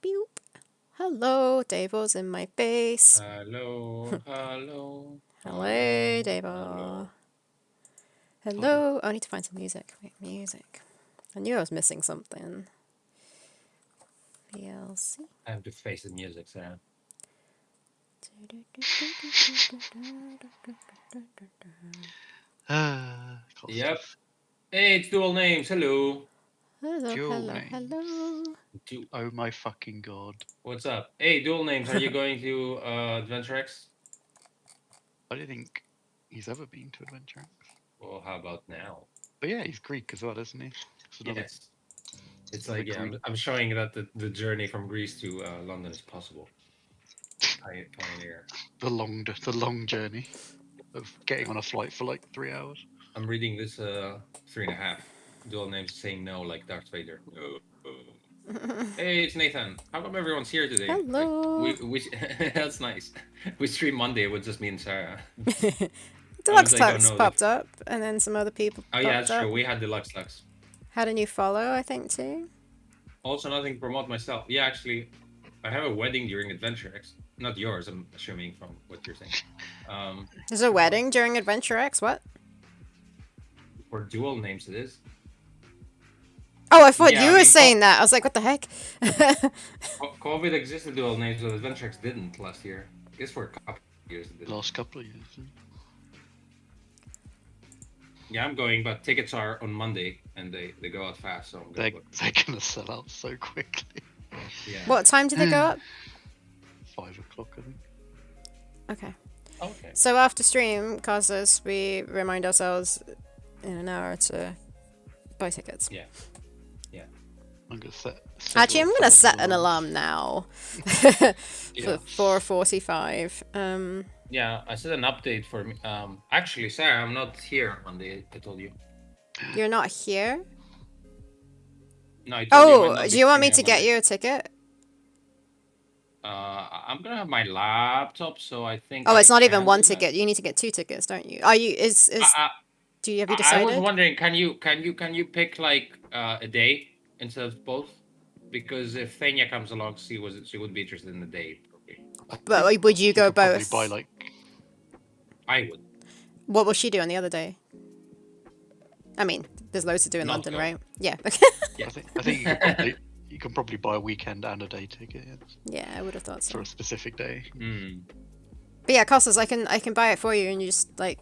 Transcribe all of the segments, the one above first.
Boop. Hello, Devo's in my face. Hello, hello. Hello, Hello. Devo. Hello. Oh, I need to find some music. Wait, music. I knew I was missing something. VLC. I have to face the music, Sarah. Yep. Hey, it's dual names. Hello. Hello, Dual hello, names. hello. Oh my fucking god. What's up? Hey, dual names. Are you going to Adventure X? I don't think he's ever been to Adventure X. Well, how about now? But yeah, he's Greek as well, isn't he? It's another, Yes. It's another like, yeah, Greek. I'm showing that the journey from Greece to London is possible. Pioneer. The long journey of getting on a flight for like 3 hours. I'm reading this 3.5. Dual names saying no like Darth Vader. No. Hey, it's Nathan. How come everyone's here today? Hello. Like, we that's nice. We stream Monday with just me and Sarah. Deluxe like, oh Tux no, popped up, and then some other people Oh popped yeah, that's up. true. We had Deluxe Lux. Had a new follow, I think, too. Also, nothing to promote myself. Yeah, actually, I have a wedding during Adventure X. Not yours, I'm assuming from what you're saying. There's a wedding during Adventure X? What? For dual names, it is. Oh, I thought Yeah, you I were mean, saying that. I was like, what the heck? COVID existed dual names, but Adventure X didn't last year. I guess for a couple of years it did. Last couple of years. Yeah, I'm going, but tickets are on Monday and they go out fast, so I'm They're, going. they're gonna sell out so quickly. Yeah. What time did they go up? 5 o'clock, I think. Okay. Okay. So after stream, causes we remind ourselves in an hour to buy tickets. Yeah. Yeah. I'm gonna set Actually, I'm gonna set an alarms. alarm now Yeah. for 4:45. Yeah, I set an update for me. Actually, Sarah, I'm not here on Monday. I told you. You're not here. No, I told you I might Oh, not do be you want me streaming to on get Monday. you a ticket? I'm gonna have my laptop, so I think. Oh, I it's not even can one do that. ticket. You need to get 2 tickets, don't you? Are you? Is Do you have you I was decided? wondering, can you pick like a day instead of both? Because if Thania comes along, she would be interested in the day. Probably. But would you He go could probably both? buy like. I would What will she do on the other day? I mean, there's loads to do in not London, go. right? Yeah. Yeah. I think you can probably buy a weekend and a day ticket. Yeah, I would have thought For so. a specific day. But yeah, Costas, I can buy it for you, and you just like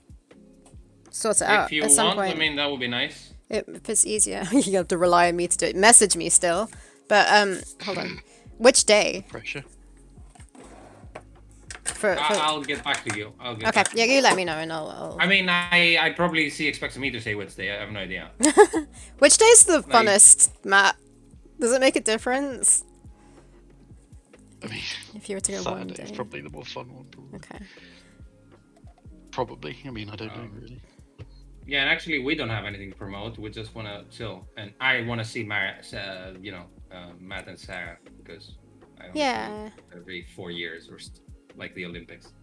sort it out If you at some want, point. I mean, that would be nice. If it's easier, you have to rely on me to do it. Message me still, but hold on. Which day? Pressure. For I'll get back to you. I'll get okay, back to yeah, you. you let me know, and I'll... I mean, I probably expects me to say which day. I have no idea. Which day's the Like- funnest, Matt? Does it make a difference I mean, if you were to go one Saturday day? is probably the more fun one. Probably. Okay. Probably. I mean, I don't know really. Yeah, and actually, we don't have anything to promote. We just want to chill, and I want to see Matt and Sarah because I only see Yeah. every 4 years like the Olympics.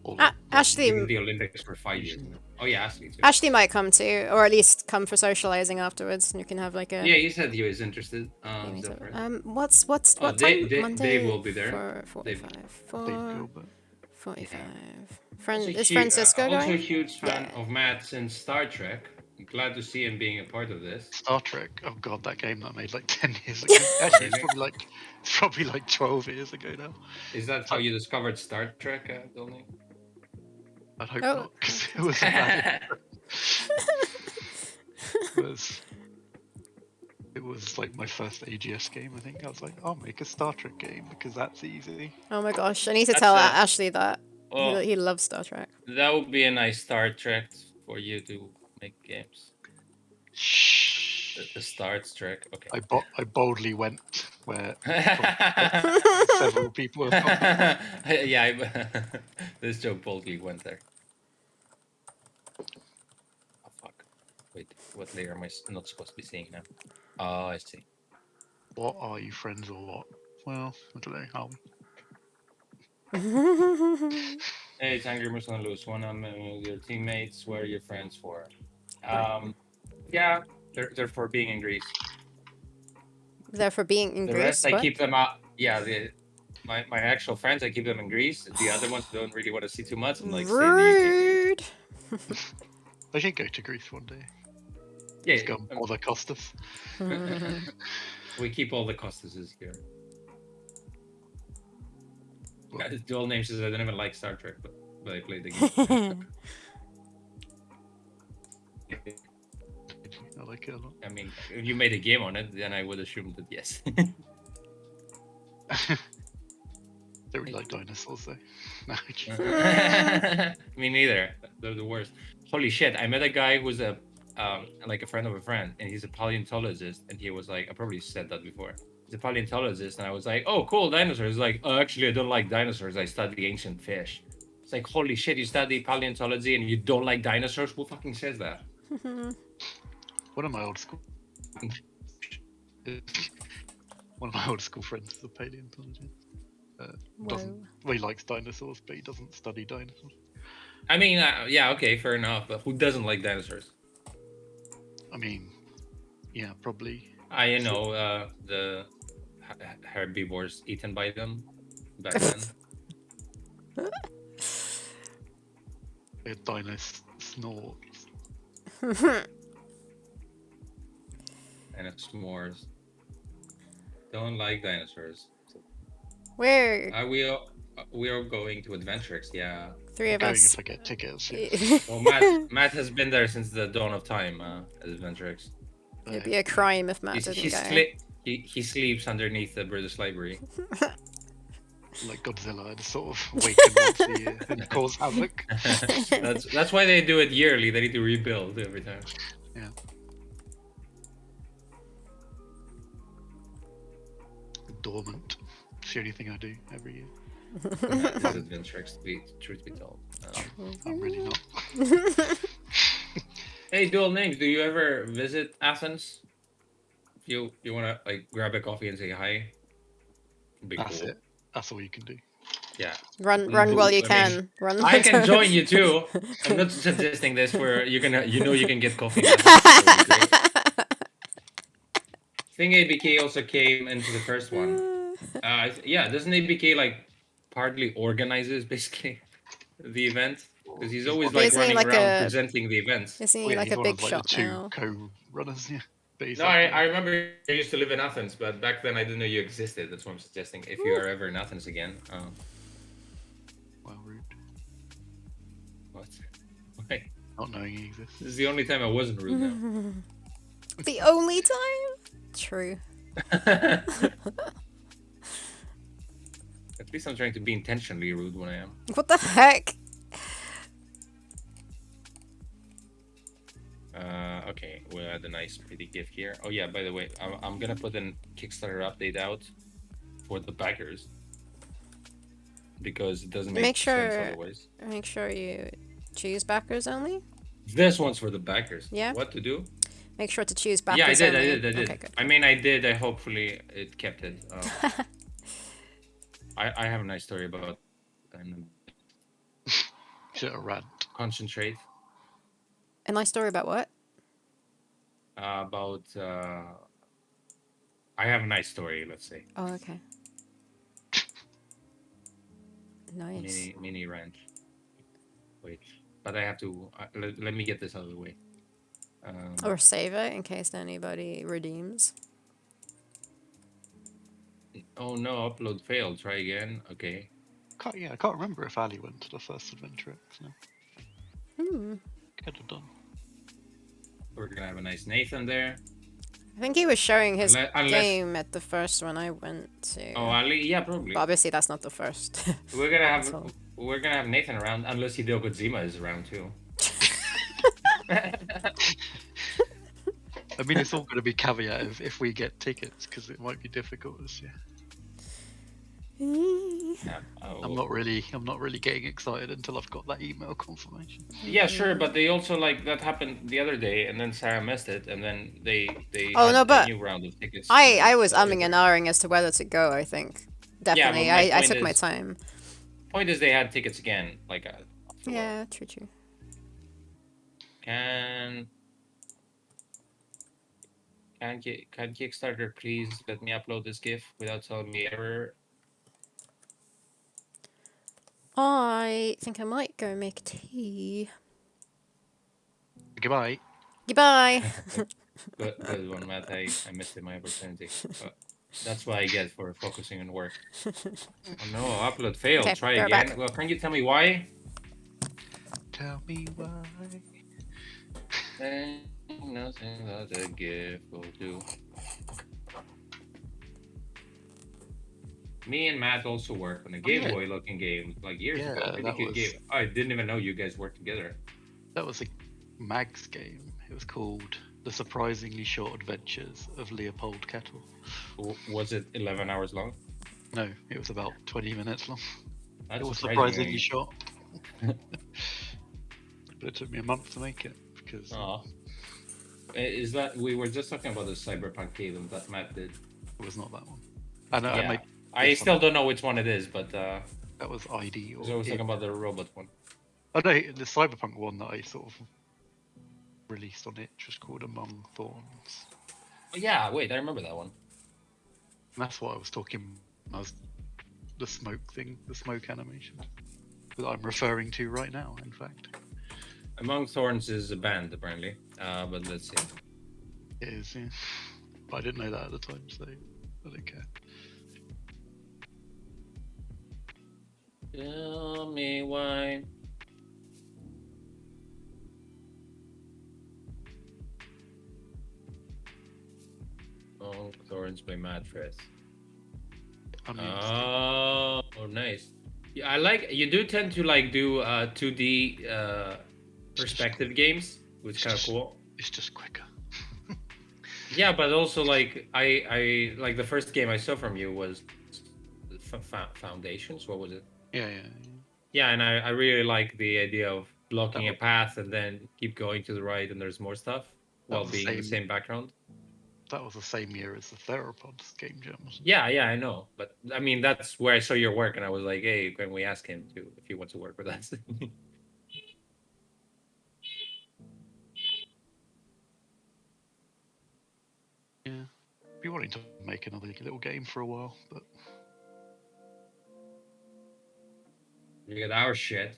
Or A- Well, Ashley, even the Olympics for 5 years. Oh yeah, Ashley too. Ashley might come too, or at least come for socializing afterwards, and you can have like a. Yeah, he said he was interested. Gaming So table. for it. What's Oh, what time? Dave Monday will be there. 4:45. Dave Gilbert. 4:45. Also, Is Francisco also a going? huge fan Yeah. of Matt since Star Trek. I'm glad to see him being a part of this. Star Trek. Oh god, that game that I made like 10 years ago. Actually, Really? it's probably like 12 years ago now. Is that how you discovered Star Trek, Dolny? I hope Oh, not, because it was a bad. It was like my first AGS game. I think I was like, I'll make a Star Trek game because that's easy. Oh my gosh! I need to That's tell it. Ashley that Well, he loves Star Trek. that would be a nice Star Trek for you to make games. Shh. The Star Trek. Okay. I boldly went where several people have gone before. Yeah, this joke boldly went there. Oh fuck! Wait, what layer am I not supposed to be seeing now? Oh, I see. What are you, friends or what? Well, I don't know. Are we? Hey, it's Angry Moose on Loose. One of your teammates. Where are your friends for? Yeah, they're for being in Greece. They're for being in The Greece. rest, I What? keep them out. Yeah, my actual friends, I keep them in Greece. The other ones don't really want to see too much and like stay in the Rude. I should go to Greece one day. UK. Yeah, Just go and bother Costas. we keep all the Costases here. Dual name says I don't even like Star Trek, but I played the game. I like it a lot. I mean, if you made a game on it, then I would assume that yes. Don't really like dinosaurs though. No, Me neither. They're the worst. Holy shit! I met a guy who's a like a friend of a friend, and he's a paleontologist, and he was like, I probably said that before. He's a paleontologist, and I was like, oh, cool, dinosaurs. He's like, oh, actually, I don't like dinosaurs. I study ancient fish. It's like, holy shit! You study paleontology and you don't like dinosaurs? Who fucking says that? one of my old school friends is a paleontologist. Doesn't well, he likes dinosaurs, but he doesn't study dinosaurs. I mean, yeah, okay, fair enough. But who doesn't like dinosaurs? I mean, yeah, probably. I know the herbivores eaten by them back then. A dino snorts. And it's s'mores. Don't like dinosaurs. Where? We are going to Adventurex, yeah. Three of Going us. if I get tickets. Yeah. Well, Matt has been there since the dawn of time at Adventurex. It'd be a crime if Matt didn't go. He sleeps underneath the British Library. Like Godzilla, to sort of awaken once a year and cause havoc. That's why they do it yearly. They need to rebuild every time. Yeah. Dormant. It's the only thing I do every year. Adventurex, truth be told. I'm really not. Hey, dual names. Do you ever visit Athens? If you wanna like grab a coffee and say hi, it'd be That's cool. it. That's all you can do. Yeah. Run while you can. Run. I can join you too. I'm not suggesting this where you can get coffee. I think ABK also came into the first one. Yeah, doesn't ABK like partly organizes basically the event? Because he's always like Isn't he running like around presenting the events. Isn't he Yeah, like he's a one big of like shot the two now? co-runners. Yeah. But he's No, like, I remember I used to live in Athens, but back then I didn't know you existed. That's what I'm suggesting. If you are ever in Athens again. well, rude. What? Wait, Not knowing he exists. this is the only time I wasn't rude now. The only time? True. At least I'm trying to be intentionally rude when I am. What the heck? Okay, we'll add a nice pretty GIF here. Oh yeah, by the way, I'm gonna put a Kickstarter update out for the backers because it doesn't make sense otherwise. Make sure you choose backers only? This one's for the backers. Yeah? What to do? Make sure to choose Yeah, I backers did. only. I did. Okay, good. I mean, I did. I hopefully it kept it. I have a nice story about. And Should have rant. concentrate A nice story about what? about. I have a nice story. Let's say Oh, okay. Nice. mini rant. Wait, but I have to. Let me get this out of the way. Or save it in case anybody redeems. Oh no! Upload failed. Try again. Okay. I can't remember if Ali went to the first Adventure X now. Could have done. We're gonna have a nice Nathan there. I think he was showing his Unless- game at the first one I went to. Oh, Ali. Yeah, probably. But obviously, that's not the first. We're gonna have So- Nathan around unless Hideo Kojima is around too. I mean, it's all going to be caveat if we get tickets because it might be difficult this year. Yeah. I'm not really getting excited until I've got that email confirmation. Yeah, sure, but they also like that happened the other day, and then Sarah missed it, and then they Oh, had no, a but new round of tickets. I was So umming and ahhing as to whether to go, I think. Definitely. my I point took my is- time. Point is, they had tickets again. Like, after a while. Yeah, true. Can Kickstarter please let me upload this GIF without telling me error? I think I might go make tea. Goodbye. Goodbye. Good one, Matt. I missed my opportunity. But that's what I get for focusing on work. Oh no, upload failed. Okay, Try we're again. back. Well, can you tell me why? Tell me why. Ain't nothing that a GIF will do. Me and Matt also worked on a Game yeah. Boy looking game like years Yeah, ago. Really that good was- game. I didn't even know you guys worked together. That was a Mags game. It was called The Surprisingly Short Adventures of Leopold Kettle. Was it 11 hours long? No, it was about 20 minutes long. That's It was surprisingly- surprisingly short. But it took me a month to make it because Aw. Is that we were just talking about the Cyberpunk game that Matt did? it was not that one. I know. Yeah. I made I this still one. don't know which one it is, but That was ID or I was talking about the robot one. Oh no, the Cyberpunk one that I sort of released on Itch was called Among Thorns. Oh, yeah, wait, I remember that one. And that's what I was talking. I was the smoke thing, the smoke animation that I'm referring to right now. In fact, Among Thorns is a band apparently, but let's see. it is. Yeah. But I didn't know that at the time, so I don't care. Tell me why. Among Thorns by Matt Frith. I mean, Oh, nice. Yeah, I like you do tend to like do 2D perspective games, which is kind of cool. it's just quicker. Yeah, but also like I like the first game I saw from you was Foundations. What was it? Yeah. Yeah, and I really like the idea of blocking a was- path and then keep going to the right and there's more stuff while was the being the same- same background. That was the same year as the Theropods game jam. wasn't it? Yeah, I know. But I mean that's where I saw your work and I was like, hey, can we ask him to if he wants to work with us? Yeah. Be wanting to make another little game for a while, but You get our shit.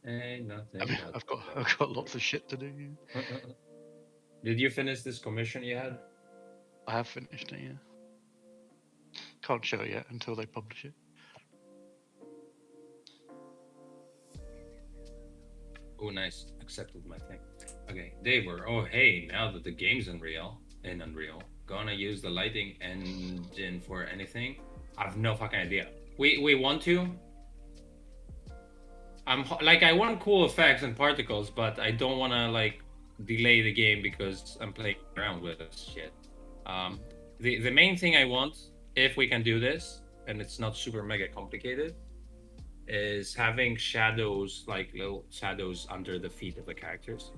Ain't nothing. I mean, but- I've got lots of shit to do. Yeah. Did you finish this commission you had? I have finished it. Yeah. Can't show it yet until they publish it. Oh, nice. Accepted my thing. Okay, they were. Oh, hey, now that the game's Unreal, gonna use the lighting engine for anything? I've no fucking idea. We want to. I want cool effects and particles, but I don't want to like delay the game because I'm playing around with this shit. The main thing I want, if we can do this, and it's not super mega complicated, is having shadows, like little shadows under the feet of the characters.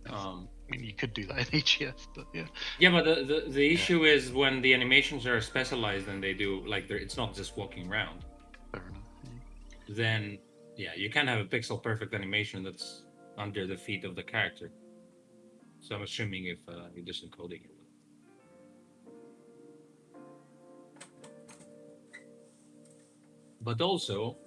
Um, I mean, you could do that in AGS, but yeah. yeah, but the issue is when the animations are specialized and they do like it's not just walking around. Fair enough. Yeah. Then yeah, you can have a pixel perfect animation that's under the feet of the character. So I'm assuming if you're just encoding it. But also,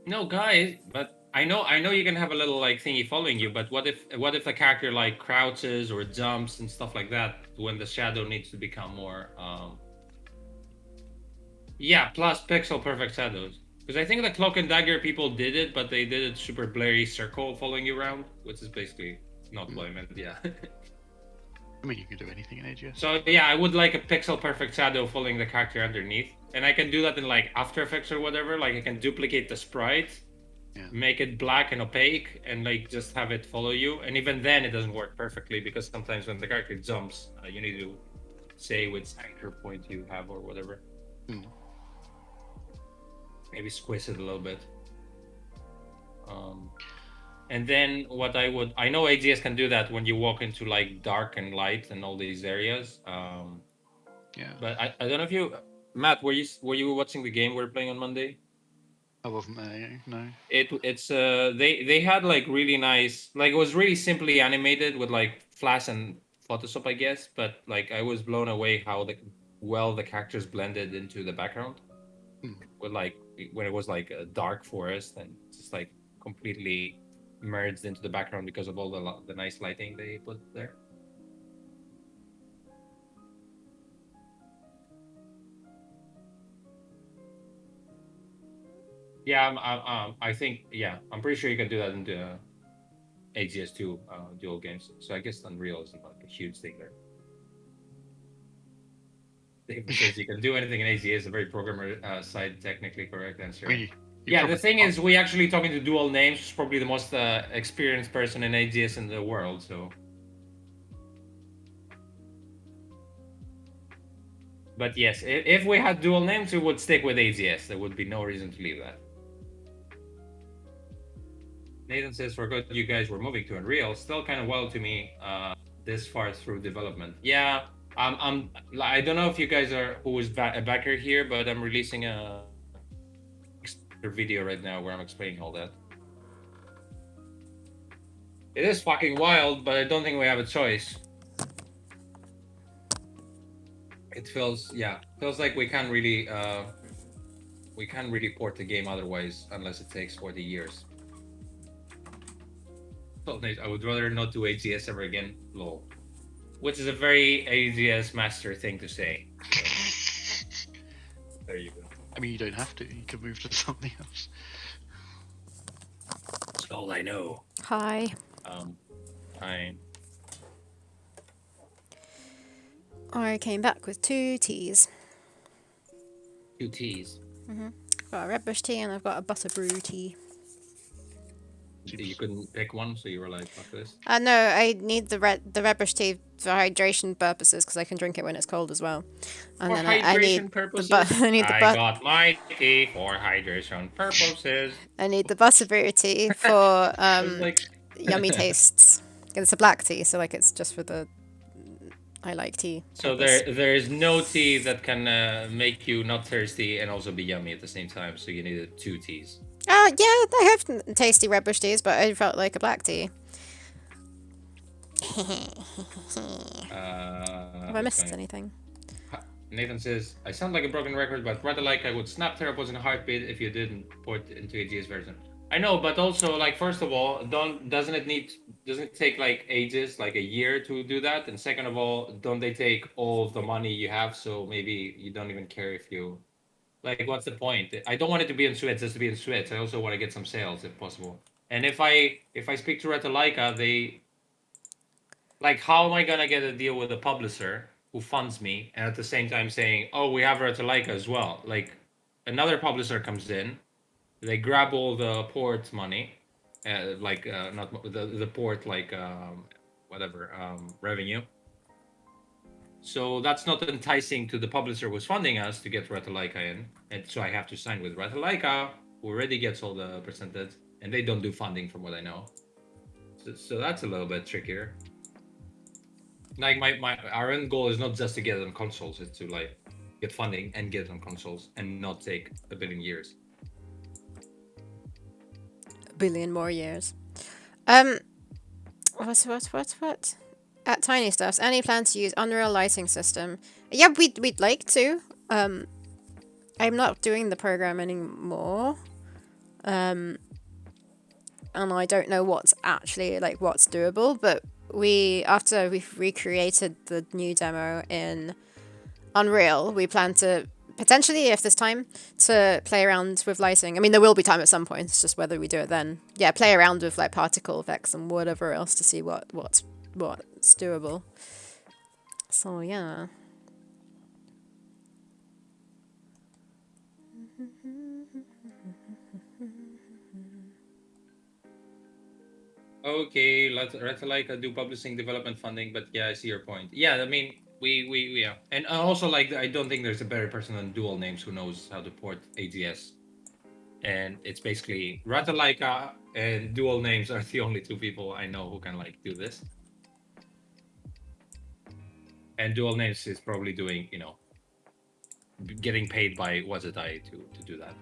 no, guys. But I know you can have a little like thingy following you. But what if the character like crouches or jumps and stuff like that when the shadow needs to become more yeah, plus pixel perfect shadows. Because I think the cloak and dagger people did it, but they did it super blurry circle following you around, which is basically not what I meant. Yeah. I mean, you can do anything in AGS. So yeah, I would like a pixel perfect shadow following the character underneath, and I can do that in like After Effects or whatever. Like I can duplicate the sprite, Yeah. make it black and opaque, and like just have it follow you. And even then, it doesn't work perfectly because sometimes when the character jumps, you need to say which anchor point you have or whatever. Hmm. Maybe squish it a little bit. And then what I know AGS can do that when you walk into like dark and light and all these areas. Yeah. But I don't know if you, Matt, were you watching the game we're playing on Monday? I wasn't there. No. It's they had like really nice, like it was really simply animated with like Flash and Photoshop, I guess. But like I was blown away how the characters blended into the background Hmm. with like when it was like a dark forest and just like completely merged into the background because of all the nice lighting they put there. Yeah, I think yeah, I'm pretty sure you can do that in the AGS2 dual games. So I guess Unreal isn't like a huge thing there. David says you can do anything in AGS, a very programmer side technically correct answer. I mean, you Yeah, the probably thing can't. is, we actually talking to dual names, who's probably the most experienced person in AGS in the world. So, but yes, if we had dual names, we would stick with AGS. There would be no reason to leave that. Nathan says, "For good, you guys were moving to Unreal. Still kind of wild to me. This far through development. Yeah, I don't know if you guys are who is a backer here, but I'm releasing a video right now where I'm explaining all that. It is fucking wild, but I don't think we have a choice. It feels like we can't really port the game otherwise unless it takes 40 years. I would rather not do AGS ever again. Lol. Which is a very AGS master thing to say. So, there you go. I mean, you don't have to. You can move to something else. That's all I know. Hi. I came back with 2 teas. 2 teas. I've got a red bush tea and I've got a butter brew tea. You couldn't pick one, so you were like, "Fuck this." No, I need the red bush tea for hydration purposes because I can drink it when it's cold as well. And For then I hydration need purposes, I need the I got my tea for hydration purposes. I need the butter brew tea for I was like, yummy tastes. It's a black tea, so like it's just for the I like tea. so purpose. there is no tea that can make you not thirsty and also be yummy at the same time. So you needed 2 teas. Yeah, I have tasty red bush teas, but I felt like a black tea. Have I missed anything? Nathan says, "I sound like a broken record, but rather like I would snap Theropods in a heartbeat if you didn't port into a GS version." I know, but also like first of all, doesn't it take like ages, like a year to do that? And second of all, don't they take all of the money you have? So maybe you don't even care if you like what's the point? I don't want it to be in Switch just to be in Switch. I also want to get some sales if possible. And if I speak to Retalaika, they like how am I gonna get a deal with a publisher who funds me and at the same time saying, "Oh, we have Retalaika as well." Like another publisher comes in, they grab all the port money, not the port like whatever revenue. So that's not enticing to the publisher who's funding us to get Ratalaika in, and so I have to sign with Ratalaika, who already gets all the percentage, and they don't do funding from what I know. So that's a little bit trickier. Like my our end goal is not just to get it on consoles; it's to like get funding and get it on consoles, and not take a billion years. A billion more years. What? At Tiny Stuffs, any plans to use Unreal lighting system? Yeah, we'd like to. I'm not doing the program anymore. And I don't know what's actually like what's doable, but after we've recreated the new demo in Unreal, we plan to potentially, if there's time, to play around with lighting. I mean, there will be time at some point. It's just whether we do it then. Yeah, play around with like particle effects and whatever else to see what's doable. So yeah. Okay, let Ratalaika do publishing development funding, but yeah, I see your point. Yeah, I mean, we yeah, and also like I don't think there's a better person than Dual Names who knows how to port AGS, and it's basically Ratalaika and Dual Names are the only two people I know who can like do this. And Dual Names is probably doing, getting paid by Was It I to do that.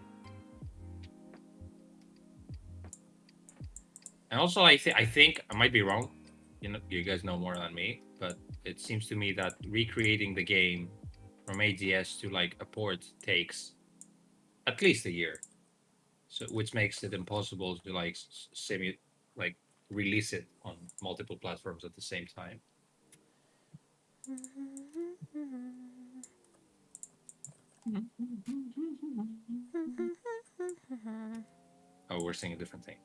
And also, I think I might be wrong. You guys know more than me, but it seems to me that recreating the game from AGS to like a port takes at least a year. So which makes it impossible to like like release it on multiple platforms at the same time. Oh, we're singing a different thing.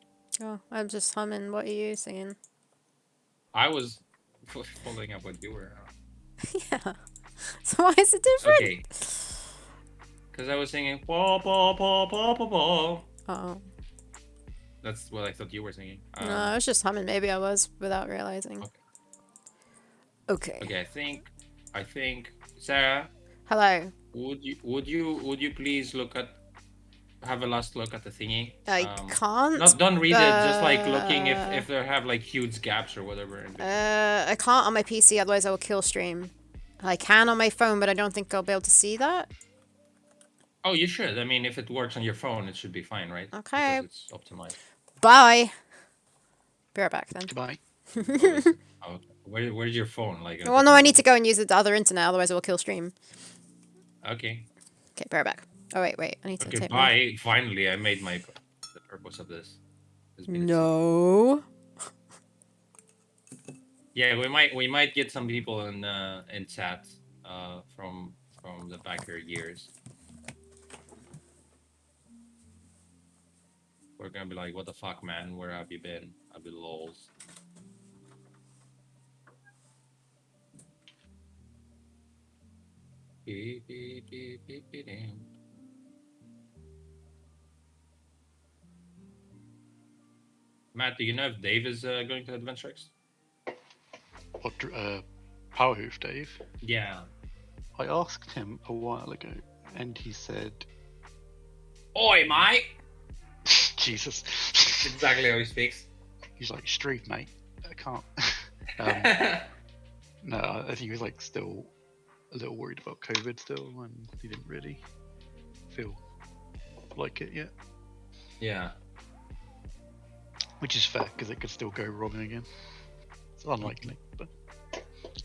Oh, I'm just humming. What are you singing? I was following up what you were. Yeah. So why is it different? Okay. Because I was singing paw paw paw paw paw paw. Oh. That's what I thought you were singing. No, I was just humming. Maybe I was without realizing. Okay. Okay, I think Sarah, Hello. would you please have a last look at the thingy? I can't. Not don't read it, just like looking if there have like huge gaps or whatever. I can't on my PC, otherwise I will kill stream. I can on my phone, but I don't think I'll be able to see that. Oh, you should. I mean, if it works on your phone, it should be fine, right? Okay. Because it's optimized. Bye. Be right back then. Goodbye. Oh, where's your phone? Like. Well, no, I need to go and use the other internet, otherwise I will kill stream. Okay. Okay, be right back. Oh wait, I need to Okay. take Bye. Finally, I made the purpose of this. No. Yeah, we might get some people in chat from the backer years. We're gonna be like, what the fuck, man? Where have you been? I've been lols. Matt, do you know if Dave is going to Adventurex? What, Powerhoof Dave? Yeah. I asked him a while ago, and he said, "Oi, mate!" Jesus. That's exactly how he speaks. He's like, "Street, mate. I can't." No, I think he was like still a little worried about COVID still, and he didn't really feel like it yet. Yeah. Which is fair, because it could still go wrong again. It's unlikely, but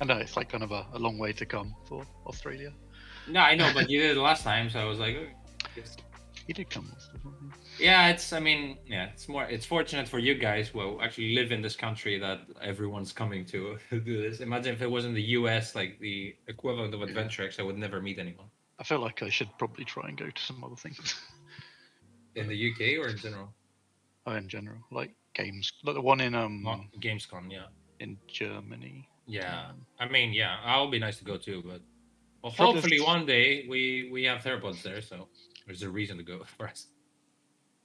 I know it's like kind of a long way to come for Australia. No, I know, but you did it last time, so I was like, He did come last time. yeah, it's fortunate for you guys who actually live in this country that everyone's coming to do this. Imagine if it was in the US, like the equivalent of Adventurex, I would never meet anyone. I feel like I should probably try and go to some other things. In the UK or in general? Oh, in general, like games, like the one in Gamescom, yeah. in Germany. Yeah, I mean, yeah, I'll be nice to go too, but well, hopefully one day we have Theropods there, so there's a reason to go for us.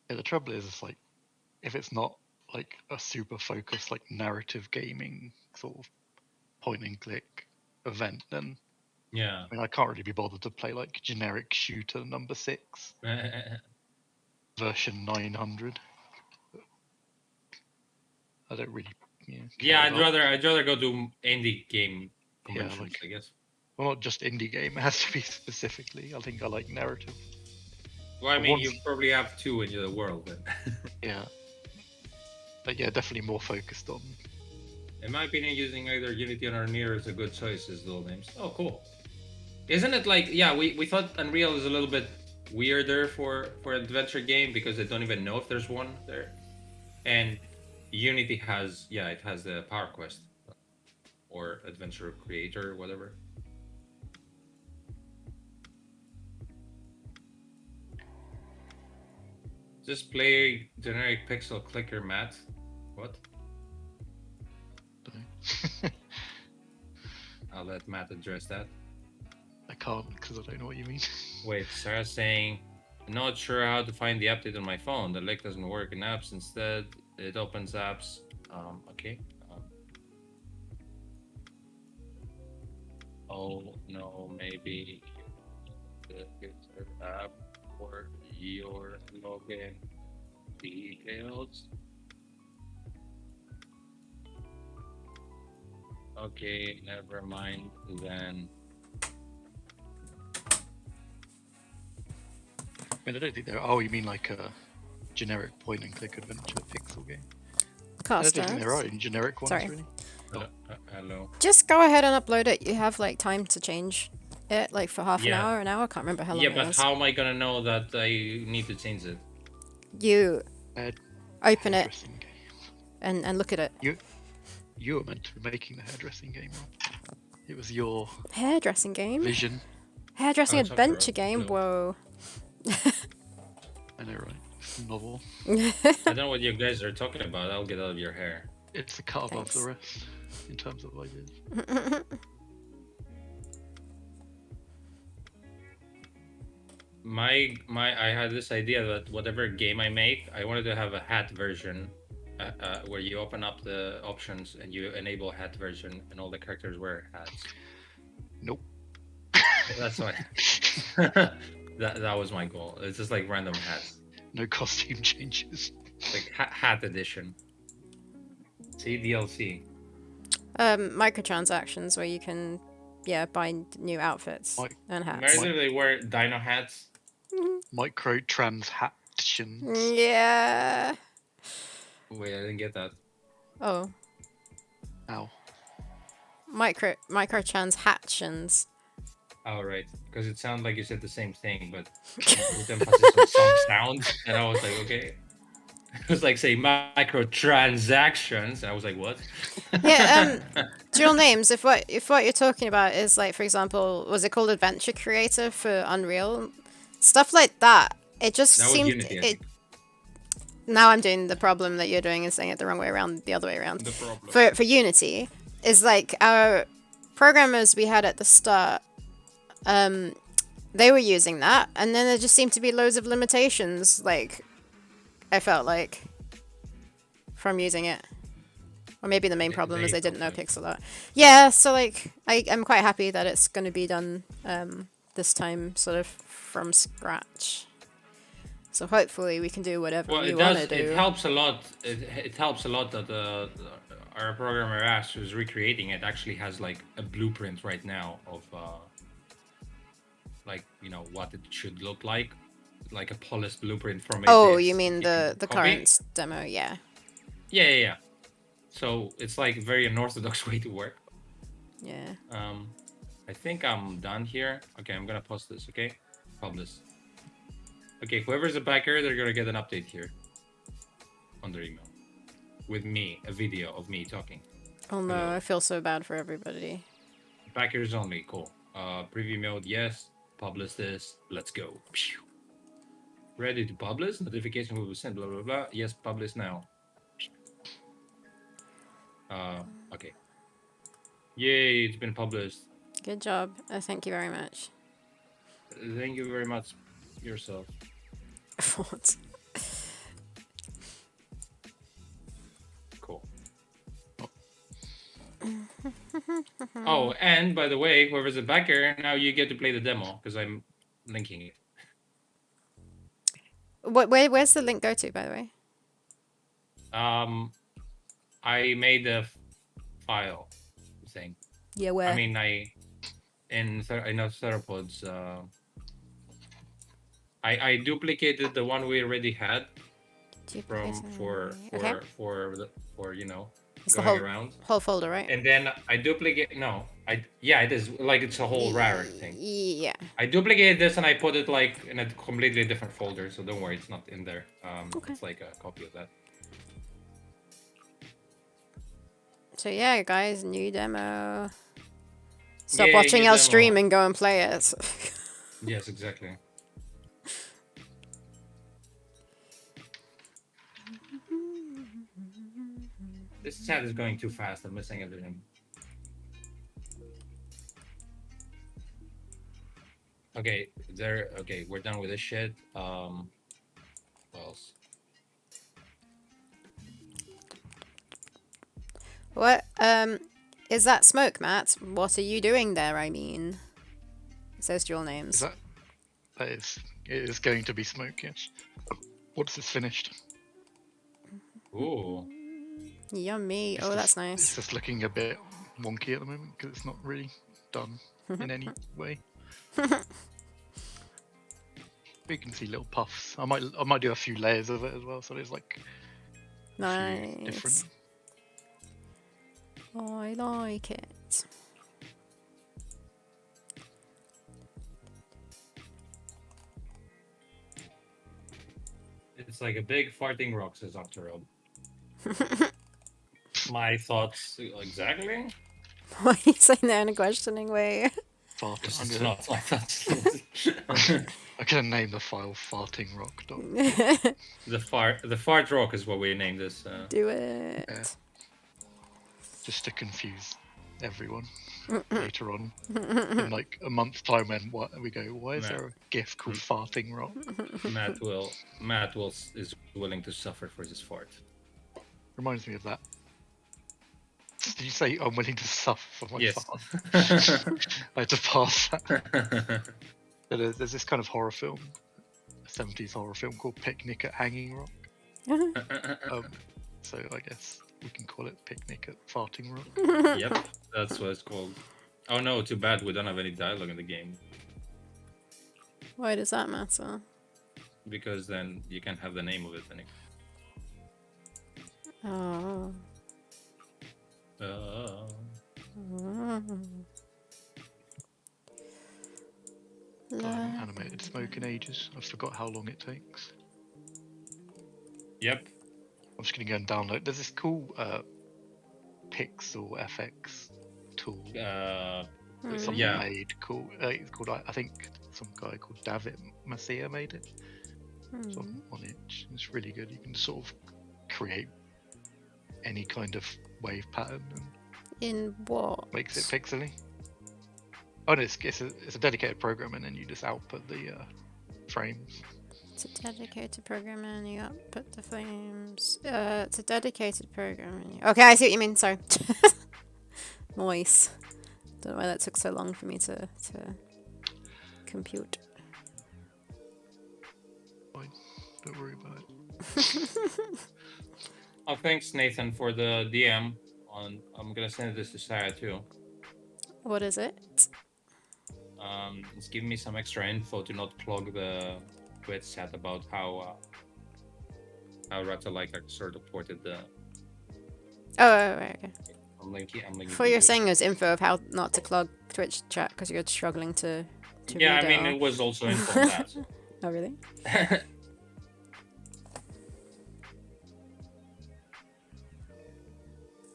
Yeah, the trouble is, it's like if it's not like a super focused like narrative gaming sort of point and click event, then Yeah. I mean, I can't really be bothered to play like generic shooter number 6, version 900. I don't really, care Yeah, I'd about- rather go to indie game Yeah, conventions, like- I guess. Well, not just indie game. It has to be specifically. I think I like narrative. Well, I The mean, ones- you probably have 2 in the world, but Yeah. But yeah, definitely more focused on. in my opinion, using either Unity or Unreal is a good choice as dual names. Oh, cool. Isn't it like, yeah, we thought Unreal is a little bit weirder for adventure game because they don't even know if there's one there, and Unity has, yeah, it has the Power Quest or Adventure Creator, whatever. Just play generic pixel clicker, Matt. What? I'll let Matt address that. I can't because I don't know what you mean. Wait, Sarah's saying, not sure how to find the update on my phone. The link doesn't work in apps. Instead, it opens apps. Okay. Oh no, maybe the user app or your login details. Okay, never mind then. I mean, I don't think they're. Oh, you mean like a generic point and click adventure pixel game? I don't think there are any generic ones, Sorry. really. Hello. Just go ahead and upload it. You have like time to change it, like for half Yeah. an hour. I can't remember how long Yeah, it but is. how am I gonna know that I need to change it? You Uh, open it Hairdressing game. and look at it. You were meant to be making the hairdressing game, Rob. It was your Hairdressing game? vision. Hairdressing Oh, it's adventure Sakura. game? Whoa. I know, right? It's novel. I don't know what you guys are talking about. I'll get out of your hair. It's the cut above the Thanks. rest in terms of ideas. I had this idea that whatever game I make, I wanted to have a hat version, where you open up the options and you enable hat version, and all the characters wear hats. Nope. That's why. that was my goal. It's just like random hats, No costume changes. like hat edition. See DLC. Microtransactions where you can, buy new outfits Like- and hats. Imagine they wear dino hats. Microtransactions. Yeah. Wait, I didn't get that. Oh, Ow. microtransactions. Oh, right. Because it sounded like you said the same thing, but with emphasis on some sound. And I was like, okay. It was like, say, microtransactions. And I was like, what? Yeah, dual names. If what you're talking about is like, for example, was it called Adventure Creator for Unreal? Stuff like that. It just That was seemed Unity, I it. think. Now I'm doing the problem that you're doing and saying it the wrong way around, the other way around. The problem. For Unity, is like our programmers we had at the start. They were using that, and then there just seemed to be loads of limitations. Like, I felt like from using it, or maybe the main problem is they didn't know pixel art. Yeah, so like I'm quite happy that it's going to be done this time, sort of from scratch. So hopefully we can do whatever Well, we it want does. to do. It helps a lot. It helps a lot that our programmer Ash, who's recreating it, actually has like a blueprint right now of like, you know, what it should look like a polished blueprint from it. Oh, you mean can the copy. current demo? Yeah. Yeah. So it's like a very unorthodox way to work. Yeah. I think I'm done here. Okay, I'm gonna post this. Okay, publish. Okay, whoever's a backer, they're gonna get an update here on their email with me, a video of me talking. Oh no, Hello. I feel so bad for everybody. Backers only, cool. Preview mode, yes. Publish this. Let's go. Pew. Ready to publish? Notification will be sent. Blah blah blah. Yes, publish now. Okay. Yay! It's been published. Good job. Thank you very much. Thank you very much yourself. What? Cool. Oh, and by the way, whoever's a backer, now you get to play the demo because I'm linking it. Where's the link go to, by the way? I made a file thing. Yeah, where? I mean, in Theropods, I duplicated the one we already had from for Okay. It's the going around. whole folder, right? And then I duplicate. No, yeah, it is like it's a whole rar thing. Yeah. I duplicated this and I put it like in a completely different folder. So don't worry, it's not in there. Okay. It's like a copy of that. So yeah, guys, new demo. Stop Yay, watching new our demo. stream and go and play it. Yes, exactly. This chat is going too fast. I'm missing everything. Okay, okay, we're done with this shit. What else? What? Is that smoke, Matt? What are you doing there? I mean, it says dual Is names. that it is going to be smoke? Yes. Once it's finished. Ooh. Yummy. It's Oh, that's It's nice. just looking a bit wonky at the moment because it's not really done in any way. But you can see little puffs. I might do a few layers of it as well, so there's like a few different. I like it. It's like a big farting rock, says Octorob. My thoughts exactly? Why are you saying that in a questioning way? Fart. This I'm is gonna, not my thoughts. I'm gonna name the file farting rock. The fart rock is what we named this. Do it. Yeah. Just to confuse everyone later on in like a month's time when we go, why is there a GIF called farting rock? Matt is willing to suffer for this fart. Reminds me of that. Did you say I'm willing to suffer for my Yes. fart? I had to pass that. There's this kind of horror film, a 70s horror film called Picnic at Hanging Rock. So I guess we can call it Picnic at Farting Rock. Yep, that's what it's called. Oh no, too bad we don't have any dialogue in the game. Why does that matter? Because then you can't have the name of it anymore. Oh. I haven't animated smoke in ages. I forgot how long it takes. Yep. I'm just gonna go and download. There's this cool Pixel FX tool. Someone made cool. It's called, I think, some guy called David Macia made it. So on it, it's really good. You can sort of create any kind of wave pattern and in what makes it pixely. Oh no, it's a dedicated program, and then you just output the frames. It's a dedicated program and you output the frames. It's a dedicated program. Okay, I see what you mean. Sorry. Noise. Don't know why that took so long for me to compute. Fine, don't worry about it. Oh, thanks Nathan for the DM. I'm gonna send this to Sarah too. What is it? It's giving me some extra info to not clog the Twitch chat about how Rata like sort of ported the. Oh, right, okay. I'm linking. Before you're saying there's info of how not to clog Twitch chat because you're struggling to yeah, read I mean, it it was also info on that. Oh, really?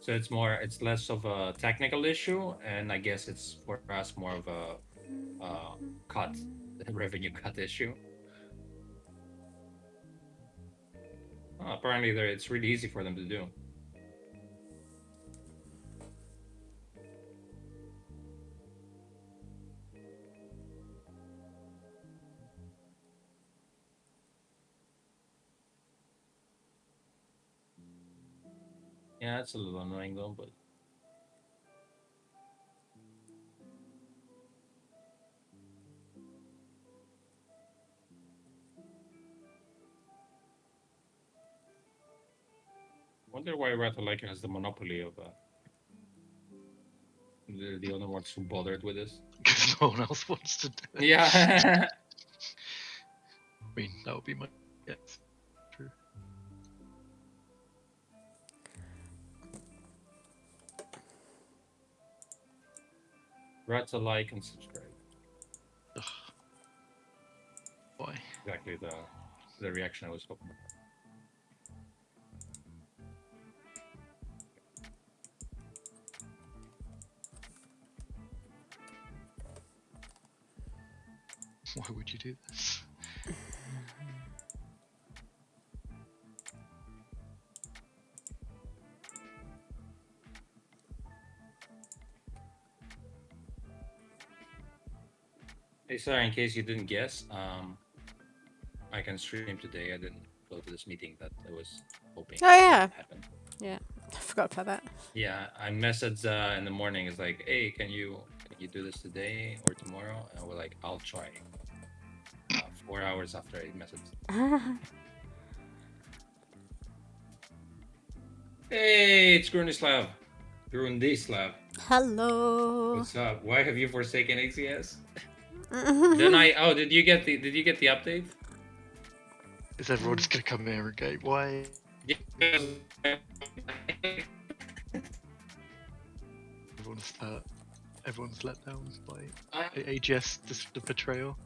So it's less of a technical issue, and I guess it's for us more of a revenue cut issue. Apparently, it's really easy for them to do. Yeah, it's a little annoying though, but Wonder why Ratalaika has the monopoly of the only ones who bothered with this. Because no one else wants to do it. Yeah. I mean, that would be my guess. True. Rats a like and subscribe. Ugh. Why? Exactly the reaction I was hoping for. Why would you do this? Hey, sorry, in case you didn't guess, I can stream today. I didn't go to this meeting that I was hoping Oh, yeah. would happen. Yeah, I forgot about that. Yeah, I messaged in the morning. It's like, hey, can you do this today or tomorrow? And we're like, I'll try. 4 hours after I messaged. Hey, it's Grunislav. Grundislav. Hello. What's up? Why have you forsaken ACS? Then I did you get the update? Is everyone just gonna come here and go, why? Everyone's let down by AGS, the betrayal.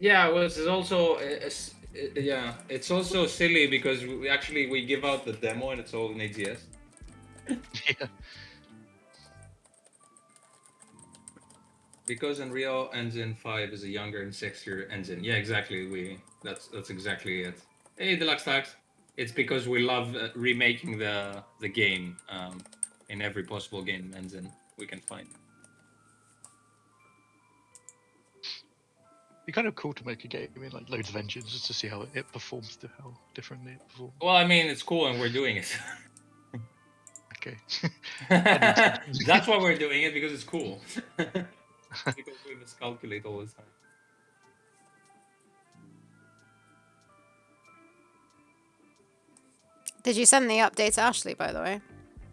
Yeah, well, it's also it's also silly because we give out the demo and it's all in AGS. Yeah. Because Unreal Engine 5 is a younger and sexier engine. Yeah, exactly. That's exactly it. Hey, Deluxe Tax. It's because we love remaking the game in every possible game engine we can find. It'd be kind of cool to make a game in like loads of engines just to see how it performs, how differently it performs. Well, I mean, it's cool and we're doing it. Okay. That's why we're doing it, because it's cool. Because we miscalculate all the time. Did you send the update to Ashley, by the way?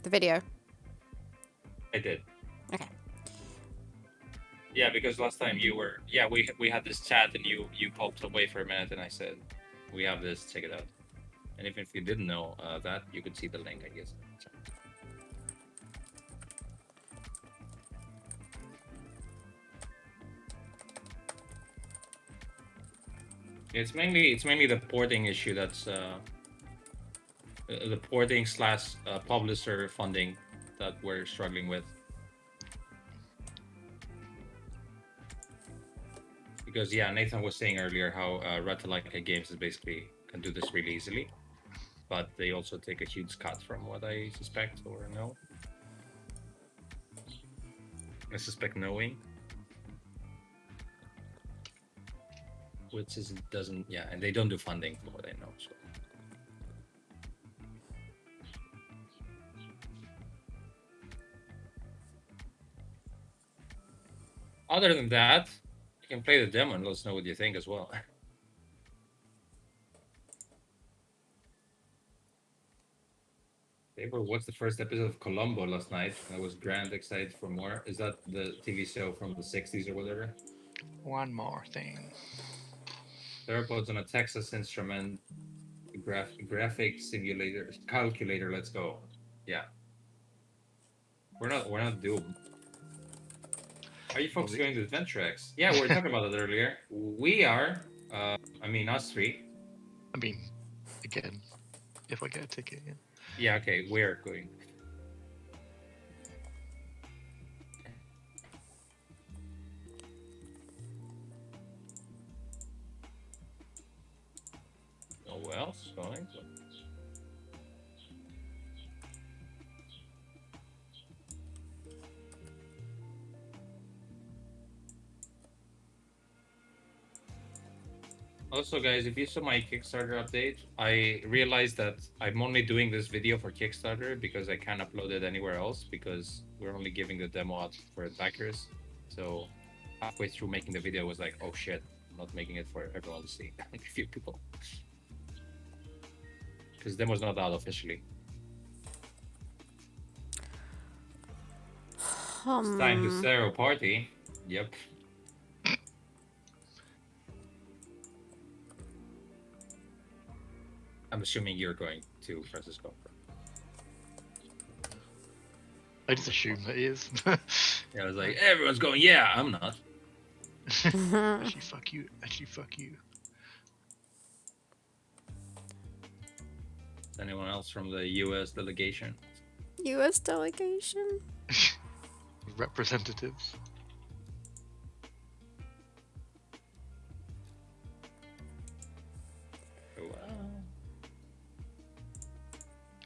The video? I did. Okay. Yeah, because last time you were... Yeah, we had this chat and you popped away for a minute and I said, we have this, check it out. And even if you didn't know that, you could see the link, I guess. It's mainly the porting issue that's the porting / publisher funding that we're struggling with. Because yeah, Nathan was saying earlier how Ratalaika Games is basically can do this really easily, but they also take a huge cut from what I suspect or know. I suspect knowing. Which is doesn't and they don't do funding from what I know. So. Other than that, you can play the demo and let us know what you think as well. They watched the first episode of Columbo last night. I was grand excited for more. Is that the TV show from the 60s or whatever? One more thing. Theropods on a Texas Instrument graphic simulator calculator. Let's go. Yeah. We're not doomed. Are you folks going to Adventure X? Yeah, we were talking about it earlier. We are. I mean, us three. I mean, again, if I get a ticket. Yeah. Yeah. Okay, we're going. Oh well, going. Also, guys, if you saw my Kickstarter update, I realized that I'm only doing this video for Kickstarter because I can't upload it anywhere else because we're only giving the demo out for backers. So halfway through making the video, I was like, oh shit, I'm not making it for everyone to see. A few people. Because the demo's not out officially. It's time to Thero party. Yep. I'm assuming you're going to, Francisco. I just assume that he is. Yeah, I was like, everyone's going, yeah, I'm not. Actually, fuck you. Actually, fuck you. Anyone else from the U.S. delegation? U.S. delegation? Representatives.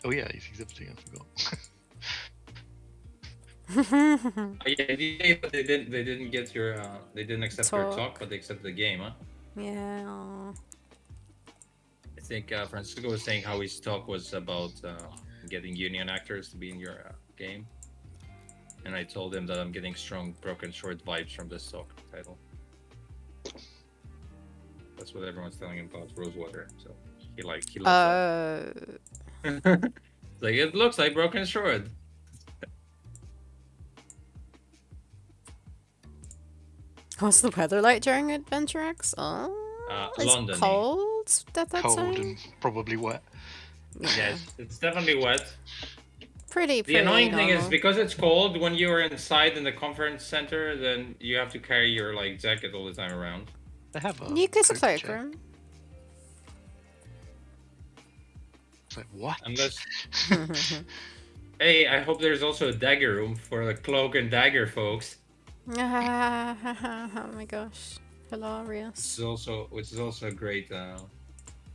Oh yeah, he's exhibiting. I forgot. Oh, yeah, they didn't get your they didn't accept your talk, but they accepted the game, huh? Yeah. I think Francisco was saying how his talk was about getting union actors to be in your game, and I told him that I'm getting strong Broken Sword vibes from this talk title. That's what everyone's telling him about Rosewater. So he loves that. Like, it looks like Broken Sword. What's the weather like during Adventure X? Oh, it's London. cold at that cold time. And probably wet. Yes, it's definitely wet. Pretty The annoying normal. thing is because it's cold when you're inside in the conference center, then you have to carry your like jacket all the time around. They have a You get a cloakroom. It's like, what? Unless hey, I hope there's also a dagger room for the cloak and dagger folks. Oh my gosh, hilarious. Which is also a great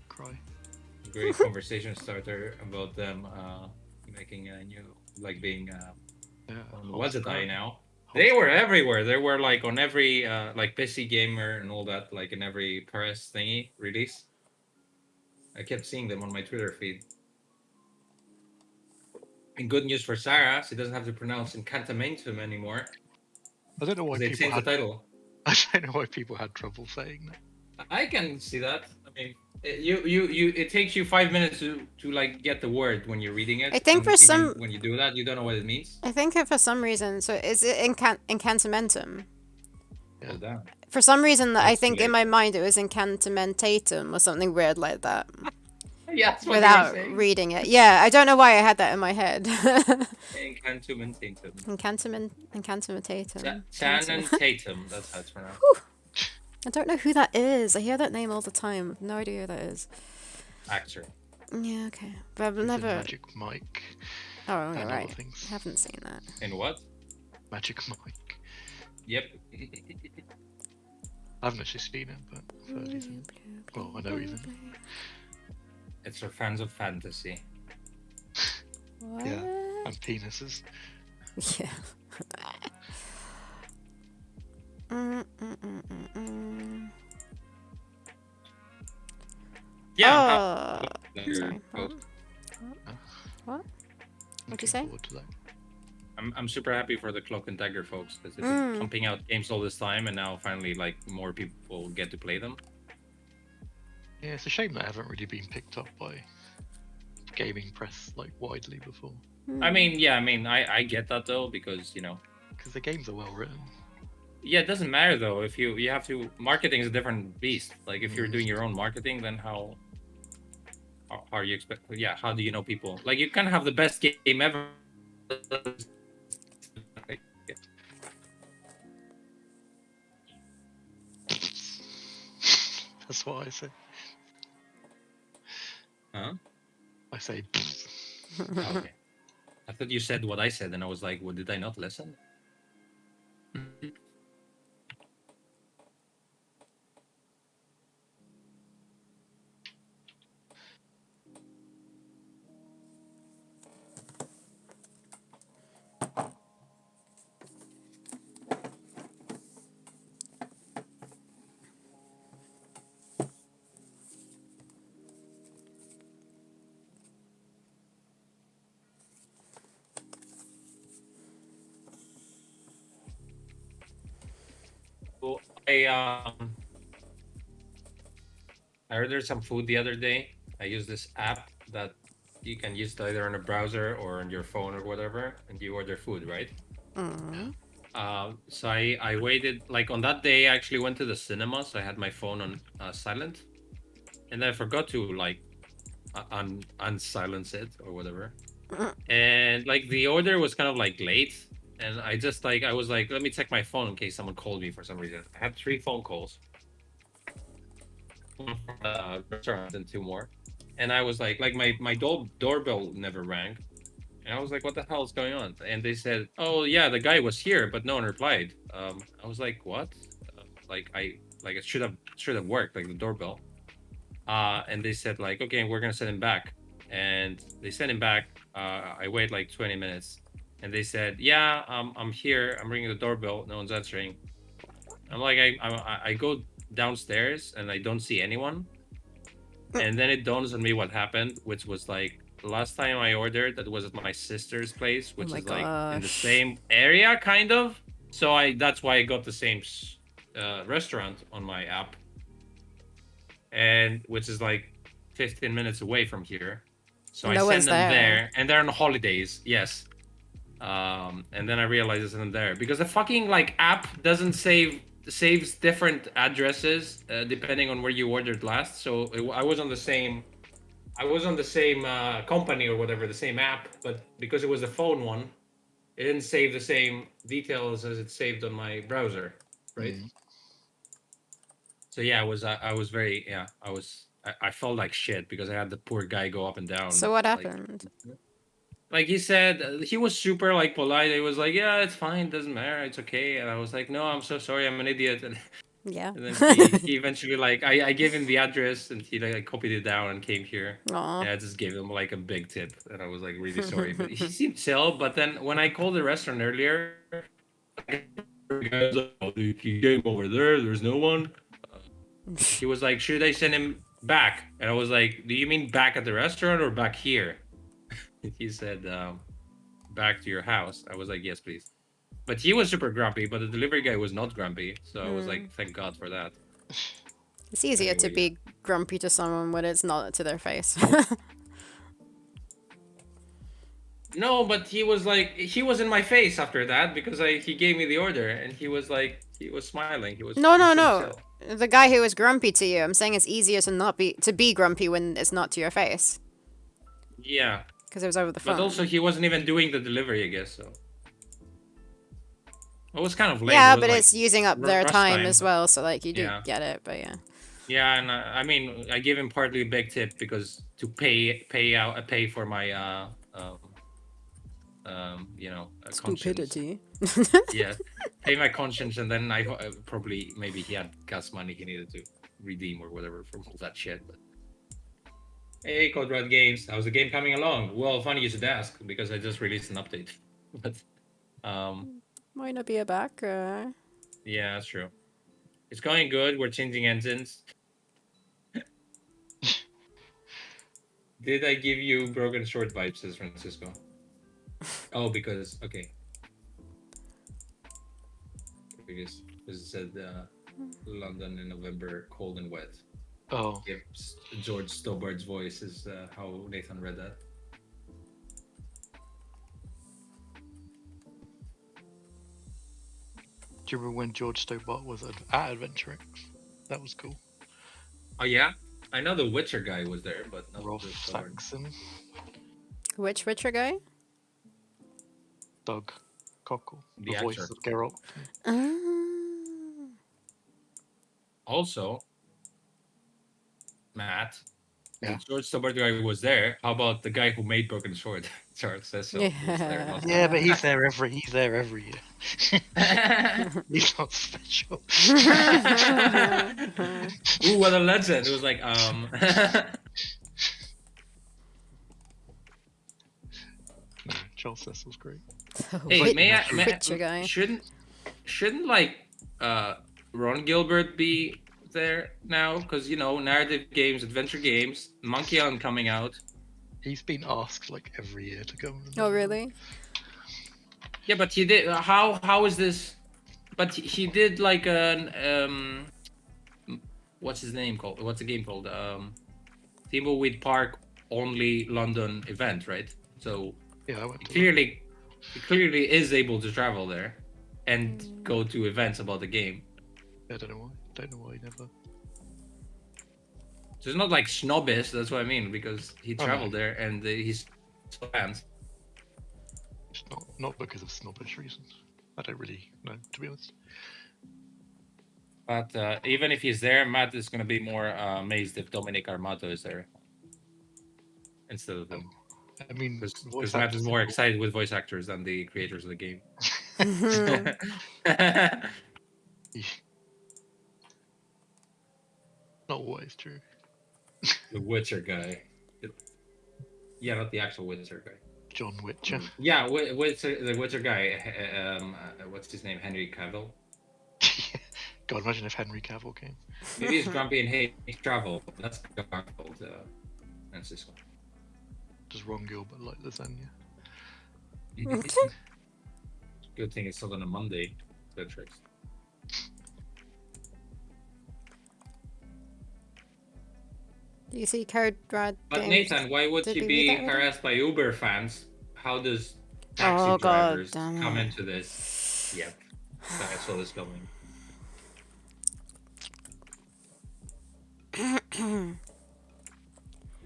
Cry. great conversation starter about them making a new, like, being on What's It I now. They were everywhere. They were like on every like PC Gamer and all that, like in every press thingy release. I kept seeing them on my Twitter feed. And good news for Sarah, she doesn't have to pronounce Incantamentum anymore. I don't know why they people changed had the title. I don't know why people had trouble saying that. I can see that. I mean, it takes you 5 minutes to like get the word when you're reading it. I think for some when you do that, you don't know what it means. I think for some reason, so is it Incantamentum? Yeah. Oh, damn. For some reason, That's I think in my mind it was Incantamentatum or something weird like that. Yeah, that's what without reading it. Yeah, I don't know why I had that in my head. Incantamentatum. Incantamentatum. Channing Tatum. That's how it's pronounced. I don't know who that is. I hear that name all the time. I have no idea who that is. Actor. Yeah, okay. But I've He's never... in Magic Mike. Oh, and right. other things. I haven't seen that. In what? Magic Mike. Yep. I haven't actually seen it, but I've heard he's in it. Well, I know he's in it. It's for fans of fantasy. What? Yeah, and penises. Yeah. Yeah. Oh. Sorry. What? What'd you say? I'm super happy for the Cloak and Dagger folks because they've been pumping out games all this time, and now finally, like, more people get to play them. Yeah, it's a shame that I haven't really been picked up by gaming press like widely before. I mean, yeah, I get that though, because because the games are well written. Yeah, it doesn't matter though if you have to. Marketing is a different beast. Like, if you're doing your own marketing, then how are you expect? Yeah, how do you know people? Like, you can have the best game ever. That's what I say. Huh? I say. Okay. I thought you said what I said, and I was like, well, did I not listen? Well, I ordered some food the other day. I use this app that you can use either on a browser or on your phone or whatever, and you order food, right? So I waited, like on that day I actually went to the cinema, so I had my phone on silent, and I forgot to like unsilence it or whatever. And like the order was kind of like late, and I was like, let me check my phone in case someone called me for some reason. I had 3 phone calls, one from the restaurant and 2 more, and I was like my doorbell never rang. And I was like, "What the hell is going on?" And they said, "Oh yeah, the guy was here, but no one replied." I was like, "What?" Like it should have worked, like the doorbell. And they said like, "Okay, we're gonna send him back." And they sent him back. I wait like 20 minutes, and they said, "Yeah, I'm here. I'm ringing the doorbell. No one's answering." I'm like, I go downstairs and I don't see anyone, and then it dawns on me what happened, which was like last time I ordered, that was at my sister's place, which my is like in the gosh. same area, kind of. So that's why I got the same restaurant on my app, and which is like 15 minutes away from here. So I No send one's them there. there, and they're on holidays. Yes. And then I realized it's in there because the fucking like app doesn't saves different addresses depending on where you ordered last. So I was on the same company or whatever, the same app, but because it was a phone one, it didn't save the same details as it saved on my browser, right? So yeah, I was very I felt like shit because I had the poor guy go up and down So what like happened? like he said he was super like polite. He was like, "Yeah, it's fine, doesn't matter, it's okay." And I was like, "No, I'm so sorry, I'm an idiot." Yeah. And then he eventually like I gave him the address and he like copied it down and came here. Aw. And I just gave him like a big tip and I was like really sorry. But he seemed chill. But then when I called the restaurant earlier, the guy was like, "Oh, dude, he came over there, there's no one." He was like, "Should I send him back?" And I was like, "Do you mean back at the restaurant or back here?" He said, "Back to your house." I was like, "Yes, please." But he was super grumpy, but the delivery guy was not grumpy. So I was like, thank God for that. It's easier to Anyway, be grumpy to someone when it's not to their face. no, but he was like, he was in my face after that because he gave me the order and he was like, he was smiling. No, He no, seemed no. chill. The guy who was grumpy to you. I'm saying it's easier to be grumpy when it's not to your face Yeah, because it was over the phone. but also he wasn't even doing the delivery, I guess. So it was kind of lame. Yeah, It was but like it's using up their rush time as well, so like you do Yeah, get it, but yeah. yeah, and I mean, I gave him partly a big tip because to pay for my conscience. Stupidity. Yeah, pay my conscience, and then I probably maybe he had gas money he needed to redeem or whatever from all that shit. But hey, Code Red Games, how's the game coming along? Well, funny you should ask because I just released an update. But Might not be a backer. yeah, that's true. It's going good. We're changing engines. Did I give you Broken Sword vibes, says Francisco? Oh, because okay. Because it said London in November, cold and wet. Oh. Yep, George Stobbard's voice is how Nathan read that. Do you remember when George Stobart was at Adventure X? That was cool. Oh yeah, I know the Witcher guy was there, but not Rolf George Stobbard. Saxon, Which Witcher guy? Doug Cockle, The the voice actor. of Geralt. Also, Matt, Yeah. the George Stobbard guy was there. How about the guy who made Broken Sword? Charles says so. Yeah. Yeah, but he's there every year. He's not special. Ooh, what a legend! It was like Charles Cecil's great. Hey, may I Witcher guy. shouldn't like Ron Gilbert be there now? Because narrative games, adventure games, Monkey Island coming out. He's been asked like every year to come. Oh really? Yeah, but he did. How is this? But he did like an what's his name called? What's the game called? Thimbleweed Park only London event, right? So Yeah, I went to clearly He clearly is able to travel there and go to events about the game. I don't know why. Don't know why he never. So it's not like snobbish. That's what I mean, because he traveled there and he's fans. It's not because of snobbish reasons. I don't really know, to be honest. But even if he's there, Matt is going to be more amazed if Dominic Armato is there instead of him. I mean, because Matt is more excited with voice actors than the creators of the game. Not always true. The Witcher guy. Yeah, not the actual Witcher guy. John Witcher. Yeah, Witcher, the Witcher guy. What's his name? Henry Cavill. God, imagine if Henry Cavill came. Maybe he's grumpy and hates travel. That's Garfield, Francisco. Does Ron Gilbert like lasagna? Good thing it's not on a Monday. Good tricks. Do you see Code Red? But Nathan, why would he be harassed by Uber fans? How does taxi drivers come into this? Yep, I saw this coming.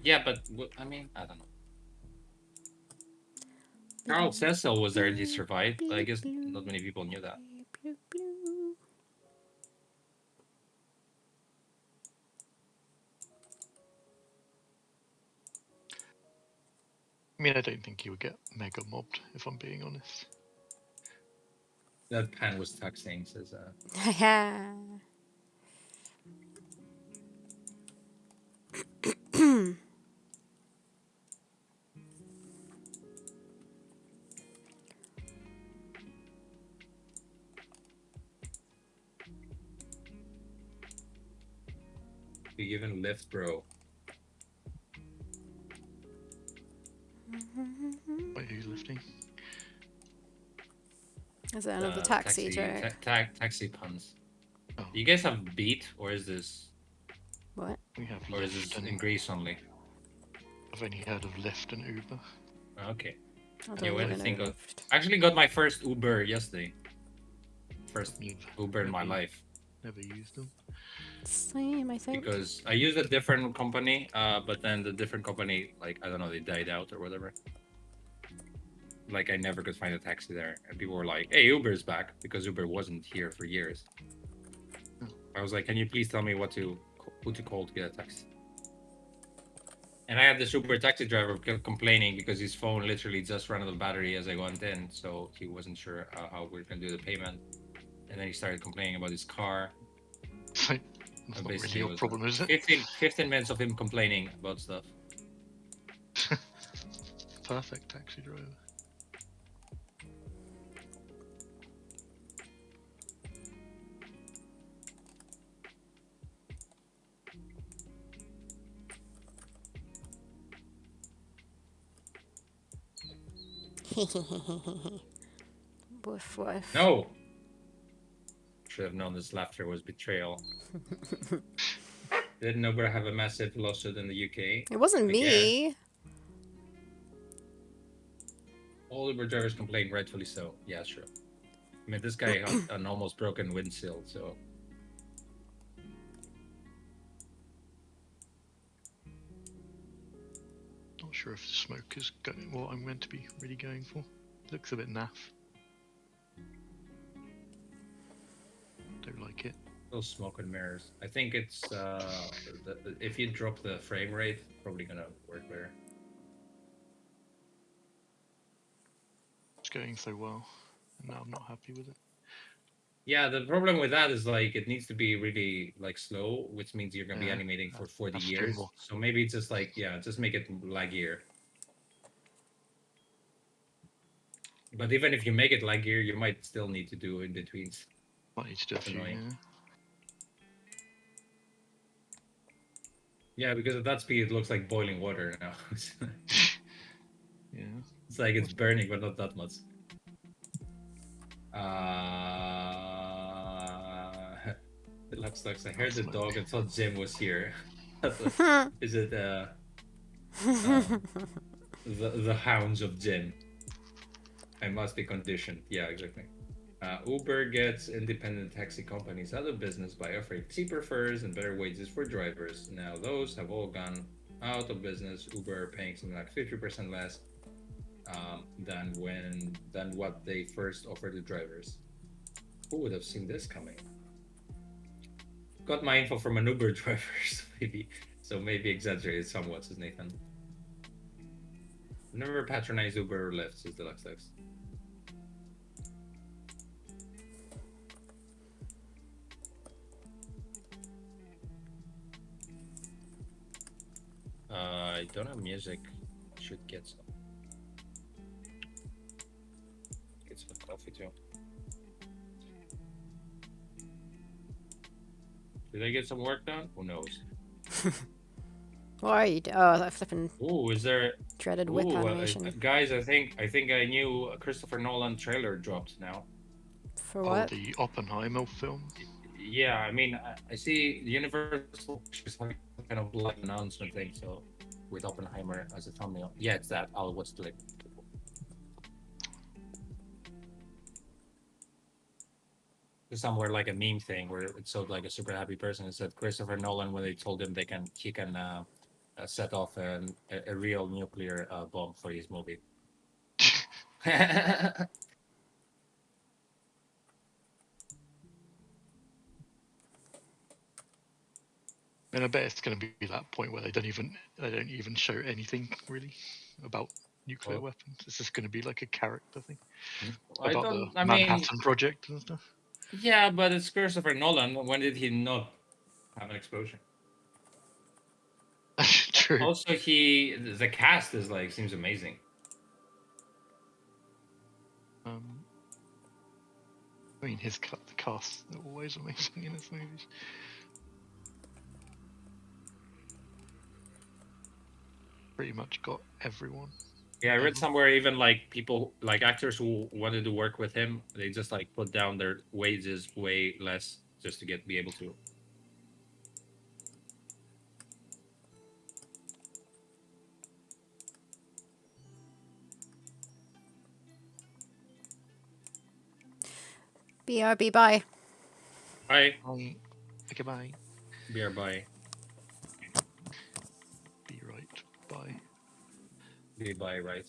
Yeah, but I mean, I don't know. Carl Cecil was there and he survived, but I guess not many people knew that. I mean, I don't think he would get mega mobbed, if I'm being honest. That pan was taxing, says Yeah. You even lift, bro. Wait, who's lifting? Is there another taxi joke? Taxi puns. Oh. Do you guys have beat, or is this? What? We have. Or is this in Greece only? I've only heard of Lyft and Uber. Okay. I actually got my first Uber yesterday. First Uber in my life. Never used them. Same, I think. Because I used a different company, but then the different company, like, I don't know, they died out or whatever. Like, I never could find a taxi there. And people were like, hey, Uber's back, because Uber wasn't here for years. I was like, can you please tell me who to call to get a taxi? And I had this Uber taxi driver complaining because his phone literally just ran out of battery as I went in, so he wasn't sure how we were going to do the payment. And then he started complaining about his car. That's not really your problem, is it? 15 minutes of him complaining about stuff. Perfect taxi driver. Woof woof. No! Should have known this laughter was betrayal. Didn't Uber have a massive lawsuit in the UK? It wasn't me. All Uber drivers complain, rightfully so. Yeah, sure. I mean, this guy had an almost broken windshield, so... Not sure if the smoke is what I'm meant to be really going for. Looks a bit naff. Don't like it. Those smoke and mirrors. I think it's if you drop the frame rate, probably gonna work better. It's going so well, and now I'm not happy with it. Yeah, the problem with that is like it needs to be really like slow, which means you're gonna be animating for 40 years. So maybe it's just like just make it laggier. But even if you make it laggier, you might still need to do in betweens. Might need to do a few, yeah, because at that speed it looks like boiling water now. Yeah. It's like it's burning, but not that much. It looks like I heard the dog and thought Jim was here. Is it the hounds of Jim? I must be conditioned. Yeah, exactly. Uber gets independent taxi companies out of business by offering cheaper fares and better wages for drivers. Now those have all gone out of business. Uber paying something like 50% less than what they first offered the drivers. Who would have seen this coming? Got my info from an Uber driver, so maybe exaggerated somewhat, says Nathan. Never patronize Uber or Lyft, says Deluxe Lex. I don't have music. Should get some. Get some coffee too. Did I get some work done? Who knows? What are you? Oh, that flipping Ooh, is there? dreaded whip animation. Guys, I think a new Christopher Nolan trailer dropped now. For what? The Oppenheimer film. Yeah, I mean, I see Universal is having some kind of live announcement thing, so with Oppenheimer as a thumbnail. Yeah, it's that. I'll watch the link. There's somewhere like a meme thing where it showed like a super happy person. It said Christopher Nolan when they told him he can set off a real nuclear bomb for his movie. And I bet it's going to be that point where they don't even show anything really about nuclear weapons. It's just going to be like a character thing about the Manhattan Project and stuff. Yeah, but it's Christopher Nolan. When did he not have an explosion? True. Also, the cast is like seems amazing. I mean, the cast are always amazing in his movies. Pretty much got everyone. Yeah, I read somewhere even like people like actors who wanted to work with him, they just like put down their wages way less just to be able to. BRB, bye. Bye. Goodbye. BR, bye. Be right. Bye. Be bye, right.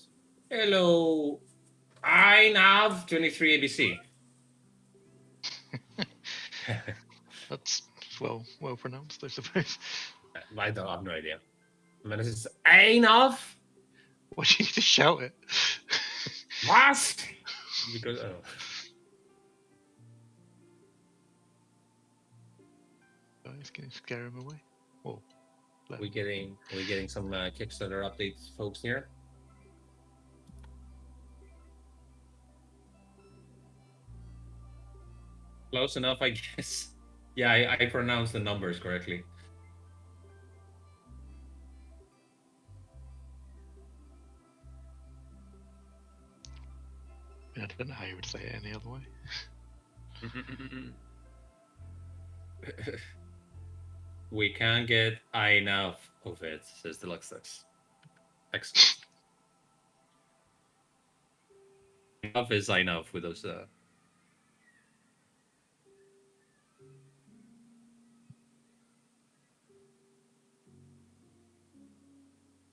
Hello. I nav 23 ABC. That's well pronounced, I suppose. I don't have no idea. I mean, this is enough. Why do you need to shout it? What? Because It's gonna scare him away. Well, we getting some Kickstarter updates, folks here. Close enough, I guess. Yeah, I pronounced the numbers correctly. I don't know how you would say it any other way. We can't get enough of it, says Deluxe Lux. Excellent. Enough is enough with those.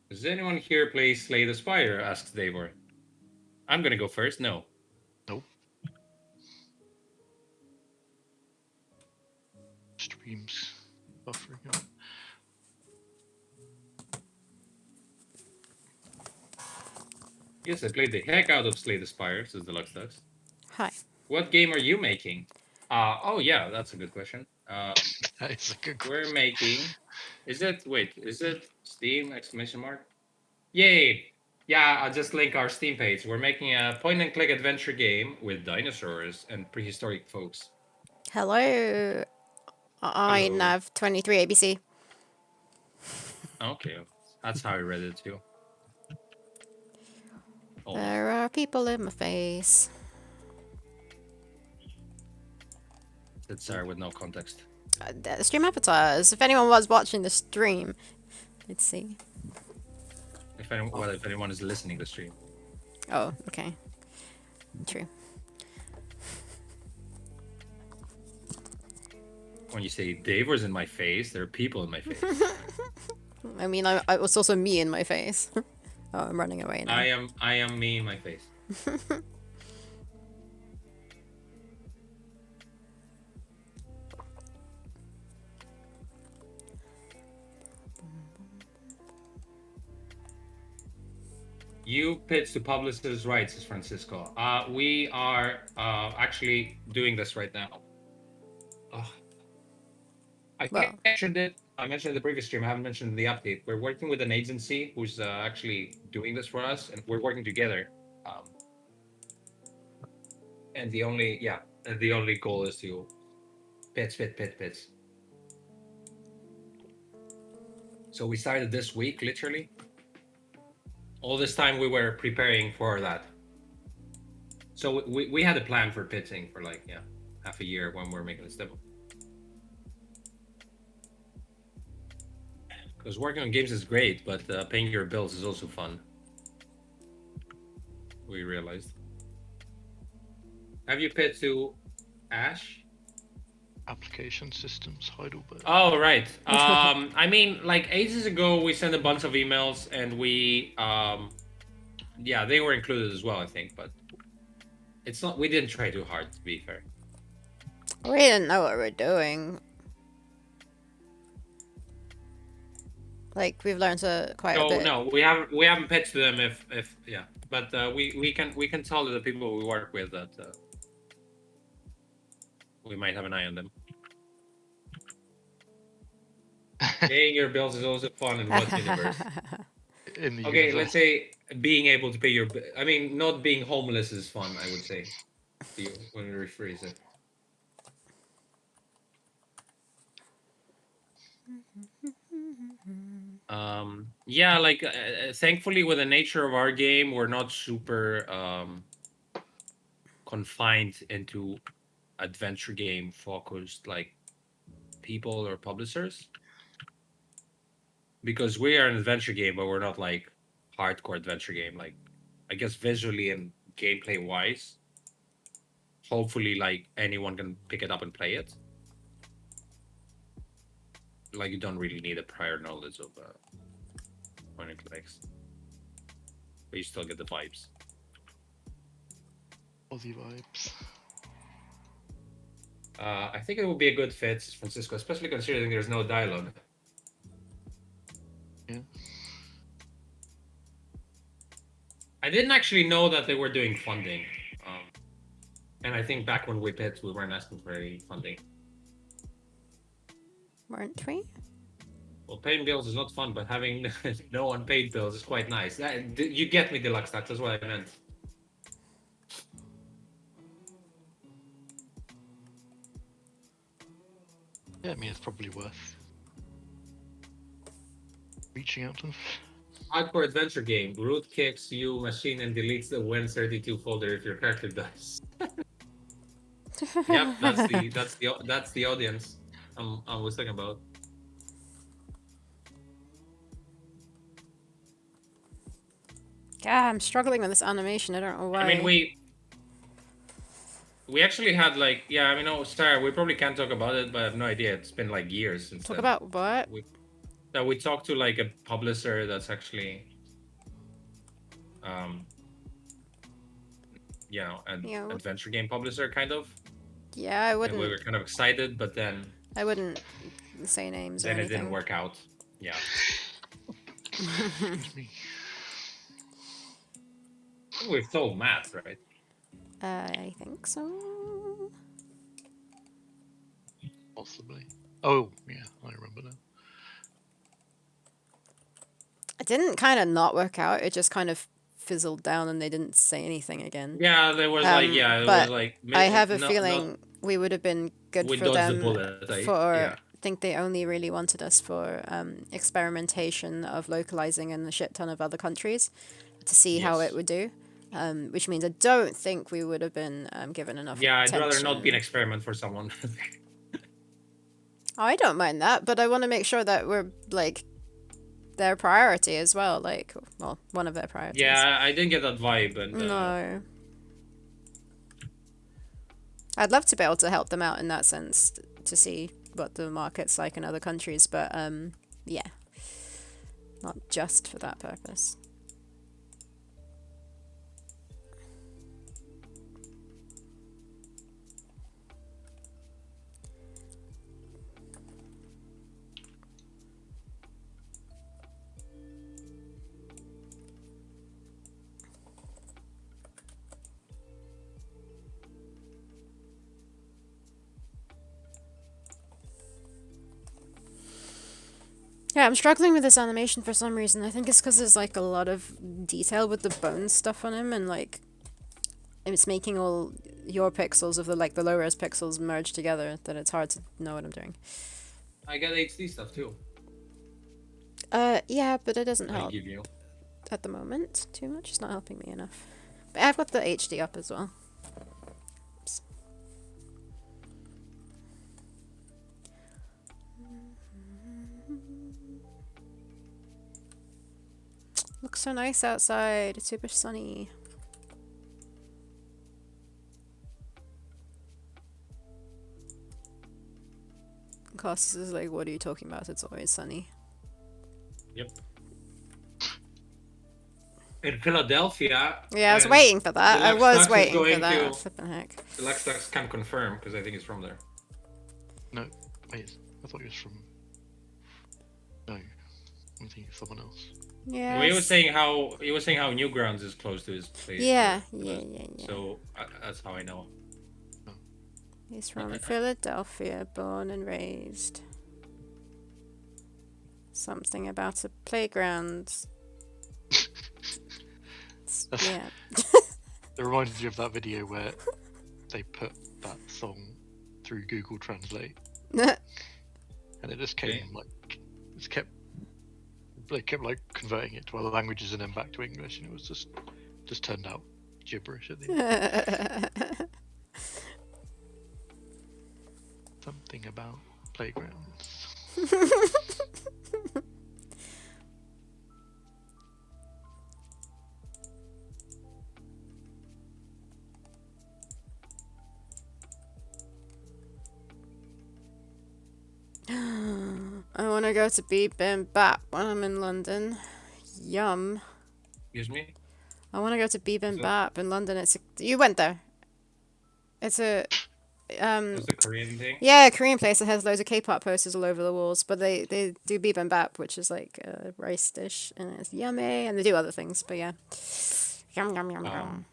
Does anyone here play Slay the Spire? Asks Davor. I'm gonna go first. No. Nope. Streams buffering up. Yes, I played the heck out of Slay the Spire, says Deluxe Lux. Hi. What game are you making? Oh yeah, that's a good question. That is a good question. We're making. Is it Steam exclamation mark? Yay! Yeah, I'll just link our Steam page. We're making a point-and-click adventure game with dinosaurs and prehistoric folks. Hello. I nav 23 ABC. Okay, that's how I read it too. There are people in my face. It's Sarah with no context. The stream avatars. If anyone was watching the stream, let's see. If anyone is listening to the stream. Oh, okay. True. When you say Dave was in my face, there are people in my face. I mean, it was also me in my face. Oh, I'm running away now. I am me in my face. You pitch to publishers' rights, says Francisco. We are actually doing this right now. I think I mentioned it. I mentioned in the previous stream. I haven't mentioned in the update. We're working with an agency who's actually doing this for us, and we're working together. And the only goal is to pitch. So we started this week, literally. All this time we were preparing for that. So we had a plan for pitching for like half a year when we were making this demo. Because working on games is great, but paying your bills is also fun. We realized. Have you pitched to Ash? Application Systems, Heidelberg. Oh, right. I mean, like ages ago, we sent a bunch of emails, and we, yeah, they were included as well, I think. But it's not. We didn't try too hard, to be fair. We didn't know what we were doing. Like we've learned quite a bit. No, we haven't pitched to them if yeah, but we can tell the people we work with that we might have an eye on them. Paying your bills is also fun in what universe? In the okay, universe. let's say being able to pay your. I mean, not being homeless is fun. I would say, to you when we rephrase it. Yeah, like thankfully with the nature of our game, we're not super confined into adventure game focused like people or publishers, because we are an adventure game, but we're not like hardcore adventure game. Like I guess visually and gameplay wise, hopefully like anyone can pick it up and play it. Like you don't really need a prior knowledge of point and clicks, but you still get the vibes. Aussie vibes. I think it would be a good fit, Francisco, especially considering there's no dialogue. Yeah. I didn't actually know that they were doing funding, and I think back when we pitched, we weren't asking for any funding. Weren't we? Well, paying bills is not fun, but having no unpaid bills is quite nice. You get me, Deluxe. That's what I meant. Yeah, I mean, it's probably worth reaching out to them. Hardcore adventure game. Root kicks you machine and deletes the Win32 folder if your character dies. Yep, that's the audience I was talking about. Yeah, I'm struggling with this animation. I don't know why. I mean, we actually had like, yeah, I mean, oh, sorry, we probably can't talk about it, but I have no idea. It's been like years since. Talk about what? We talked to like a publisher that's actually, you know, an adventure game publisher, kind of. Yeah, I wouldn't. And we were kind of excited, but then. I wouldn't say names. Then or anything. It didn't work out. Yeah. We've told Matt, right? I think so. Possibly. Oh, yeah, I remember now. It didn't kind of not work out. It just kind of fizzled down, and they didn't say anything again. Yeah, there was like, yeah, it was like. I have a feeling we would have been good for them. I think they only really wanted us for experimentation of localizing in a shit ton of other countries to see how it would do. Which means I don't think we would have been given enough attention. I'd rather not be an experiment for someone. I don't mind that, but I want to make sure that we're, like, their priority as well. Like, well, one of their priorities. Yeah, I didn't get that vibe. And, no. I'd love to be able to help them out in that sense to see what the market's like in other countries, but yeah, not just for that purpose. Yeah, I'm struggling with this animation for some reason. I think it's because there's like a lot of detail with the bone stuff on him, and like it's making all your pixels of the like the low res pixels merge together that it's hard to know what I'm doing. I got HD stuff too. Yeah, but it doesn't I help give you. at the moment too much. It's not helping me enough. But I've got the HD up as well. Oops. Looks so nice outside. It's super sunny. Costas is like, what are you talking about? It's always sunny. Yep. In Philadelphia. Yeah, I was waiting for that. I was waiting for that. Flippin' heck. The Luxtax can confirm because I think it's from there. No, wait. I thought he was from. No, I'm thinking of someone else. Yeah. Well, he was saying how Newgrounds is close to his place. Yeah. So that's how I know. He's from Philadelphia, born and raised. Something about a playground. Yeah. It reminds you of that video where they put that song through Google Translate, and it just came they kept like converting it to other languages and then back to English, and it was just turned out gibberish at the end. Something about playgrounds. I want to go to Bibimbap when I'm in London. Yum. Excuse me? I want to go to Bibimbap in London. You went there. It's a It's the Korean thing? Yeah, a Korean place that has loads of K-pop posters all over the walls. But they do bibimbap, which is like a rice dish, and it's yummy. And they do other things, but yeah. Yum, yum, yum, yum.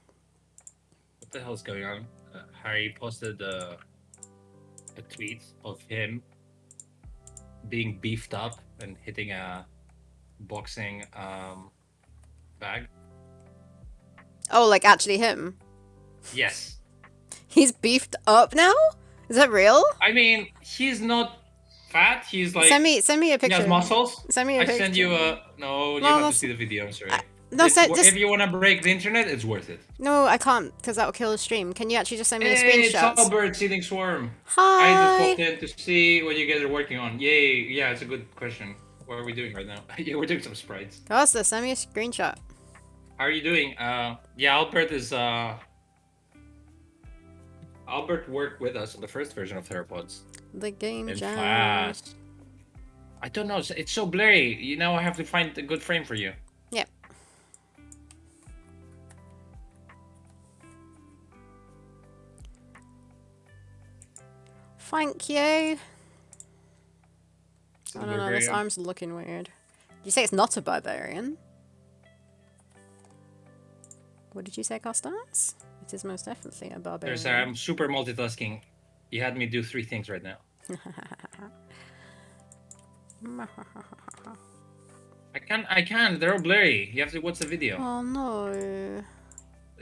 What the hell's going on? Harry posted a tweet of him being beefed up and hitting a boxing bag. Oh, like actually him? Yes. He's beefed up now? Is that real? I mean, he's not fat. He's like send me a picture. He has muscles. Send me a picture. I send you a no. You have to see the video. I'm sorry. If you want to break the internet, it's worth it. No, I can't because that will kill the stream. Can you actually just send me a It's screenshot? all birds eating swarm. Hi. I just popped in to see what you guys are working on. Yay! Yeah, it's a good question. What are we doing right now? Yeah, we're doing some sprites. Costa, send me a screenshot. How are you doing? Yeah, Albert is Albert worked with us on the first version of Theropods. The game jam. Fast. I don't know. It's so blurry. You know, I have to find a good frame for you. Yep. Thank you. I don't know. This arm's looking weird. Did you say it's not a barbarian? What did you say, Costas? It is most definitely a barbarian. I'm super multitasking. You had me do 3 things right now. I can't. They're all blurry. You have to watch the video. Oh no.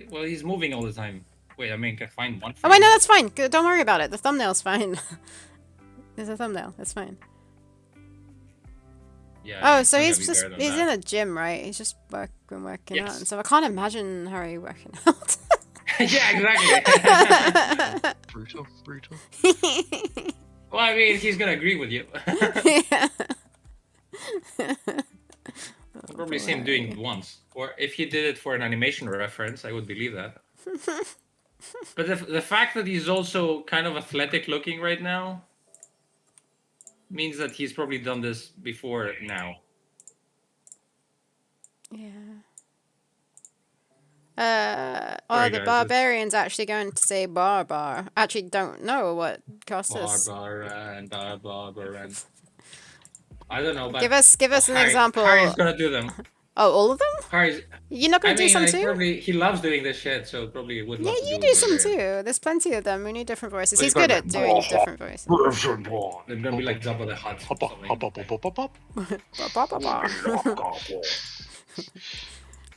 Well, he's moving all the time. Wait, I mean, can I find one? Oh wait, no, that's fine. Don't worry about it. The thumbnail's fine. There's a thumbnail. That's fine. Yeah. Oh, so he's in a gym, right? He's just working out. And so I can't imagine Harry working out. Yeah, exactly. Brutal. Well, I mean, he's gonna agree with you. Yeah. I've probably seen him doing it once. Or if he did it for an animation reference, I would believe that. But the fact that he's also kind of athletic looking right now means that he's probably done this before now. Yeah. Sorry, The guys, barbarian's actually going to say barbar. Actually, don't know what Costas. Barbaran. I don't know, but Give us an example. Harry's gonna do them. Oh, all of them? Harry's. You're not going I to do mean, some like, too? probably he loves doing this shit, so probably would Yeah, love to you do do a some barbarian. too. There's plenty of them. We need different voices. But He's it's gonna good be at doing different voices. They're gonna be like Jabba the Hutt. or something.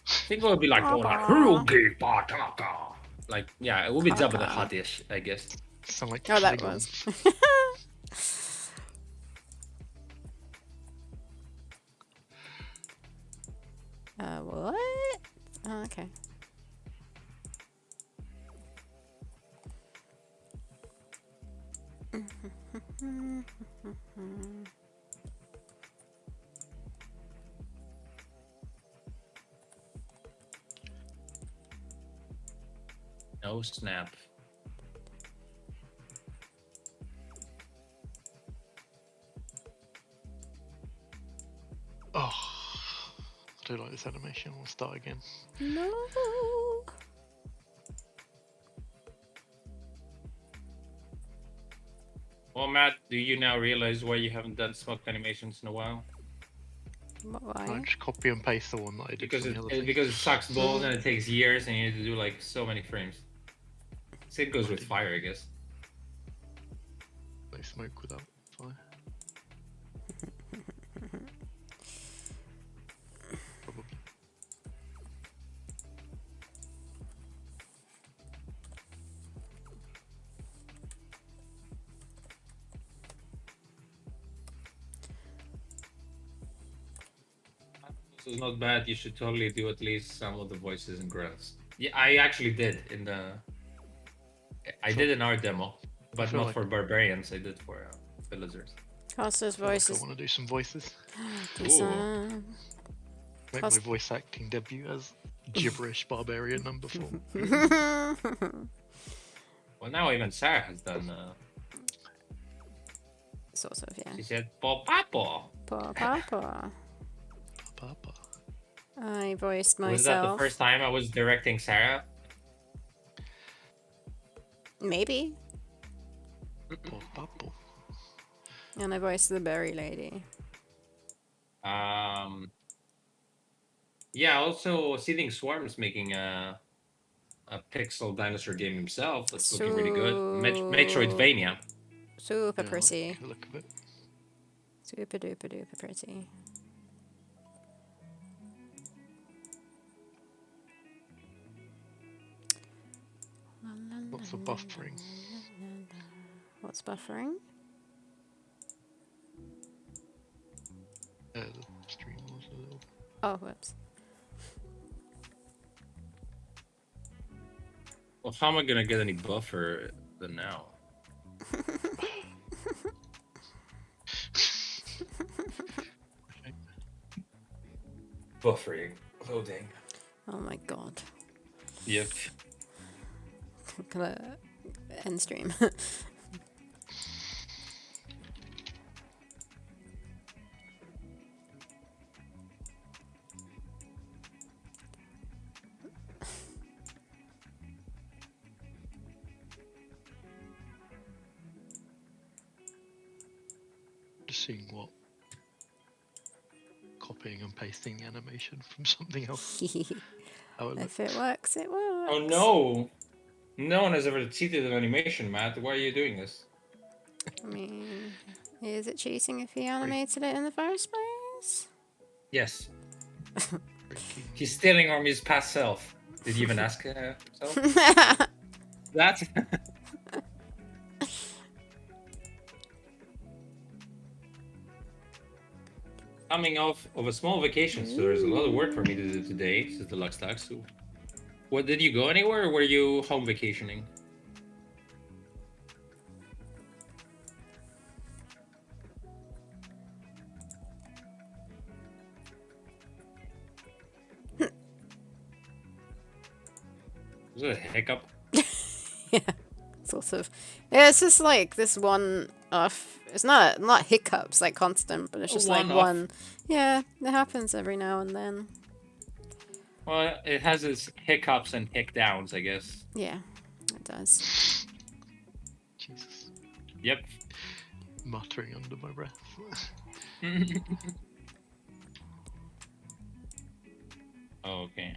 I think it would be like more like Hugi Bataka. Like, yeah, it would be Jabba the Hutt-ish, I guess. Sound like Oh, that Klingons. was. What? Oh, okay. No snap. Oh, I do like this animation. We'll start again. No. Well, Matt, do you now realize why you haven't done smoked animations in a while? I Why? just copy and paste the one that I did Because from the other thing. because it sucks balls and it takes years and you need to do like so many frames. Same goes with fire, I guess. They smoke without fire. Probably. This is not bad. You should totally do at least some of the voices and grunts. Yeah, I actually did in the. I did in our demo, but not like- for barbarians. I did for villagers. Costas' I feel like voices. I want to do some voices. Do some. Make my voice acting debut as gibberish barbarian number 4. Well, now even Sarah has done. Sort of, yeah. She said, "Popapo." Papa. Papa. I voiced Was that the myself. first time I was directing Sarah? Maybe. Papa. And I voiced the berry lady. Yeah. Also, Seething Swarm's making a pixel dinosaur game himself. That's looking really good. Metroidvania. Super Yeah, I pretty. like the look of it. Super duper duper pretty. Lots of buffering. What's buffering? The stream was a little. Oh, whoops. Well, how am I gonna get any buffer than now? Buffering. Loading. Oh my god. Yep. Gonna end stream. Just seeing what. Copying and pasting the animation from something else. How it If it works, it works. Oh no! No one has ever cheated an animation, Matt. Why are you doing this? I mean, is it cheating if he animated it in the first place? Yes. He's stealing from his past self. Did you even ask himself? That? Coming off of a small vacation, so there's a lot of work for me to do today, says the Luxtax. So, what, did you go anywhere, or were you home vacationing? Was it a hiccup? Sort of. Yeah, it's just like this one off. It's not hiccups like constant, but it's just like One-off. one. Yeah, it happens every now and then. Well, it has its hiccups and hic downs, I guess. Yeah, it does. Jesus. Yep. Muttering under my breath. Oh, okay.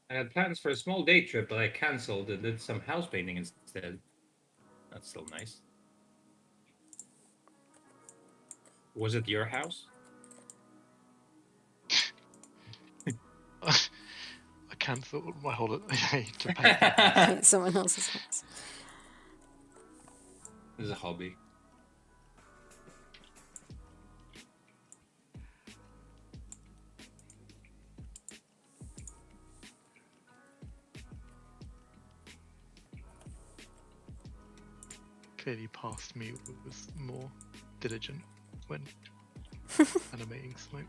I had plans for a small day trip, but I cancelled and did some house painting instead. That's still nice. Was it your house? I cancelled my holiday to paint. Someone else's house. This is a hobby. Clearly, past me was more diligent when animating smoke.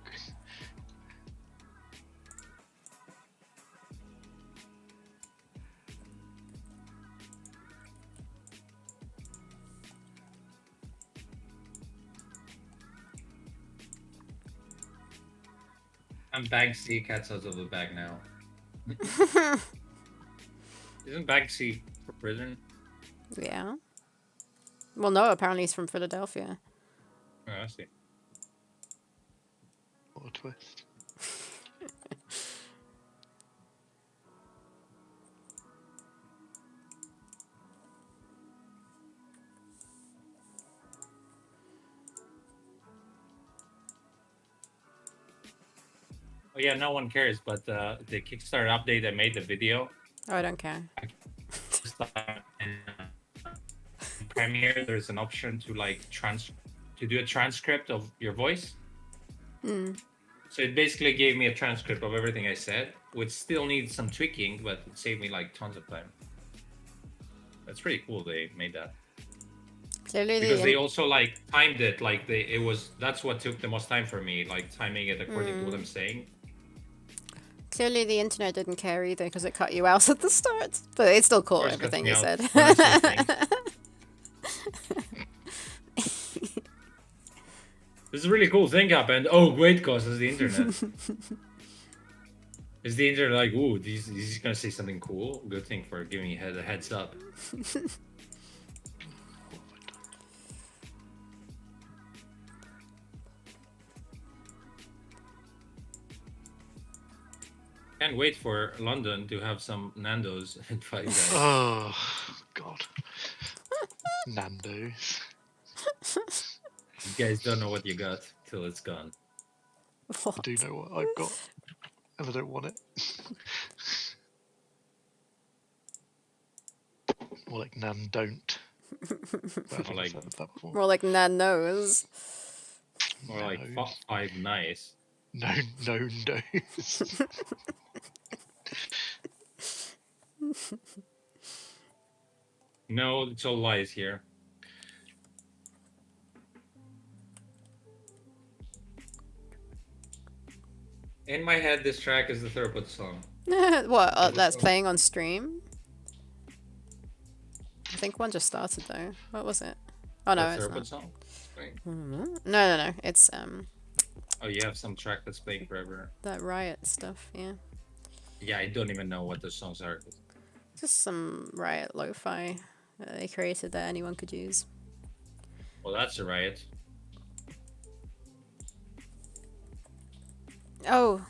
I'm Banksy, cat's out of the bag now. Isn't Banksy for prison? Yeah. Well, no, apparently he's from Philadelphia. Oh, I see. What a twist. Oh yeah, no one cares, but the Kickstarter update that made the video. Oh, I don't care. In Premiere, there's an option to like to do a transcript of your voice. So it basically gave me a transcript of everything I said, which still needs some tweaking, but it saved me like tons of time. That's pretty cool. They made that. Clearly, because they also like timed it. Like that's what took the most time for me, like timing it according to what I'm saying. Clearly, the internet didn't care either because it cut you out at the start. But it still caught everything you said. This is a really cool thing happened. Oh, great, because it's the internet. Is the internet like, ooh, he's gonna say something cool? Good thing for giving you a heads up. Can't wait for London to have some Nando's in 5 days. Oh, God. Nando's. You guys don't know what you got till it's gone. What? I do know what I've got, and I don't want it. More like Nan don't. More like Nan knows. More like 5 nice. No, knows. No, it's all lies here. In my head, this track is the Theropods song. What? That's playing on stream? I think one just started though. What was it? Oh no, it's not. Song? Right. No. It's Oh, you have some track that's playing forever. that Riot stuff, yeah. Yeah, I don't even know what those songs are. Just some Riot lo-fi that they created that anyone could use. Well, that's a Riot. Oh.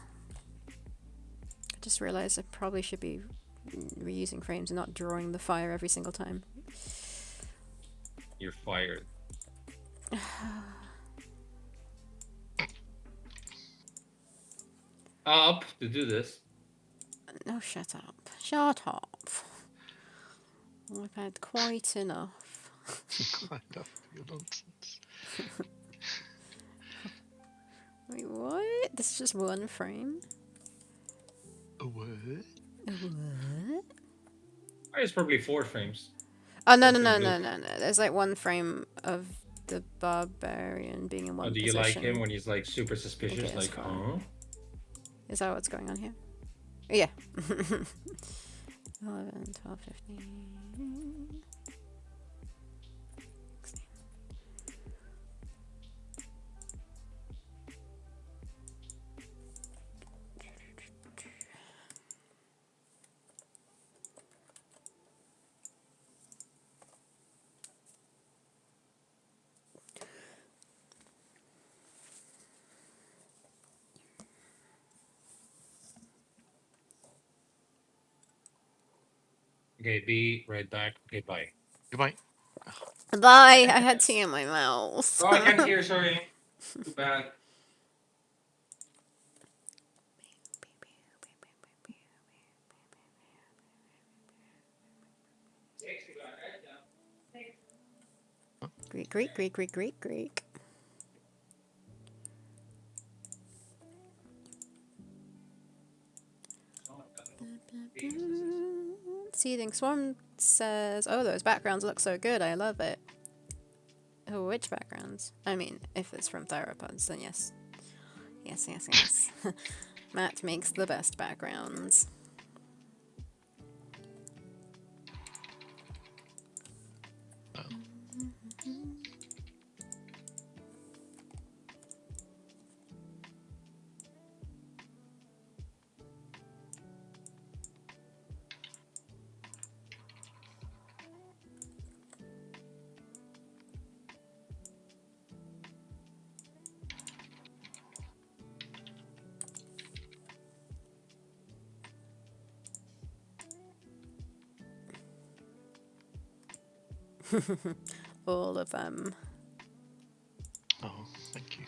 I just realized I probably should be reusing frames and not drawing the fire every single time. You're fired. Up to do this. No, shut up. Shut up. I've had quite enough. Quite enough of your nonsense. Wait, what? This is just one frame? A what? A what? It's probably 4 frames. Oh, no. There's like one frame of the barbarian being in one Oh, do position. you like him when he's like super suspicious? Okay, Like, huh? Is that what's going on here? Yeah. 11, 12, 15. 16. Okay, be right back. Okay, bye. Goodbye. Bye! I had tea in my mouth. Oh, I can't hear, sorry. Too bad. Greek. Seething Swarm says, oh, those backgrounds look so good. I love it. Oh, which backgrounds? I mean, if it's from Theropods, then yes. Yes. Matt makes the best backgrounds. All of them. Oh, thank you.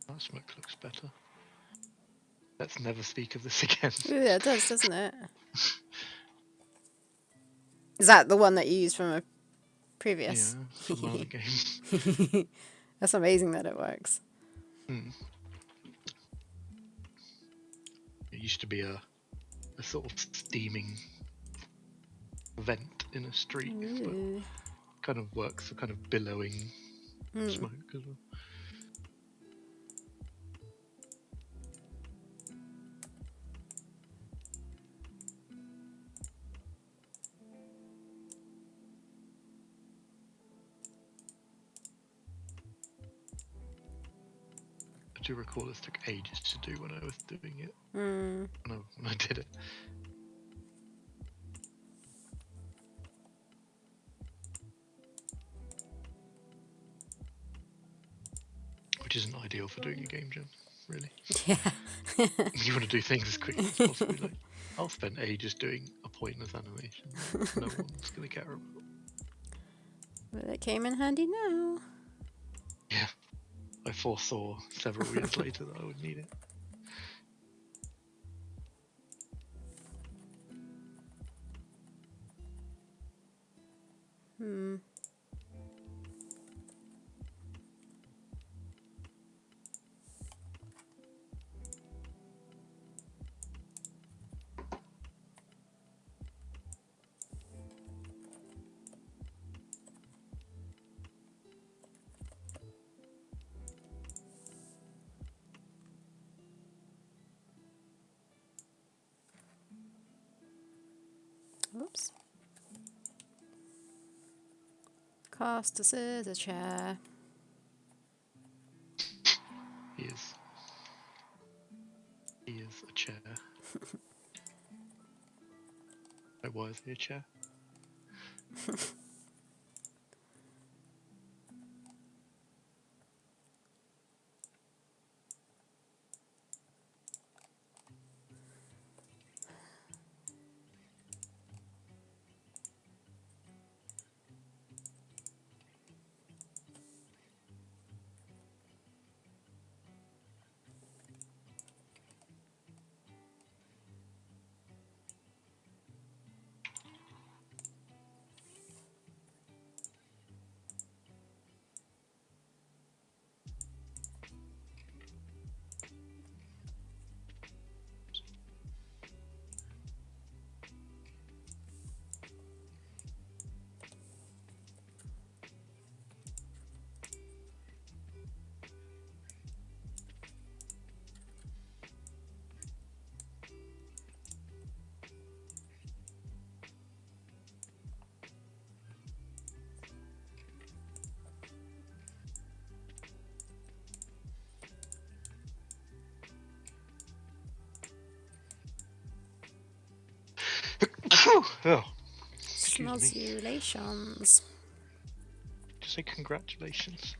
That smoke looks better. Let's never speak of this again. Yeah, it does, doesn't it? Is that the one that you used from a previous? Yeah, from my other game. That's amazing that it works. It used to be a sort of steaming vent in a street, but kind of works for kind of billowing smoke as well. I do recall this took ages to do when I was doing it. When I did it. Which isn't ideal for doing a game jam, really. Yeah. You want to do things as quick as possible. Like, I'll spend ages doing a pointless animation that no one's going to care about. But it came in handy now. Yeah. I foresaw several years later that I would need it. Oops. Cast a scissor chair. He is a chair. Why is he a chair? Oh, excuse me. Snozulations. Did you say congratulations?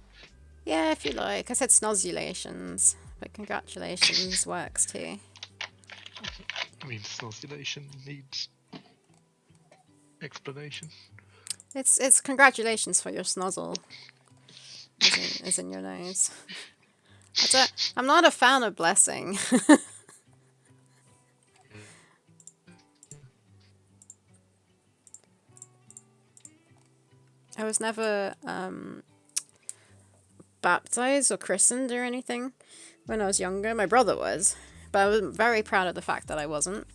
Yeah, if you like. I said snozulations, but congratulations works too. I mean, snozulation needs explanation. It's congratulations for your snozzle. Is in your nose. I'm not a fan of blessing. I was never baptized or christened or anything when I was younger. My brother was, but I was very proud of the fact that I wasn't.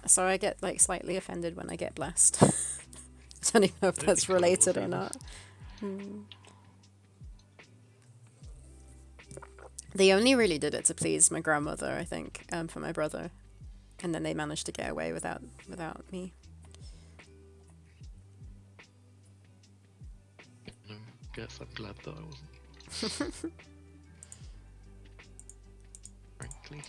So I get like slightly offended when I get blessed. I don't even know if that's related or not. They only really did it to please my grandmother, I think, for my brother, and then they managed to get away without me. I guess I'm glad that I wasn't. Frankly.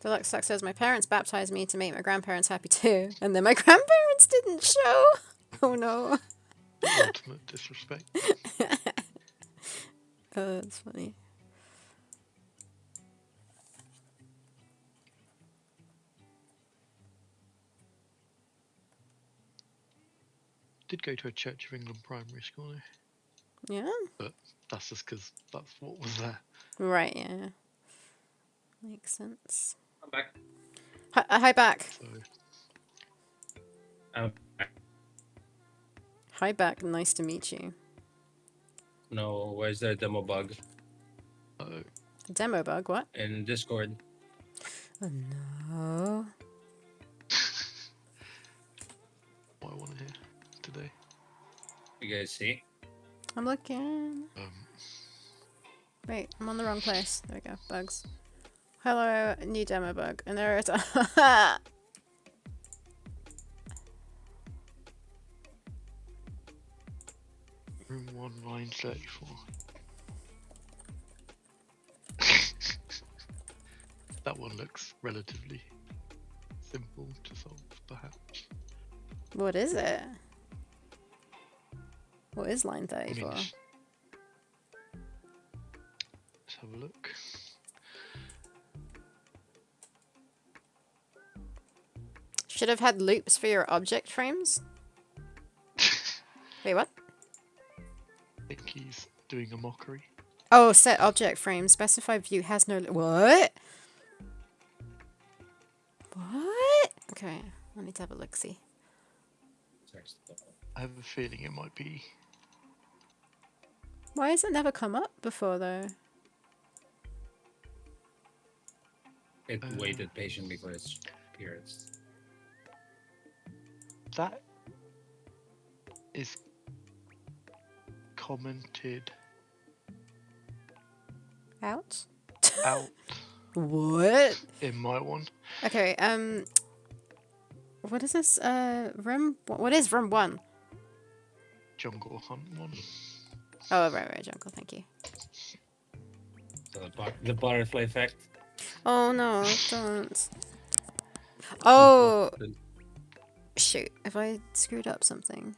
Deluxe Suck says, my parents baptized me to make my grandparents happy too, and then my grandparents didn't show. Oh no. Ultimate disrespect. Oh, that's funny. Did go to a Church of England primary school, Yeah? but that's just because that's what was there. Right, yeah. Makes sense. I'm back. Hi back. So I'm back. Hi back, nice to meet you. No, where's the demo bug? Demo bug, what? In Discord. Oh no. what I want to hear today. You guys see? I'm looking. Wait, I'm on the wrong place. There we go. Bugs. Hello, new demo bug. And there it is. Room 1, line 34. That one looks relatively simple to solve, perhaps. What is it? What is line I mean, 34? let's have a look. Should have had loops for your object frames. Wait, what? I think he's doing a mockery. Oh, set object frame. Specify view has no... What? What? Okay, I need to have a look-see. I have a feeling it might be. Why has it never come up before, though? It waited patiently for its appearance. That is commented Out? out What? in my one. Okay, what is this? Room... What is room 1? Jungle Hunt one. Oh, right, jungle, thank you. So the butterfly effect. Oh, no, don't. Oh! Shoot, have I screwed up something?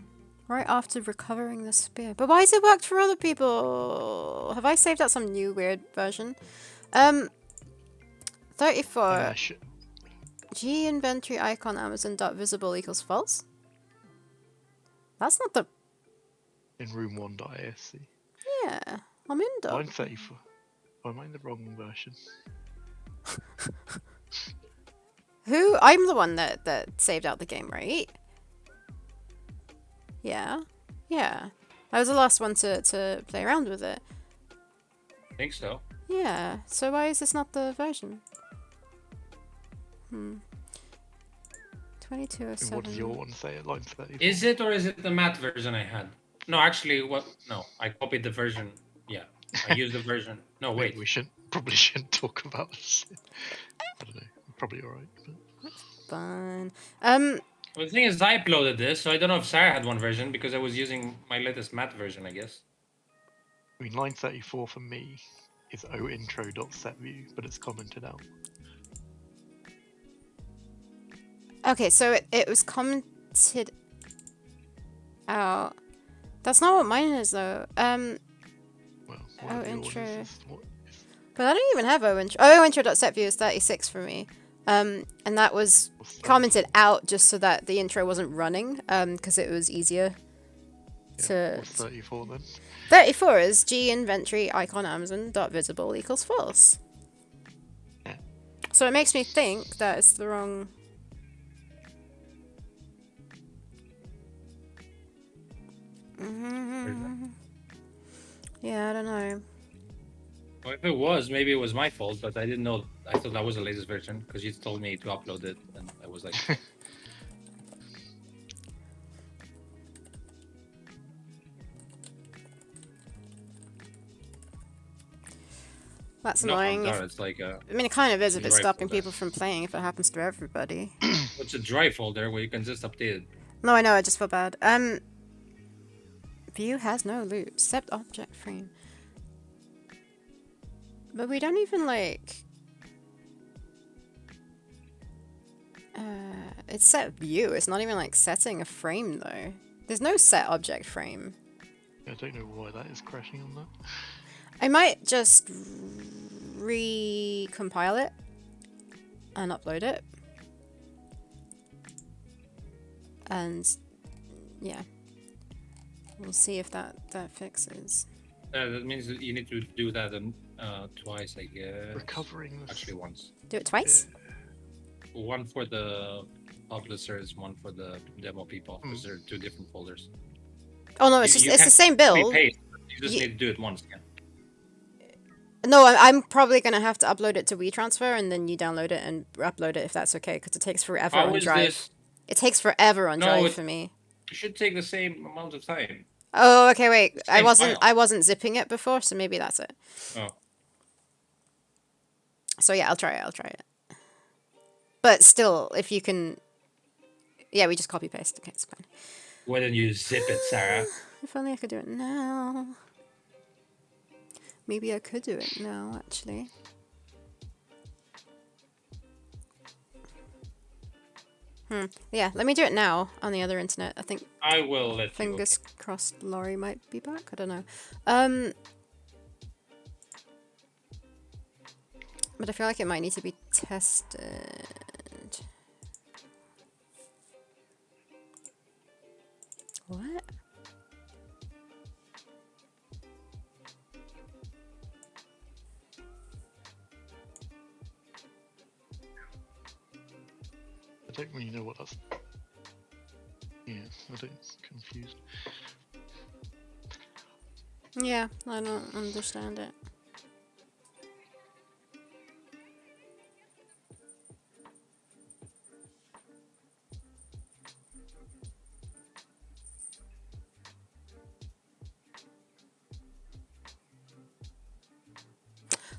Right after recovering the spear. But why has it worked for other people? Have I saved out some new weird version? 34. G inventory icon Amazon dot visible equals false? That's not the... In room 1.asc. Yeah, I'm in dot. Line 34. Oh, am I in the wrong version? Who? I'm the one that saved out the game, right? Yeah. Yeah. I was the last one to play around with it. I think so. Yeah. So why is this not the version? 2207. What does your one say at line 34? Is it or is it the matte version I had? No, actually, what? No, I copied the version. Yeah, I used the version. No, wait. We probably shouldn't talk about this. I don't know. Probably alright. But... Fun. Well, the thing is, I uploaded this, so I don't know if Sarah had one version because I was using my latest matte version, I guess. I mean, line 34 for me is ointro.setView, but it's commented out. Okay, so it was commented out. That's not what mine is though. Well, Oh, intro. What But I don't even have O intro. Oh, intro.setView is 36 for me. And that was commented out just so that the intro wasn't running, because it was easier to... What's 34 then? 34 is G inventory icon Amazon dot visible equals false. Yeah. So it makes me think that it's the wrong... Yeah, I don't know. Well, if it was, maybe it was my fault, but I didn't know. I thought that was the latest version because you told me to upload it, and I was like, That's no, annoying. it's like a. I mean, it kind of is if it's Dry stopping folder. people from playing if it happens to everybody. It's a dry folder where you can just update it. No, I know, I just feel bad. View has no loop, except object frame. But we don't even, like... it's set view, it's not even, like, setting a frame, though. There's no set object frame. I don't know why that is crashing on that. I might just recompile it and upload it. And, yeah. We'll see if that fixes. That means that you need to do that twice, I guess. Recovering this. Actually, once. Do it twice? One for the publishers, one for the demo people, because they're two different folders. Oh no, it's just it's the same build. You just need to do it once. Yeah. No, I'm probably gonna have to upload it to WeTransfer and then you download it and upload it if that's okay, because it takes forever How on is Drive. this? It takes forever on Drive for me. It should take the same amount of time. Oh, okay, wait. I file. wasn't zipping it before, so maybe that's it. Oh. So yeah, I'll try it. But still, if you can... Yeah, we just copy-paste. Okay, it's fine. Why don't you zip it, Sarah? If only I could do it now. Maybe I could do it now, actually. Yeah, let me do it now on the other internet. I think I will let you. fingers crossed Laurie might be back. I don't know. But I feel like it might need to be tested. What? I don't really know what that's. Yeah, I don't. Confused. Yeah, I don't understand it.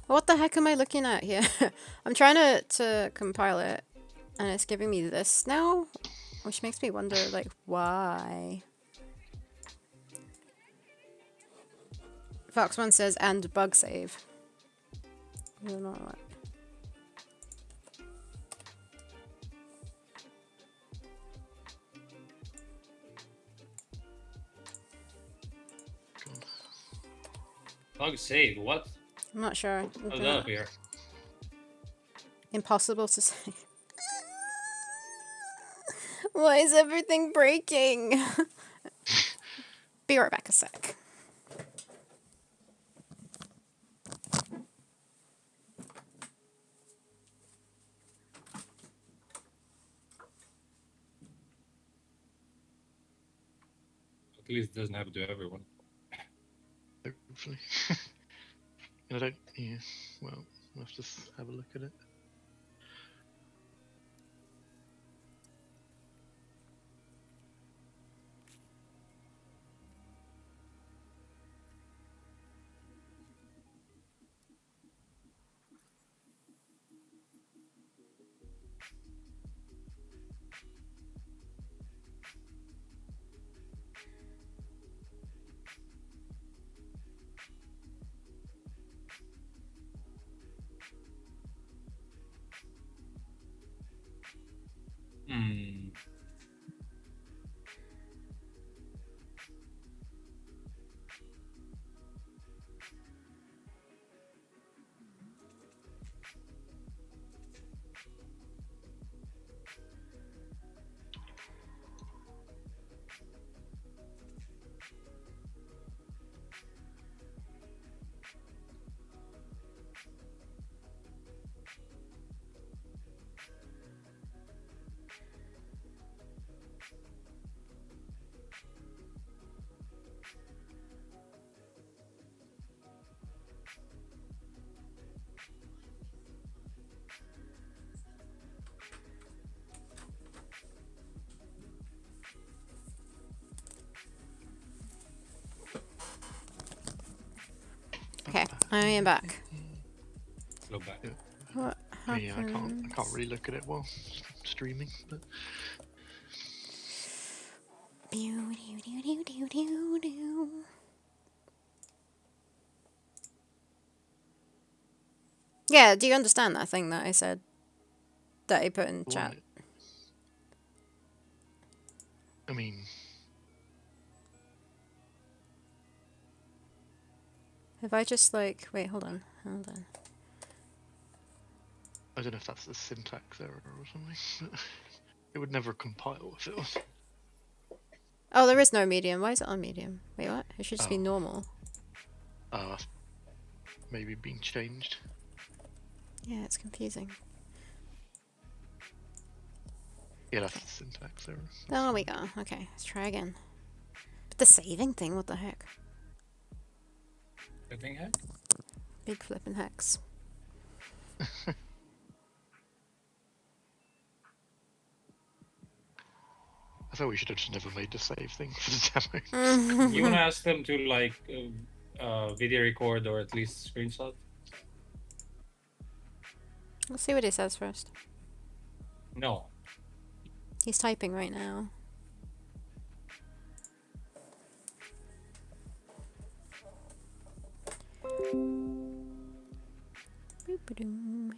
What the heck am I looking at here? I'm trying to compile it, and it's giving me this now, which makes me wonder, like, why? Fox1 says, and bug save. I don't know what. Bug save, what? I'm not sure. How's that up here? Impossible to say. Why is everything breaking? Be right back a sec. At least it doesn't happen to everyone. Hopefully. And I don't. Yeah. Well, let's just have a look at it. Hmm. Okay, I am back. Go back. Yeah. What happened? Yeah, I can't really look at it while streaming, but Yeah, do you understand that thing that I said? That I put in chat? I mean, If I just like wait, hold on. I don't know if that's a syntax error or something. It would never compile if it was. Oh, there is no medium. Why is it on medium? Wait, what? It should just be normal. Maybe being changed. Yeah, it's confusing. Yeah, that's a syntax error. There we go. Okay, let's try again. But the saving thing, what the heck? Good thing, heck? Big flippin' hex. I thought we should have just never made the save thing for the demo. You want to ask them to like video record or at least screenshot? Let's see what he says first. No. He's typing right now. Boop-a-doom.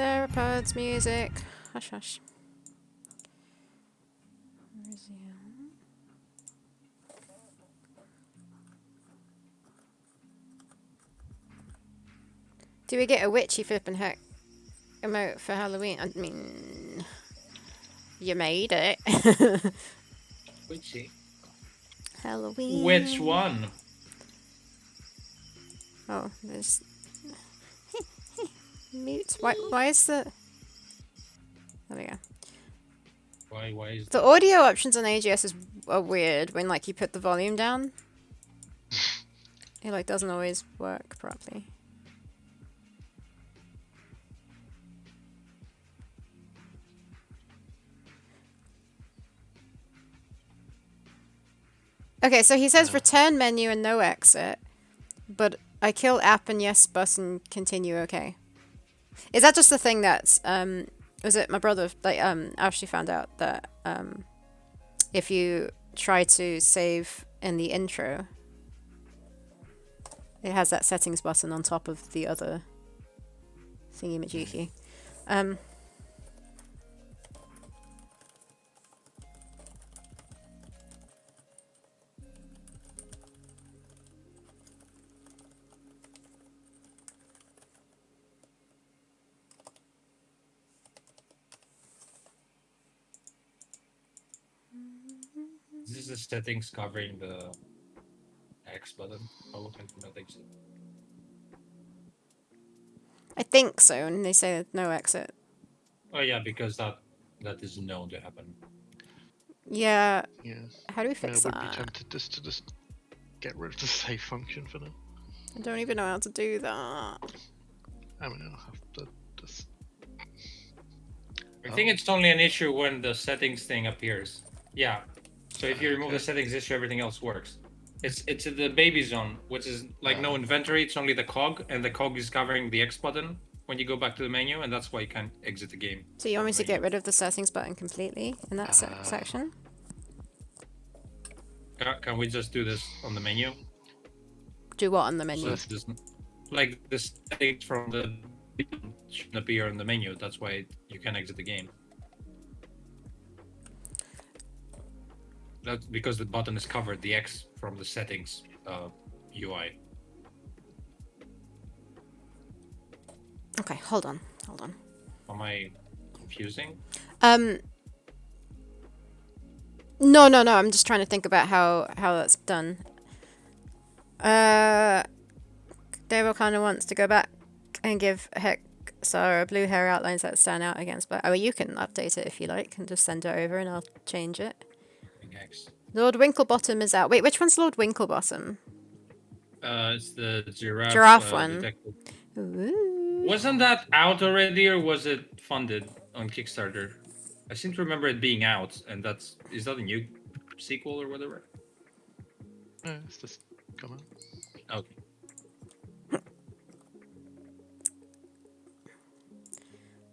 Theropods music. Hush, hush. Do we get a witchy flippin' heck emote for Halloween? I mean, you made it. Witchy. Halloween. Which one? Oh, there's mute. Why is the? There we go. Why is The audio options on AGS are weird when like you put the volume down. It like doesn't always work properly. Okay, so he says return menu and no exit, but I kill app and yes button continue. Okay, is that just the thing that's was it my brother like actually found out that if you try to save in the intro, it has that settings button on top of the other thingy majiki. This is the settings covering the X button. Oh, not exit. I think so, and they say no exit. Oh yeah, because that is known to happen. Yeah. Yeah. How do we fix that? I would be tempted just to get rid of the save function for now. I don't even know how to do that. I mean, I'll have to just. I think it's only an issue when the settings thing appears. Yeah. So if you remove Okay. the settings issue, everything else works. It's in the baby zone, which is like no inventory. It's only the cog, and the cog is covering the X button when you go back to the menu, and that's why you can't exit the game. So you want me to get rid of the settings button completely in that section? Can we just do this on the menu? Do what on the menu? So this, like the settings from the shouldn't appear on the menu. That's why you can exit the game. That's because the button is covered, the X from the settings UI. Okay, hold on. Am I confusing? No. I'm just trying to think about how that's done. Daryl kind of wants to go back and give Sarah blue hair outlines that stand out against black. Oh, you can update it if you like and just send it over and I'll change it. X. Lord Winklebottom is out. Wait, which one's Lord Winklebottom? It's the Giraffe one. Detective. Ooh. Wasn't that out already, or was it funded on Kickstarter? I seem to remember it being out, and is that a new sequel or whatever? No, it's just come out. Okay.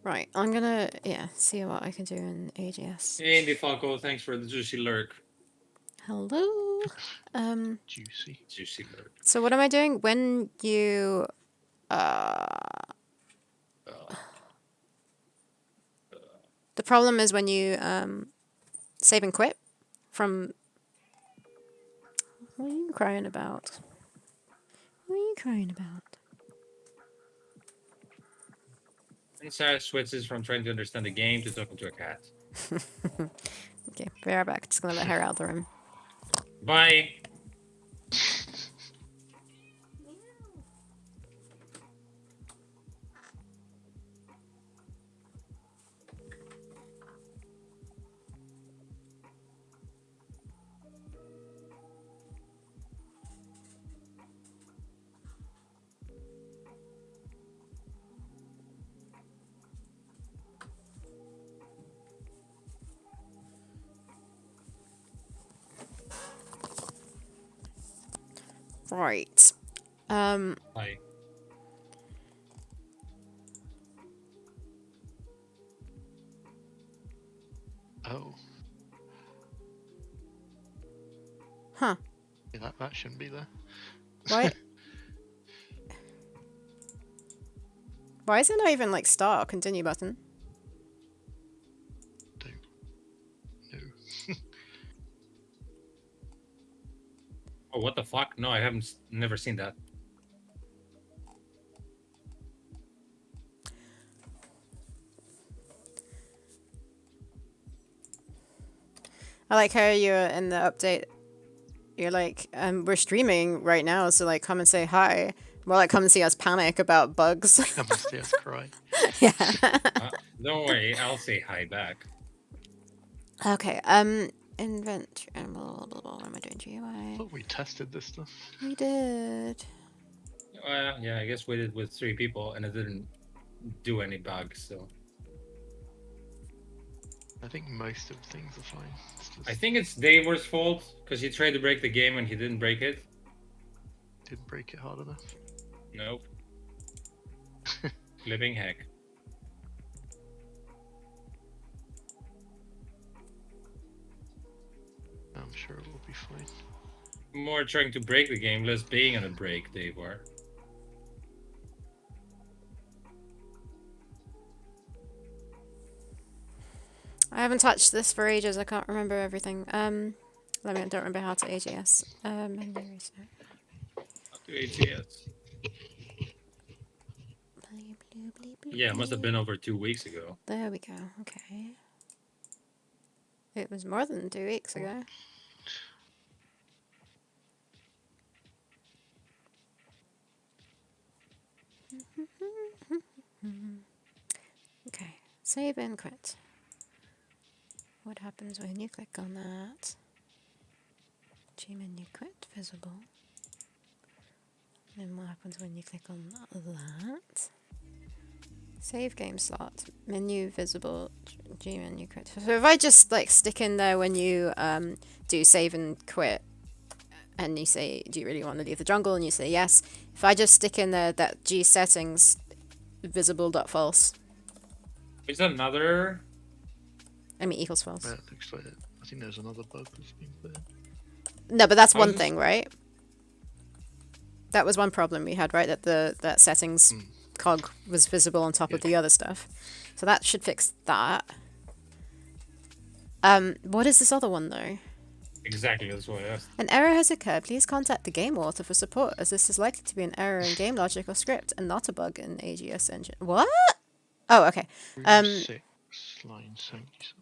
Right, I'm gonna see what I can do in AGS. Hey, Andy Falco, thanks for the juicy lurk. Hello. Juicy lurk. So what am I doing when you the problem is when you save and quit from. What are you crying about? And Sarah switches from trying to understand the game to talking to a cat. Okay, be right back. Just gonna let her out of the room. Bye. Right. Bye. Oh. Huh. Yeah, that shouldn't be there. What? Why is it not even like start or continue button? No. Oh, what the fuck? No, I haven't. Never seen that. I like how you're in the update. You're like, we're streaming right now, so like, come and say hi. More like, come and see us panic about bugs. Come and see us cry. Yeah. Don't worry, I'll say hi back. Okay. Invent. What am I doing? GUI. I thought we tested this stuff. We did. Yeah, I guess we did with 3 people, and it didn't do any bugs. So I think most of things are fine. I think it's Davor's fault because he tried to break the game and he didn't break it. Didn't break it hard enough. Nope. Flipping heck. I'm sure it will be fine. More trying to break the game, less being on a break, Davor. I haven't touched this for ages. I can't remember everything. I don't remember how to AGS. Menu reset. To AGS. Yeah, it must have been over 2 weeks ago. There we go. Okay. It was more than 2 weeks ago. Okay. Save and quit. What happens when you click on that? Gmenu quit visible. Then what happens when you click on that? Save game slot. Menu visible. Gmenu quit. So if I just like stick in there when you do save and quit, and you say, do you really want to leave the jungle? And you say yes. If I just stick in there that G settings visible.false. Is that another? I mean equals false. Yeah, it looks like it. I think there's another bug that's been put in. No, but that's one thing, right? That was one problem we had, right? That settings cog was visible on top of the other stuff. So that should fix that. What is this other one though? Exactly, that's what I asked. An error has occurred. Please contact the game author for support, as this is likely to be an error in game logic or script and not a bug in AGS engine. What? Oh, okay. 6, line 77.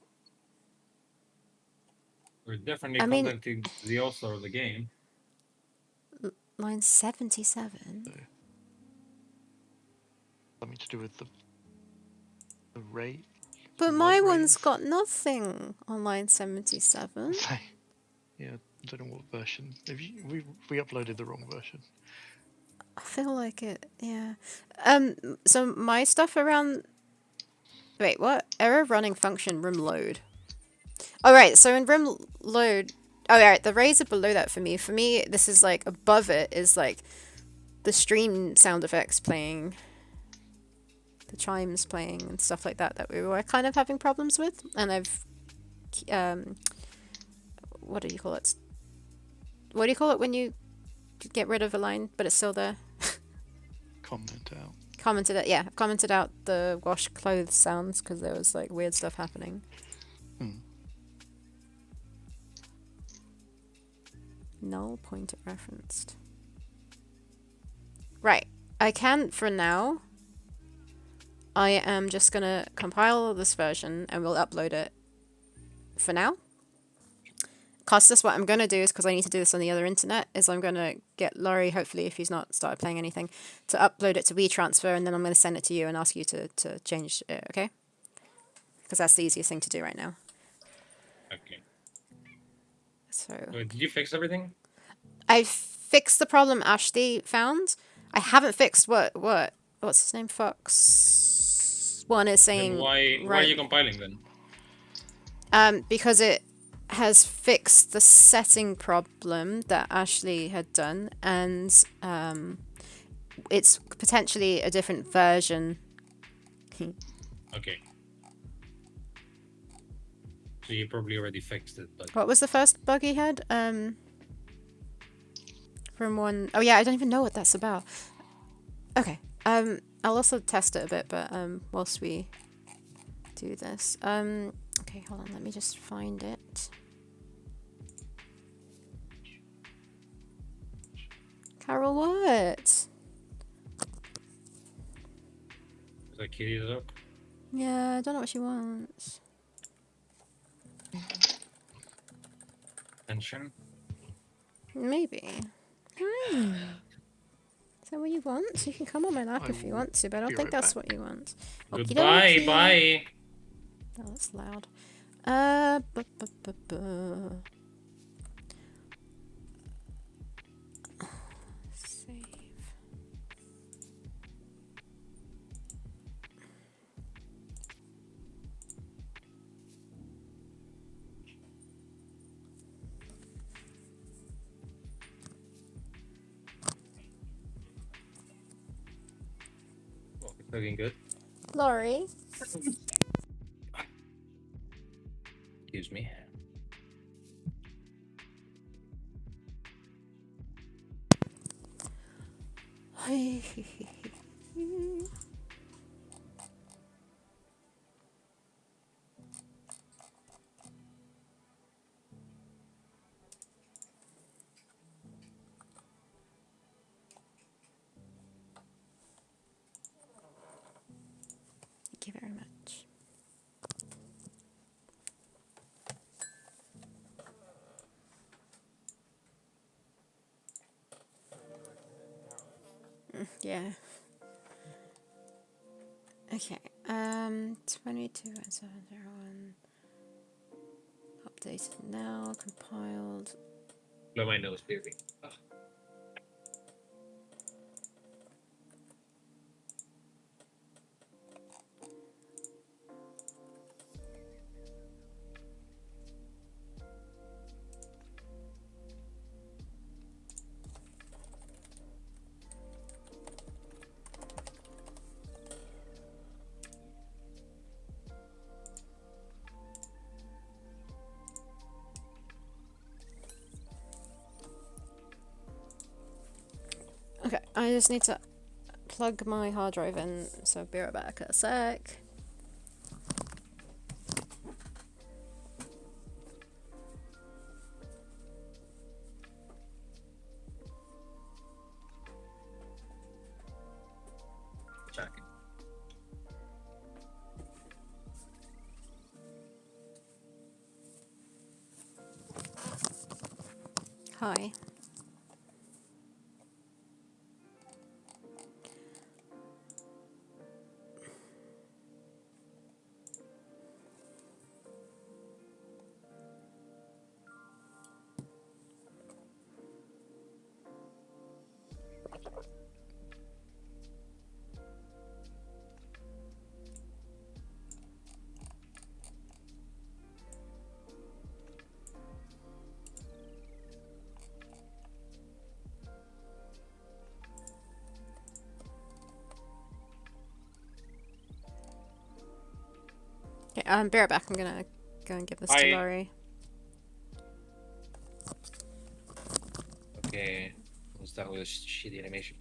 We're definitely contacting the author of the game. Line 77. Something to do with the rate. But my one's got nothing on line 77. Yeah, I don't know what version. We uploaded the wrong version. I feel like it, yeah. So my stuff around... Wait, what? Error running function room load. Oh, right, so in room load... Oh, yeah, the rays are below that for me. For me, this is like, above it is like the stream sound effects playing. The chimes playing and stuff like that we were kind of having problems with. And I've... what do you call it? What do you call it when you get rid of a line, but it's still there? Comment out. Commented out the wash clothes sounds because there was like weird stuff happening. Null pointer referenced. Right. I can, for now, I am just going to compile this version and we'll upload it for now. Costas, what I'm going to do is, because I need to do this on the other internet, is I'm going to get Laurie, hopefully, if he's not started playing anything, to upload it to WeTransfer, and then I'm going to send it to you and ask you to change it, okay? Because that's the easiest thing to do right now. Okay. So did you fix everything? I fixed the problem Ashley found. I haven't fixed what's his name? Fox one is saying. Then why are you compiling then? Because it has fixed the setting problem that Ashley had done, and it's potentially a different version. Okay. So you probably already fixed it, but... What was the first bug he had? From one... Oh yeah, I don't even know what that's about. Okay. I'll also test it a bit, but whilst we do this, okay, hold on. Let me just find it. Carol, what? Is that kitty up? Yeah, I don't know what she wants. Tension? Maybe. Hi. Is that what you want? So you can come on my lap if you want to, but I don't think that's what you want. Goodbye, bye. Oh, that's loud. Save. Oh, it's looking good. Laurie. Excuse me. Thank you very much. Yeah. Okay. 22.701. Updated now. Compiled. Blow my nose, baby. Ugh. Okay, I just need to plug my hard drive in, so be right back a sec. Checking. Hi. Okay, be right back. I'm gonna go and give this to Laurie. Okay. Let's start with a shitty animation.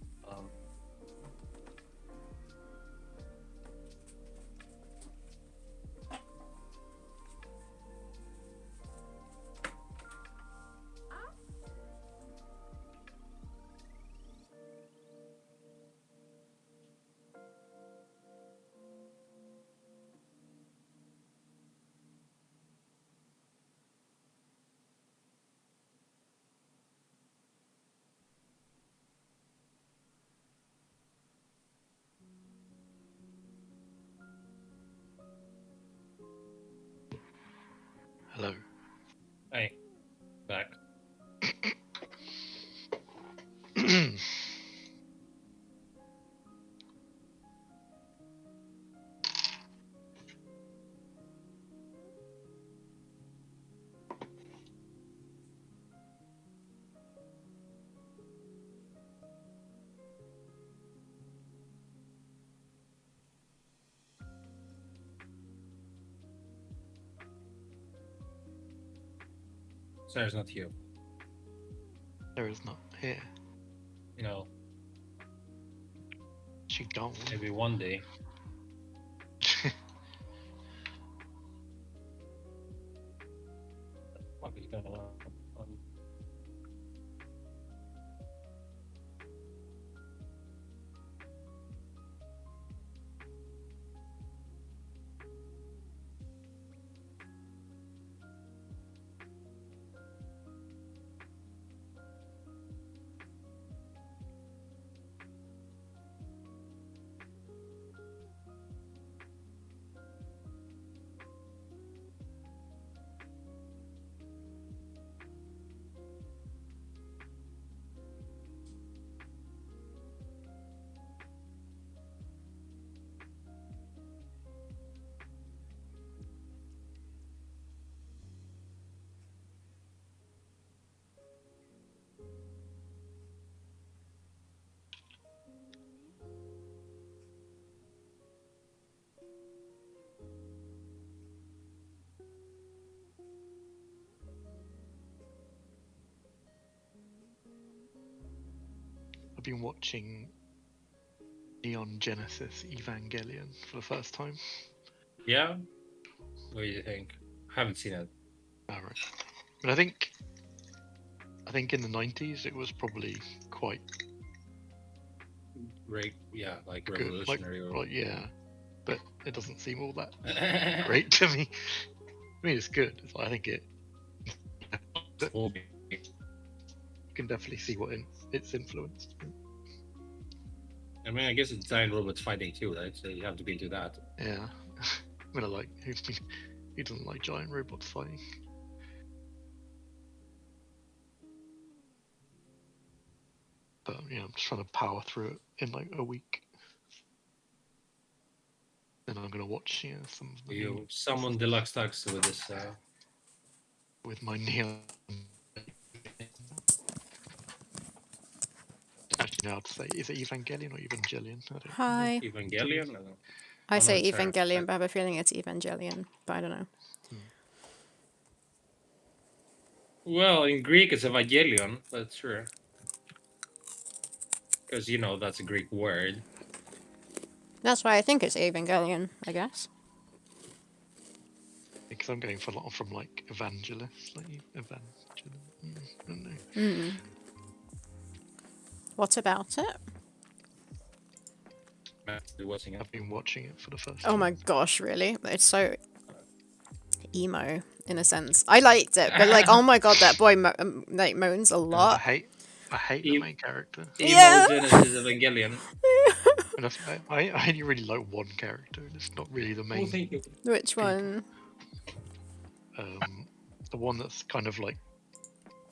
Hello. Hey. Back. Sarah's not here. Sarah's not here. No. actually dull. Maybe one day. What is going on? I've been watching Neon Genesis Evangelion for the first time. Yeah? What do you think? I haven't seen it. Alright. But I think in the 90s it was probably quite Great, yeah, like good. revolutionary. Like, yeah, but it doesn't seem all that great to me. I mean, it's good. I think you can definitely see what it's influenced. I mean, I guess it's giant robots fighting too, right? So you have to be into that. Yeah. I mean, like, who doesn't like giant robots fighting? But yeah, I'm just trying to power through it in like a week. Then I'm gonna watch some. You summon Deluxe Tux with this. With my Neon. Actually, now to say, is it Evangelion or Evangelion? I don't Hi. know. Evangelion? I Oh, say no, it's Evangelion, but I have a feeling it's Evangelion. But I don't know. Well, in Greek it's Evangelion, that's true. Because, you know, that's a Greek word. That's why I think it's Evangelion, I guess. Because I'm going from like evangelist, like evangelist. I don't know. Mm. What about it? I've been watching it for the first Oh time. my gosh, really? It's so emo in a sense. I liked it, but like, oh my god, that boy moans a lot. I hate the main character. Yeah. Genesis Evangelion. And I only really like one character, and it's not really the main. Oh, thank you. Which one? The one that's kind of like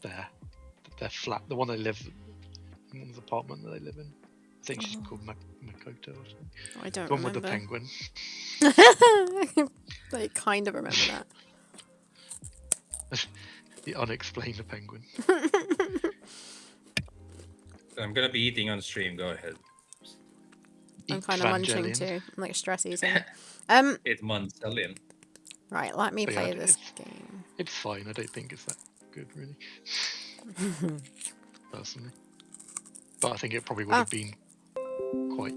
their flat, the one they live in, the apartment that they live in. I think she's called Makoto or something. I don't The one remember. with the penguin. I kind of remember that. The unexplained penguin. I'm gonna be eating on stream. Go ahead. I'm kind of munching too. I'm like stress eating. It's Mancellian. Right, let me But play yeah, this game. It's fine. I don't think it's that good, really. Personally. But I think it probably would have been quite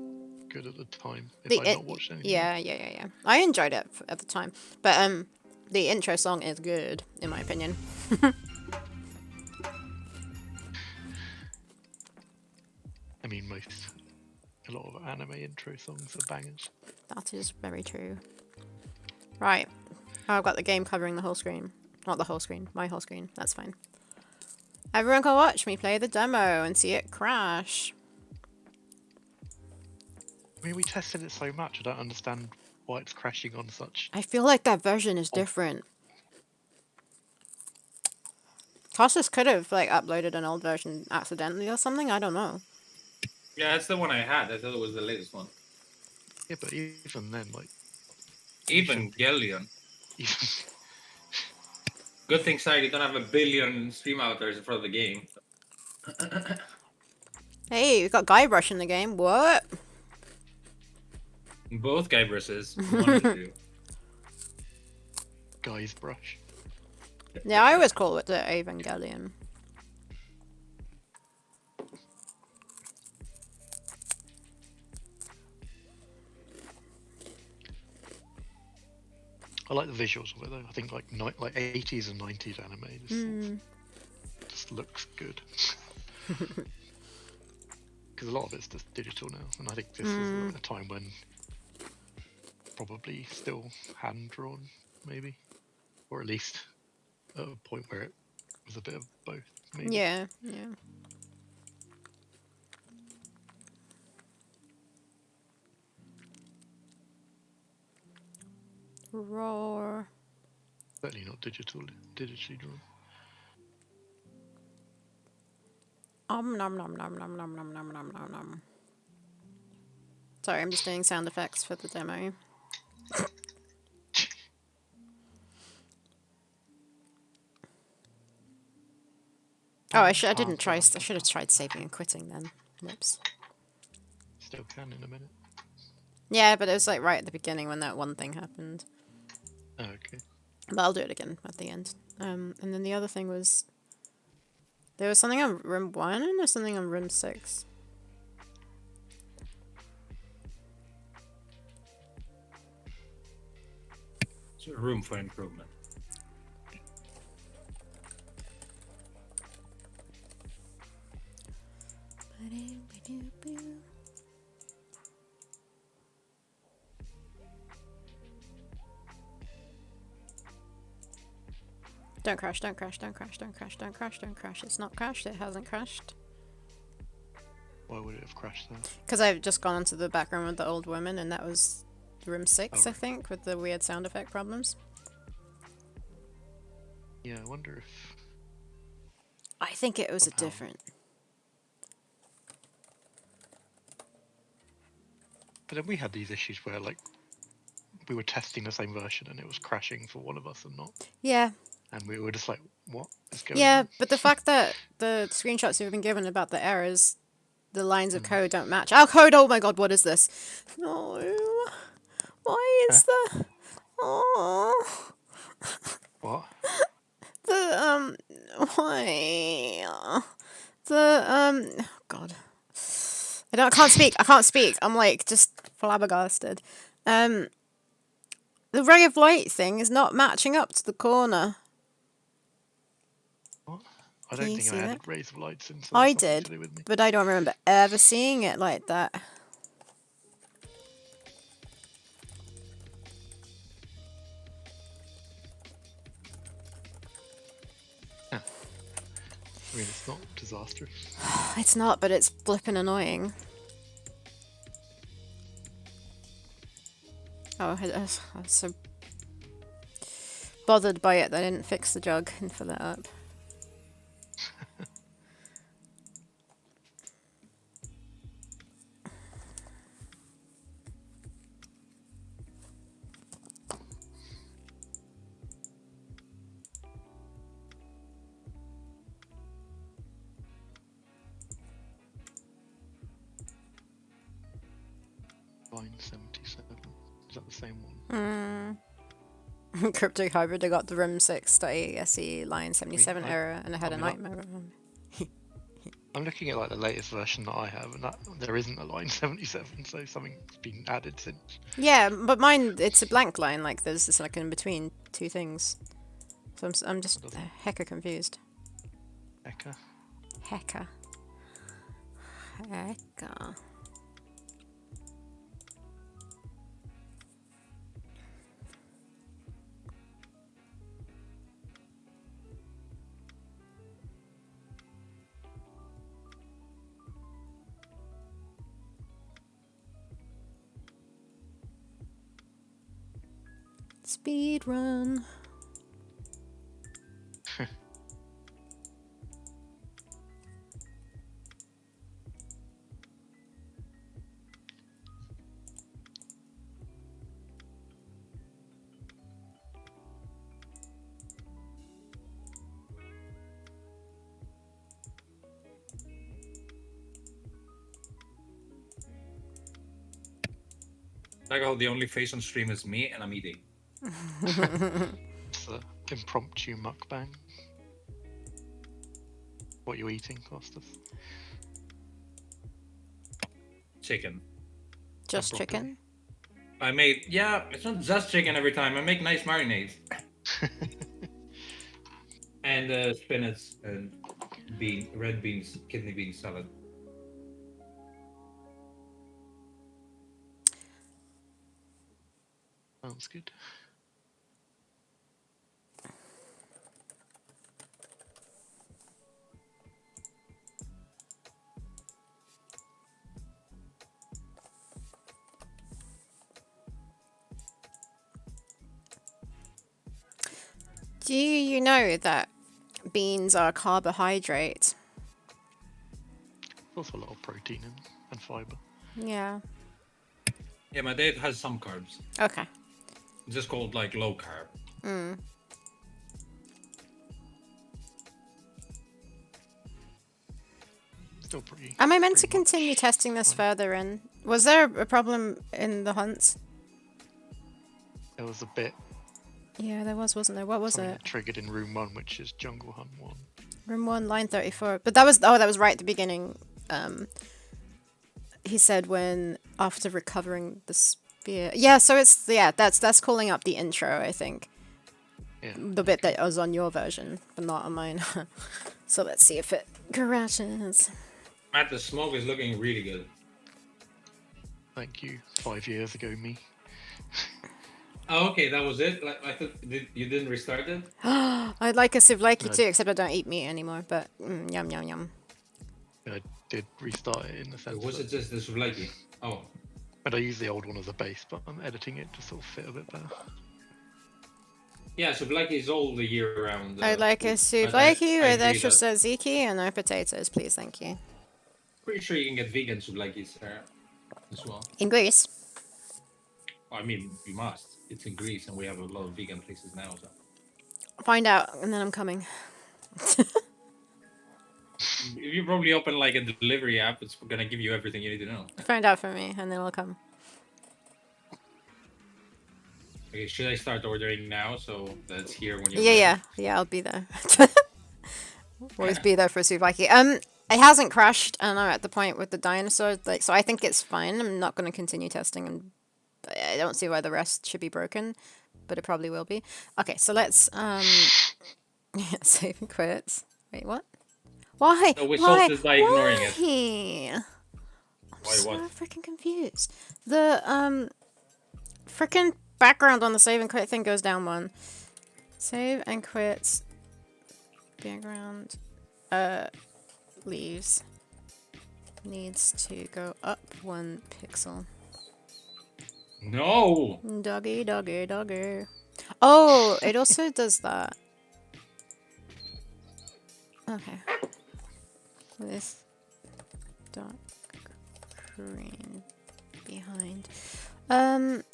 good at the time if I'd not watched anything. Yeah. I enjoyed it at the time. But the intro song is good, in my opinion. I mean, a lot of anime intro songs are bangers. That is very true. Right. Oh, I've got the game covering the whole screen. Not the whole screen, my whole screen. That's fine. Everyone can watch me play the demo and see it crash. I mean, we tested it so much, I don't understand why it's crashing on such... I feel like that version is different. Costas could have like uploaded an old version accidentally or something, I don't know. Yeah, that's the one I had. I thought it was the latest one. Yeah, but even then, like... Evangelion. Good thing, sorry, you don't have a billion stream outers in front of the game. Hey, we got Guybrush in the game. What? Both Guybrush's. One and two. Guy's brush. Yeah, I always call it the Evangelion. I like the visuals of it though. I think like 80s and 90s anime just looks good. Because a lot of it's just digital now, and I think this was a time when probably still hand drawn, maybe, or at least at a point where it was a bit of both. Maybe. Yeah. Roar. Certainly not digitally drawn. Nom nom nom nom nom nom nom nom nom nom. Sorry, I'm just doing sound effects for the demo. Oh, I should have tried saving and quitting then. Whoops. Still can in a minute. Yeah, but it was like right at the beginning when that one thing happened. Oh, okay. But I'll do it again at the end. And then the other thing was there was something on room 1 and there's something on room 6. So room for improvement. Don't crash, don't crash, don't crash, don't crash, don't crash, don't crash. It's not crashed, it hasn't crashed. Why would it have crashed then? Because I've just gone into the background with the old woman and that was room 6, I think, with the weird sound effect problems. Yeah, I wonder if... I think it was a different... But then we had these issues where, like, we were testing the same version and it was crashing for one of us and not. Yeah. And we were just like, what is going on? Yeah, but the fact that the screenshots we've been given about the errors, the lines of code don't match. Our code, oh my god, what is this? No. Why is the... Oh. What? Why? Oh god. I can't speak. I'm like just flabbergasted. The ray of light thing is not matching up to the corner. What? I don't think I added rays of lights in. I did, but I don't remember ever seeing it like that. I mean, it's not disastrous. It's not, but it's flippin' annoying. Oh, I was so bothered by it that I didn't fix the jug and fill it up. Line 77. Is that the same one? Cryptic Hybrid, I got the room 6.exe line 77 error and I had a nightmare. I'm looking at like the latest version that I have, and there isn't a line 77, so something's been added since. Yeah, but mine, it's a blank line, like there's just like in between two things. So I'm just hecka confused. Hecka? Hecka. Hecka. Speed run. Like how the only face on stream is me and I'm eating. It's an impromptu mukbang. What are you eating, Costas? Chicken. Just chicken? I made, yeah, it's not just chicken every time. I make nice marinades. And spinach and red beans, kidney bean salad. Sounds good. Do you know that beans are a carbohydrate? Also a lot of protein and fiber. Yeah. Yeah, my diet has some carbs. Okay. It's just called like low carb. Still pretty. Am I meant to pretty much continue testing this fine. further in? Was there a problem in the hunts? There was a bit. Yeah, there was, wasn't there? What was something it? triggered in room 1, which is Jungle Hunt 1. Room 1, line 34. But that was, oh, that was right at the beginning. He said when, after recovering the spear. Yeah, so it's, yeah, that's calling up the intro, I think. Yeah. The bit that was on your version, but not on mine. So let's see if it crashes. Matt, the smoke is looking really good. Thank you. 5 years ago, me. Oh, okay, that was it. Like I thought you didn't restart it. I'd like a souvlaki No. too, except I don't eat meat anymore. But yum yum yum. I did restart it in the sense Or was that, it just the souvlaki? Oh, but I use the old one as a base, but I'm editing it to sort of fit a bit better. yeah, souvlaki is all the year round. I'd like a food. souvlaki I with agree extra that- tzatziki and no potatoes, please, thank you. Pretty sure you can get vegan souvlakis as well. In Greece. I mean, you must. It's in Greece, and we have a lot of vegan places now. So Find out, and then I'm coming. if you probably open like a delivery app, it's gonna give you everything you need to know. Find out for me, and then I'll come. Okay, should I start ordering now so that's here when you're Yeah, I'll be there. Always be there for souvlaki. It hasn't crashed, and I'm at the point with the dinosaurs, like, so I think it's fine. I'm not going to continue testing, and I don't see why the rest should be broken, but it probably will be. Okay, so let's save and quit. Wait, what? Why? No, we Why? solved this by ignoring it. Why? I'm Why so what? freaking confused. The freaking background on the save and quit thing goes down one. Save and quit. Background. Leaves. Needs to go up 1 pixel. No. Doggy, doggy, doggy. Oh, it also does that. Okay. With dark green behind. I'm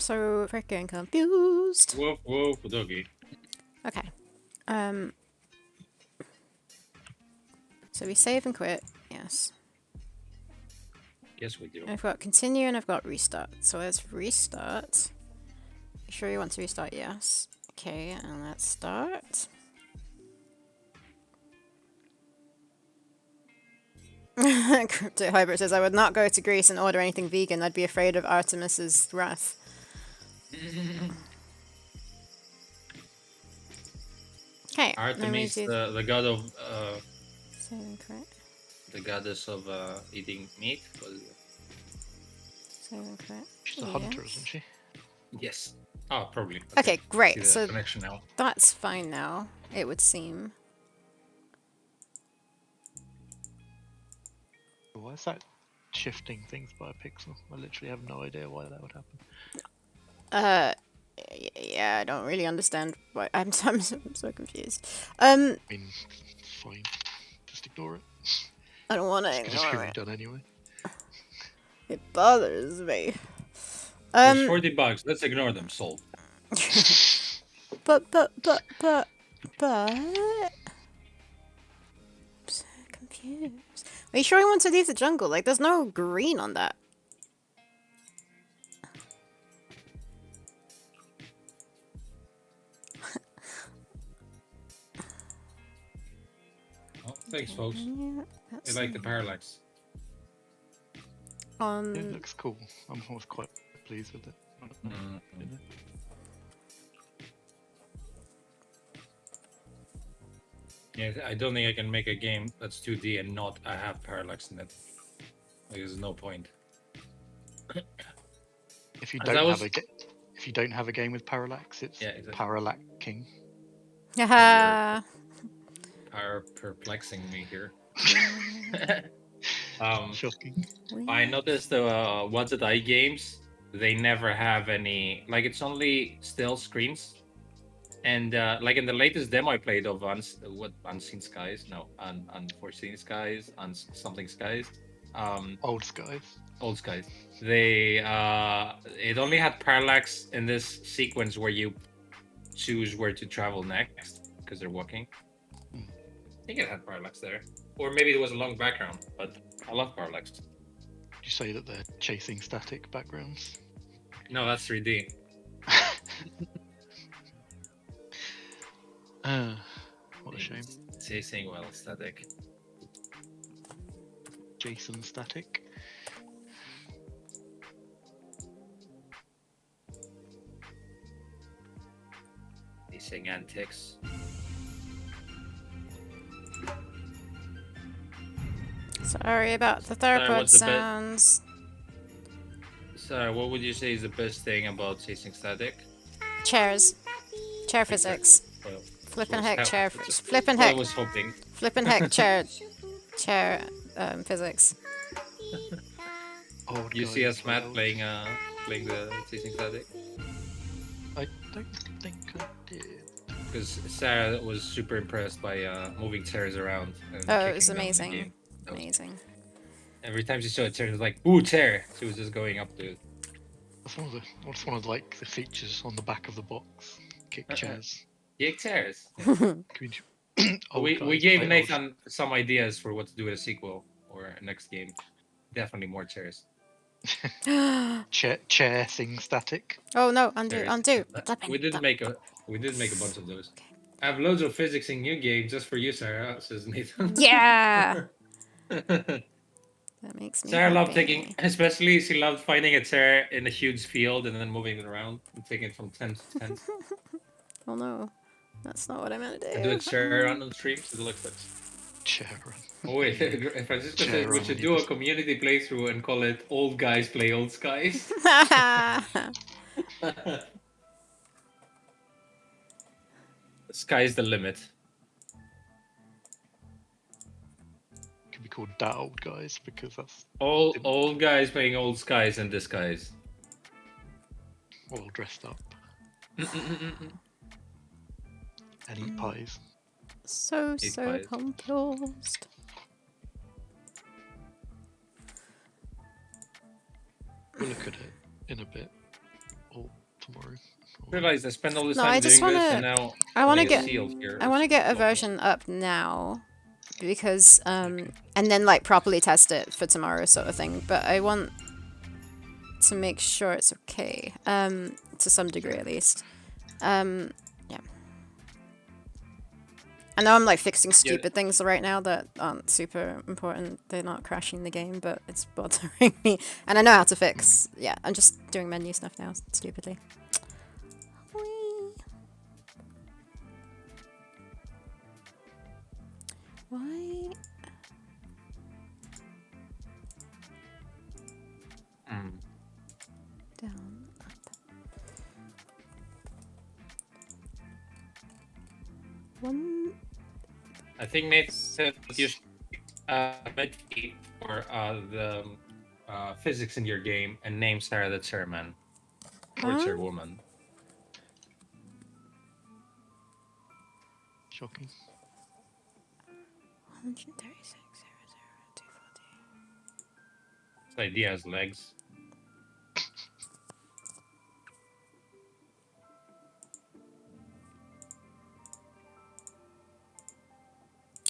so freaking confused. Woof woof doggy. Okay. So we save and quit. Yes. Yes, we do. I've got continue and I've got restart. So let's restart. You sure you want to restart? Yes. Okay, and let's start. Crypto Hybrid says, I would not go to Greece and order anything vegan. I'd be afraid of Artemis's wrath. Okay. Artemis, the god of Save and quit. the goddess of eating meat. Save and quit. She's a hunter, isn't she? Yes. Oh, probably. Okay, great. See the So connection now. that's fine now, it would seem. Why is that shifting things by a pixel? I literally have no idea why that would happen. Yeah, I don't really understand why. I'm so confused. I mean, it's fine. Just ignore it. I don't want to It's ignore gonna be it. done anyway. It bothers me. There's 40 bucks. Let's ignore them. Sold. But. I'm so confused. Are you sure you want to leave the jungle? Like, there's no green on that. Thanks, folks. I like the parallax. It looks cool. I'm always quite pleased with it. Yeah, I don't think I can make a game that's 2D and not have parallax in it. Like, there's no point. If you don't have a game with parallax, it's parallaxing. Haha. Are perplexing me here. Shocking. I noticed the What's It I games, they never have any, like, it's only still screens. And like in the latest demo I played of Unseen Skies, Unforeseen Skies, something Skies, Old Skies. Old Skies. They it only had parallax in this sequence where you choose where to travel next because they're walking. I think it had parallax there, or maybe it was a long background. But I love parallax. Did you say that they're chasing static backgrounds? No, that's 3D. What a shame. Chasing static. Jason Static. Chasing antics. Sorry about the theropod sounds. Sorry, what would you say is the best thing about chasing static? Chairs. Chair physics. Well, Flippin' heck chair. Flippin' I heck. was hoping. Flippin' heck chair. Chair physics. Oh, you see us, Matt, playing the chasing static? I don't think I did. Because Sarah was super impressed by moving chairs around. And it was amazing. Amazing. Every time she saw a chair, it was like, "Ooh, chair!" She was just going up to it. That's one of the features on the back of the box. Kick chairs. Kick chairs. We gave Nathan some ideas for what to do with a sequel or a next game. Definitely more chairs. chair thing static. Oh no! Undo. We did make a bunch of those. Okay. I have loads of physics in new games just for you, Sarah, says Nathan. Yeah. That makes me Sarah happy. loved especially she loved finding a chair in a huge field and then moving it around and taking it from tent to tent. Oh no, that's not what I meant to do. And do a chair run on the stream to the look like chair run. Oh wait, Francisco said we should do a community playthrough and call it Old Guys Play Old Skies. Sky's the limit. Could be called that Old Guys because that's old guys playing old skies in disguise. All dressed up. And eat pies. So composed. We'll look at it in a bit or tomorrow. Realize I spent all this time doing this, and now I want to get a version up now, because and then like properly test it for tomorrow, sort of thing. But I want to make sure it's okay, to some degree at least. Yeah. I know I'm like fixing stupid things right now that aren't super important. They're not crashing the game, but it's bothering me. And I know how to fix. Yeah, I'm just doing menu stuff now, stupidly. Why? Down, up. One. I think Nate said you should medkey for the physics in your game and name Sarah the chairman or chairwoman. Shocking. 136, 240. This idea has legs.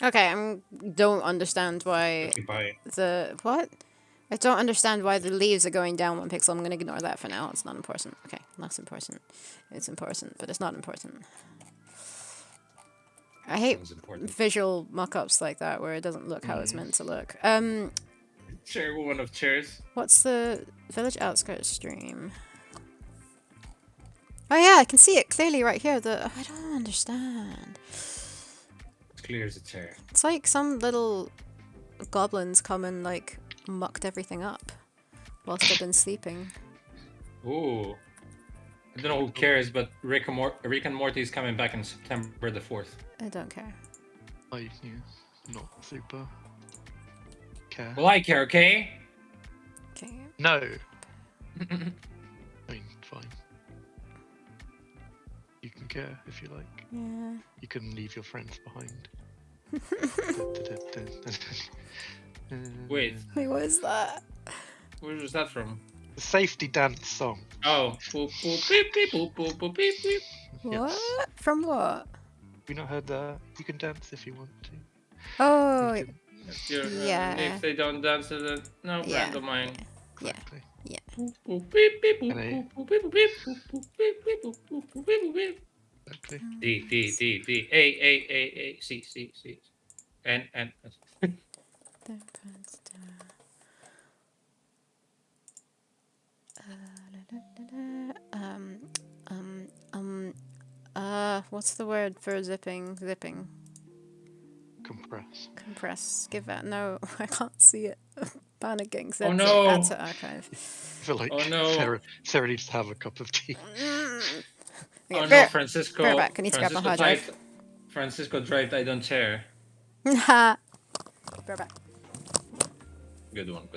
Okay, I don't understand why what? I don't understand why the leaves are going down 1 pixel. I'm gonna ignore that for now. It's not important. Okay, that's important. It's important, but it's not important. I hate Sounds important. visual mock-ups like that where it doesn't look how it's meant to look. One of chairs. What's the village outskirts stream? Oh yeah, I can see it clearly right here. I don't understand. It's clear as a chair. It's like some little goblins come and like mucked everything up whilst I've been sleeping. Ooh. I don't know who cares, but Rick and Morty is coming back on September the 4th. I don't care. Not super care. Well, I care, okay? Okay. No. I mean, fine. You can care if you like. Yeah. You can leave your friends behind. Wait, Wait, what is that? where was that from? The safety dance song. Oh. Boop, boop, beep, beep, boop, boop, boop, beep, beep. What? Yes. From what? Have you not heard that? You can dance if you want to. Oh, You can- yeah. If they don't dance to the Yeah. random mine. Exactly. Boop, boop, beep, beep, boop, And I- boop, boop, beep, boop, beep, boop, boop, beep, beep, boop, boop, boop, beep, boop, beep. Exactly. D, A, C. And. What's the word for zipping? Zipping. Compress. Compress. Give that. No, I can't see it. Panicking. Oh, no. Add to archive. I feel like Oh, no. Sarah needs to have a cup of tea. Okay, Oh no, bear Francisco. back. I need to grab my hard drive. Francisco drive, I don't care. Ha. Bear back. Good one.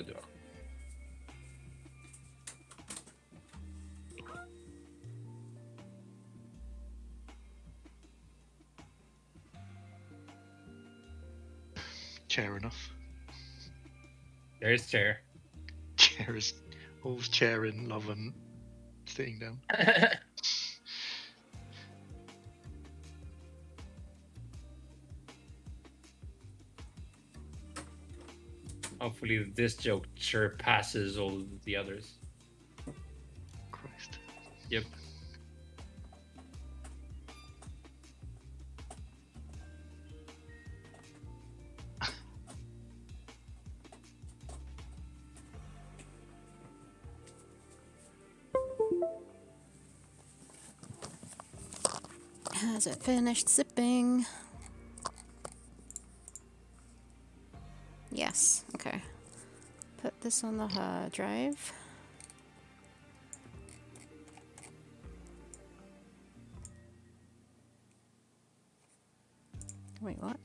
Chair enough. There's chair. Chair is always chair in love and sitting down. Hopefully this joke surpasses all the others. Christ. Yep. Has it finished zipping? Yes. Okay. Put this on the hard drive. Wait, what?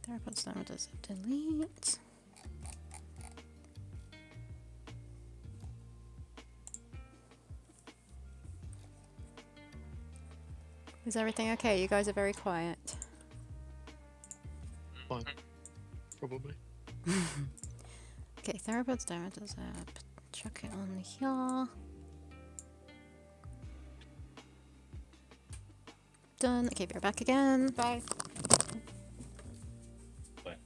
Theropods now does it delete. Is everything okay? You guys are very quiet. Fine. Probably. Okay, Theropods does it. Chuck it on here. Done. Okay, we're back again. Bye. Bye.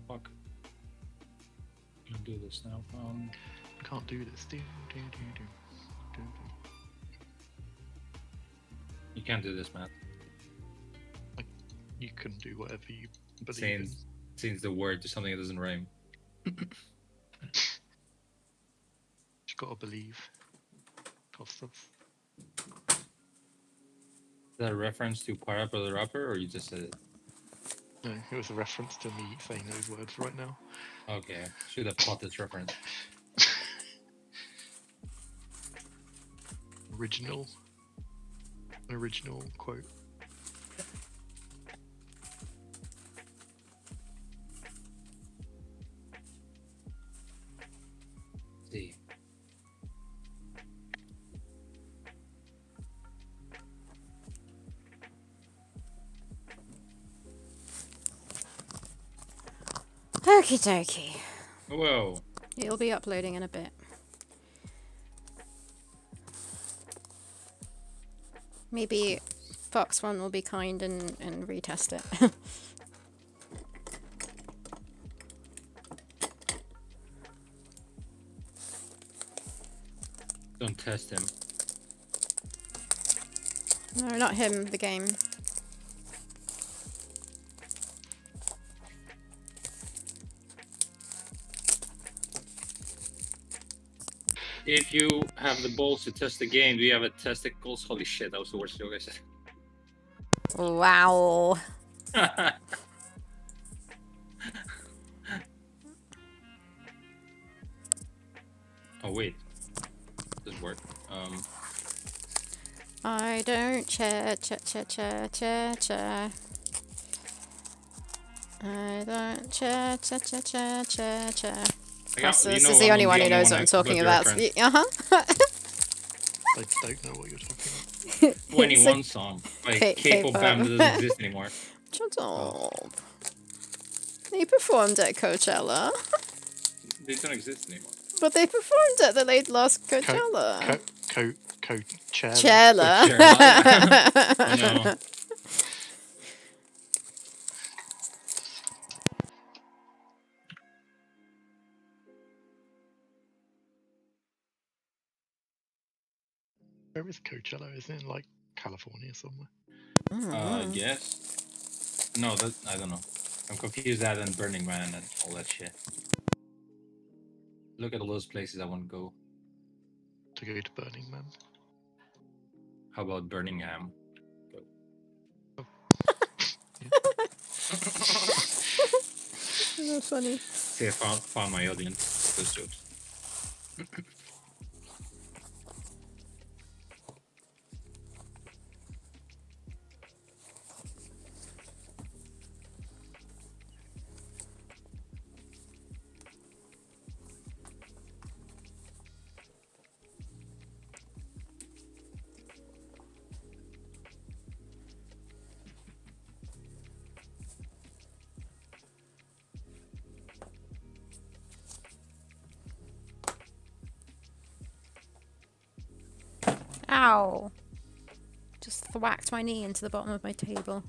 Fuck. Can't do this now. Can't do this. Do. You can't do this, Matt. You can do whatever you believe in. Change the word to something that doesn't rhyme. You gotta believe. Kostas. Is that a reference to Parappa the Rapper, or you just said it? No, it was a reference to me saying those words right now. Okay, should have caught this reference. Original. original quote. See. Okie dokie. Whoa. It'll be uploading in a bit. Maybe Fox One will be kind and retest it. Don't test him. No, not him, the game. If you have the balls to test the game, do you have a testicles? Holy shit, that was the worst joke I said. Wow. Oh wait, doesn't work. I don't cha. I don't cha. This is the only one who knows what I'm talking about. Uh-huh. I don't know what you're talking about. 21 song. Like K-pop band that doesn't exist anymore. Shut up. They performed at Coachella. They don't exist anymore. But they performed at the last Coachella. Coachella. No. Where is Coachella? Is it in like California somewhere? Yes. No, that I don't know. I'm confused that and Burning Man and all that shit. Look at all those places I want to go. To go to Burning Man. How about Birmingham? That's funny. See, I found my audience. Those jokes. Ow. Just thwacked my knee into the bottom of my table.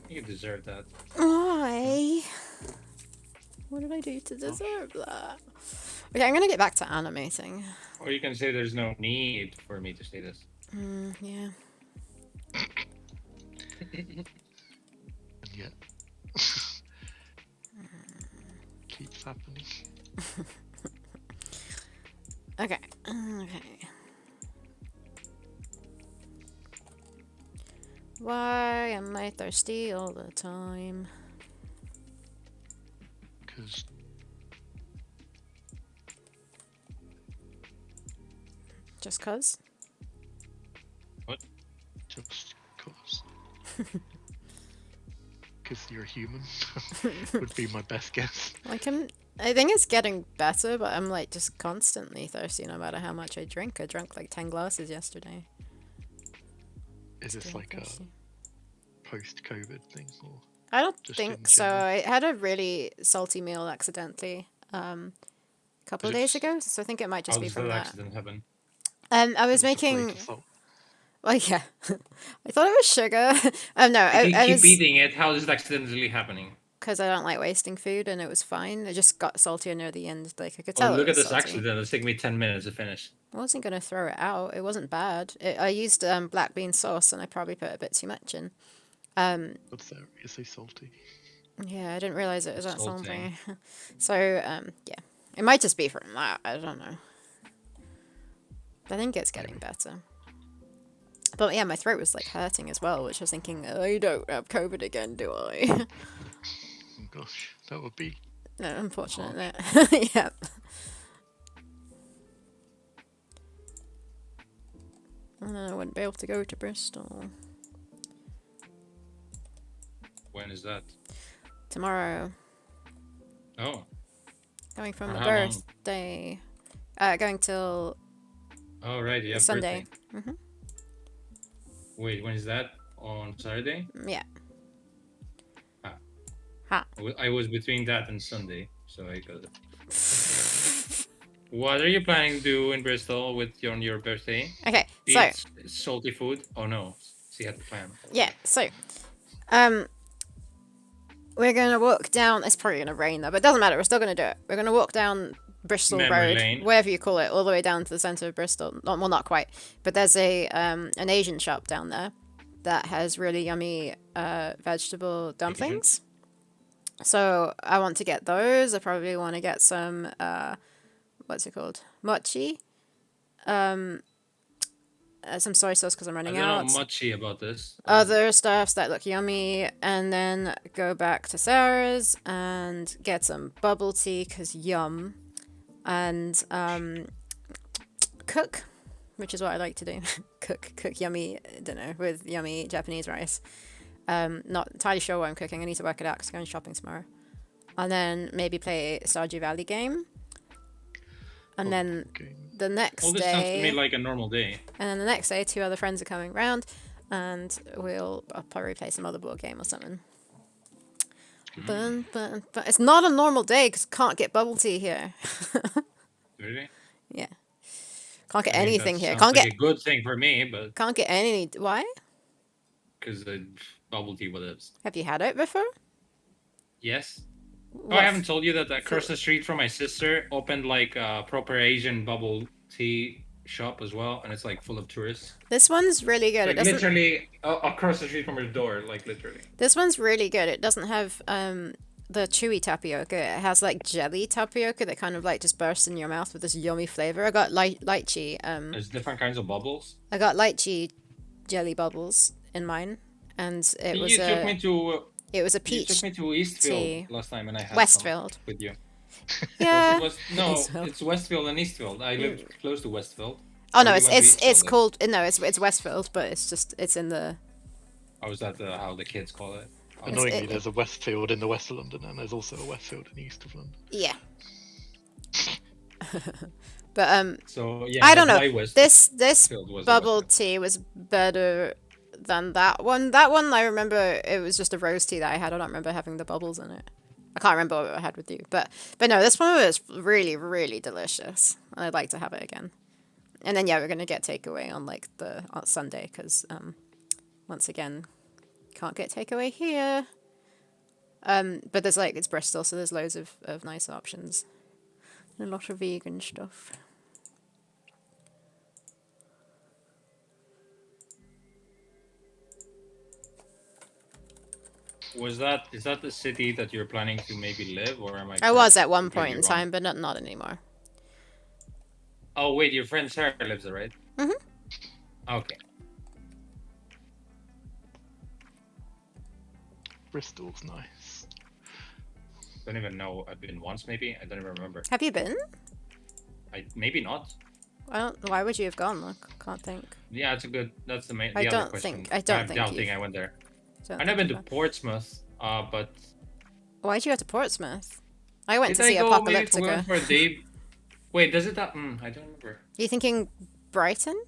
You deserve that. Why? What did I do to deserve that? Okay, I'm gonna get back to animating. Or you can say there's no need for me to say this. Yeah. And yet. Keeps happening. Okay. Why am I thirsty all the time? Because Just cause? What? just cause. Because you're human would be my best guess. Like I think it's getting better, but I'm like just constantly thirsty no matter how much I drink. I drank like 10 glasses yesterday. Is this Still like thirsty. a post-COVID thing, or I don't just in think so. general? I had a really salty meal accidentally a couple of days ago, so I think it might just How be does from that that. accident happen? I was Just a plate making. of salt? Well, yeah. I thought it was sugar. No, If you I keep was eating it, how is it accidentally happening? because I don't like wasting food, and it was fine. It just got saltier near the end. Like I could Oh, tell it look at was this salty. accident. It's taking me 10 minutes to finish. I wasn't gonna throw it out. It wasn't bad. I used black bean sauce, and I probably put a bit too much in. What's that? You're so salty. Yeah, I didn't realize it was that Salty. salty. So yeah, it might just be from that. I don't know. I think it's getting better. But yeah, my throat was like hurting as well, which I was thinking, I don't have COVID again, do I? Oh gosh, that would be. No, unfortunately. Yep. And then I wouldn't be able to go to Bristol. When is that? Tomorrow. Oh. Going from For my how long? birthday. Going till Oh, right. You have Sunday. birthday. Wait, when is that? On Saturday? Yeah. Ah. Ha. I was between that and Sunday, so I got it. What are you planning to do in Bristol on your birthday? Okay, Eat salty food? Oh no, she had the plan. Yeah, so we're gonna walk down. It's probably gonna rain though, but it doesn't matter. We're still gonna do it. We're gonna walk down Bristol Memory Road, lane. whatever you call it, all the way down to the center of Bristol. Well, not quite, but there's an Asian shop down there that has really yummy vegetable dumplings. So I want to get those. I probably want to get some what's it called, mochi. Some soy sauce because I'm running out. I don't know muchy about this. Other stuffs that look yummy, and then go back to Sarah's and get some bubble tea because yum, and cook, which is what I like to do. cook yummy dinner with yummy Japanese rice. Not entirely sure what I'm cooking. I need to work it out because I'm going shopping tomorrow. And then maybe play Stardew Valley game. And then the next All this day, sounds to me like a normal day. And then the next day, 2 other friends are coming round, and I'll probably play some other board game or something. But it's not a normal day because can't get bubble tea here. Really? Yeah. Can't get anything here. Can't get a good thing for me, but can't get any. Why? Because the bubble tea was. Have you had it before? Yes. Oh, I haven't told you that across the street from my sister opened like a proper Asian bubble tea shop as well, and it's like full of tourists. This one's really good. Like, literally across the street from her door, like literally. This one's really good. It doesn't have the chewy tapioca. It has like jelly tapioca that kind of like just bursts in your mouth with this yummy flavor. I got lychee. There's different kinds of bubbles. I got lychee jelly bubbles in mine, and it was took me to. It was a peach. You took me to Eastfield tea. last time, and I had Westfield with you. Yeah. It's Westfield and Eastfield. I live close to Westfield. Oh no, it's called it's Westfield, but it's in the. Oh, is that how the kids call it? Annoyingly, there's a Westfield in the West of London, and there's also a Westfield in the East of London. Yeah. But So yeah, I don't know. This bubble Westfield. tea was better than that one. That one I remember it was just a rose tea that I had. I don't remember having the bubbles in it. I can't remember what I had with you, but no, this one was really, really delicious. I'd like to have it again. And then yeah, we're gonna get takeaway on like on Sunday because once again, can't get takeaway here. But there's like it's Bristol, so there's loads of nice options. And a lot of vegan stuff. Is that the city that you're planning to maybe live, or am I? I was at one point in time, but not anymore. Oh wait, your friend Sarah lives there, right? Mhm. Okay. Bristol's nice. Don't even know. I've been once, maybe. I don't even remember. Have you been? Maybe not. Why would you have gone? I can't think. Yeah, that's the main. I don't think I went there. I've never been to Portsmouth, but. Why'd you go to Portsmouth? I went to see Maybe Apocalyptica. for a day. Wait, does it that? I don't remember. Are you thinking Brighton?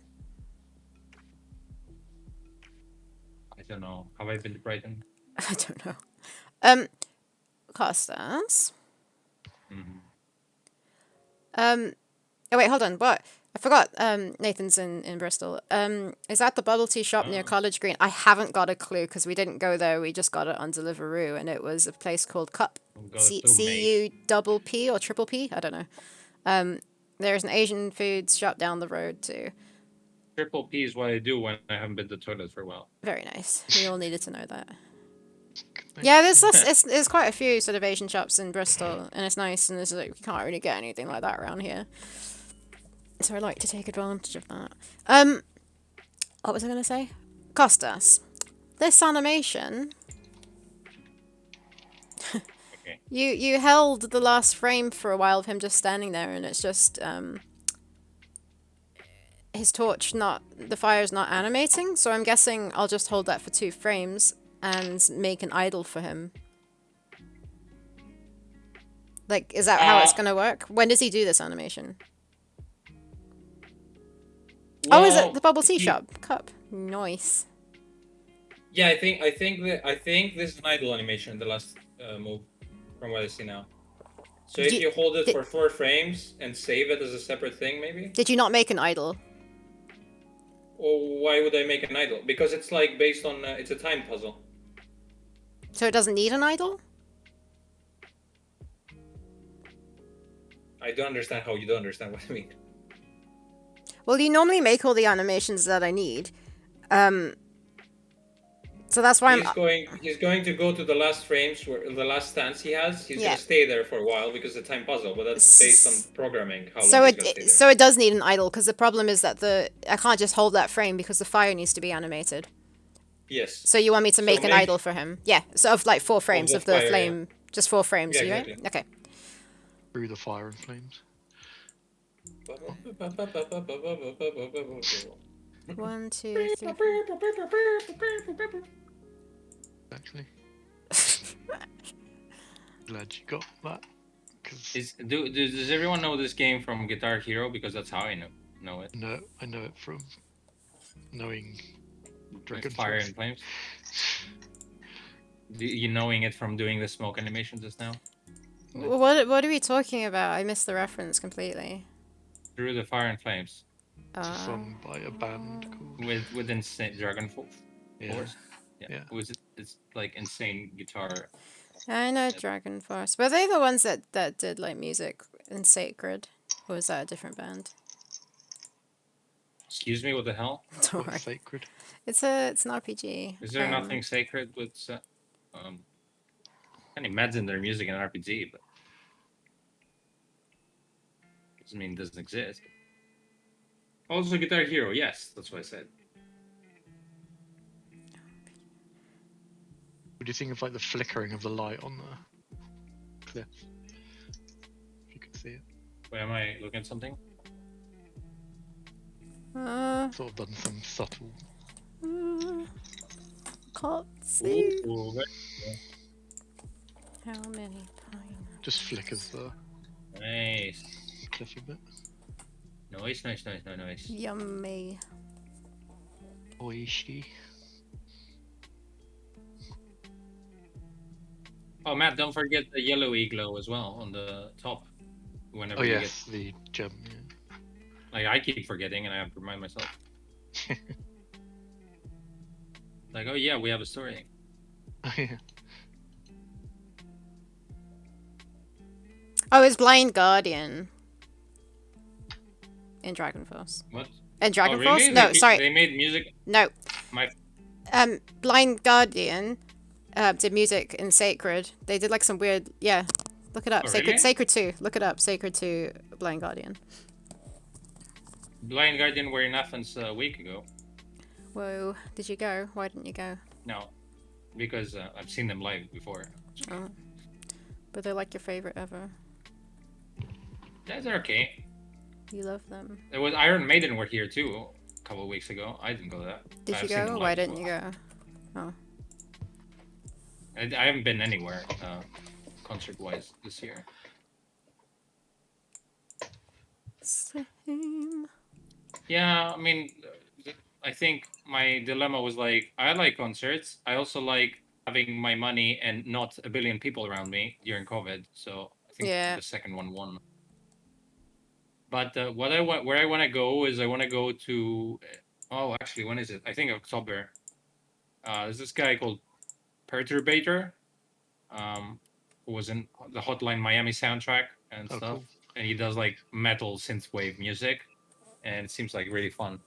I don't know. Have I been to Brighton? I don't know. Costas. Oh wait, hold on. What? I forgot. Nathan's in Bristol. Is that the bubble tea shop near College Green? I haven't got a clue because we didn't go there. We just got it on Deliveroo, and it was a place called Cup. CUPP or Triple P? I don't know. There's an Asian foods shop down the road too. Triple P is what I do when I haven't been to the toilet for a while. Very nice. We all needed to know that. Yeah, there's quite a few sort of Asian shops in Bristol, and it's nice, and there's like we can't really get anything like that around here. So I like to take advantage of that. What was I gonna say? Costas, this animation. Okay. You held the last frame for a while of him just standing there, and it's just his torch the fire's not animating, so I'm guessing I'll just hold that for 2 frames and make an idle for him. Like, is that how it's gonna work? When does he do this animation? Well, oh, is it the bubble tea shop cup? Nice. Yeah, I think this is an idle animation, the last move, from what I see now. So if you hold it for 4 frames and save it as a separate thing, maybe? Did you not make an idle? Or why would I make an idle? Because it's like based on, it's a time puzzle. So it doesn't need an idle? I don't understand how you don't understand what I mean. Well, you normally make all the animations that I need. So that's why he's going to go to the last frames, where the last stance he has. He's going to stay there for a while because it's a time puzzle, but that's based on programming. How long he's going to stay there. So it does need an idle, because the problem is that I can't just hold that frame because the fire needs to be animated. Yes. So you want me to make an idle for him? Yeah. So of like 4 frames of the flame, just 4 frames. Yeah, exactly. Right? Okay. Through the fire and flames. 1, 2, 3. Actually. Glad you got that. Does everyone know this game from Guitar Hero? Because that's how I know it. No, I know it from knowing Dragon Fire and Flames. You knowing it from doing the smoke animation just now? What are we talking about? I missed the reference completely. Through the Fire and Flames. It's a song by a band called with insane Dragon Force. Yeah. It's like insane guitar. I know Dragon Force. Were they the ones that did like music in Sacred? Or was that a different band? Excuse me, what the hell? What's Sacred? It's an RPG. Is there nothing sacred with I can't imagine their music in an RPG, but doesn't mean it doesn't exist. Also Guitar Hero, yes, that's what I said. What do you think of like the flickering of the light on the cliff? If you can see it. Wait, am I looking at something? Sort of done some subtle. Can't see. Ooh, How many pine? Just flickers the nice. cliff a bit. Nice. Yummy. Oishi. Oh, Matt, don't forget the yellowy glow as well on the top. Whenever you get the gem. Yeah. Like I keep forgetting, and I have to remind myself. Like, oh yeah, we have a story. Oh yeah. Oh, it's Blind Guardian. In Dragon Force. What? In Dragon really? Force? No, sorry. They made music. No. My. Blind Guardian did music in Sacred. They did like some weird. Yeah. Look it up. Oh, Sacred. really? Sacred 2. Look it up. Sacred 2. Blind Guardian. Blind Guardian were in Athens a week ago. Whoa. Did you go? Why didn't you go? No, because I've seen them live before. Oh. But they're like your favorite ever. Yeah, they're okay. You love them. There was Iron Maiden were here too a couple of weeks ago. I didn't go to that. Did you go? Why didn't you go? Oh. I haven't been anywhere concert-wise this year. Same. Yeah, I mean, I think my dilemma was like, I like concerts. I also like having my money and not a billion people around me during COVID. So I think the second one won. But where I want to go is I want to go to. Oh, actually, when is it? I think October. There's this guy called Perturbator, who was in the Hotline Miami soundtrack and stuff, cool. And he does like metal synthwave music, and it seems like really fun.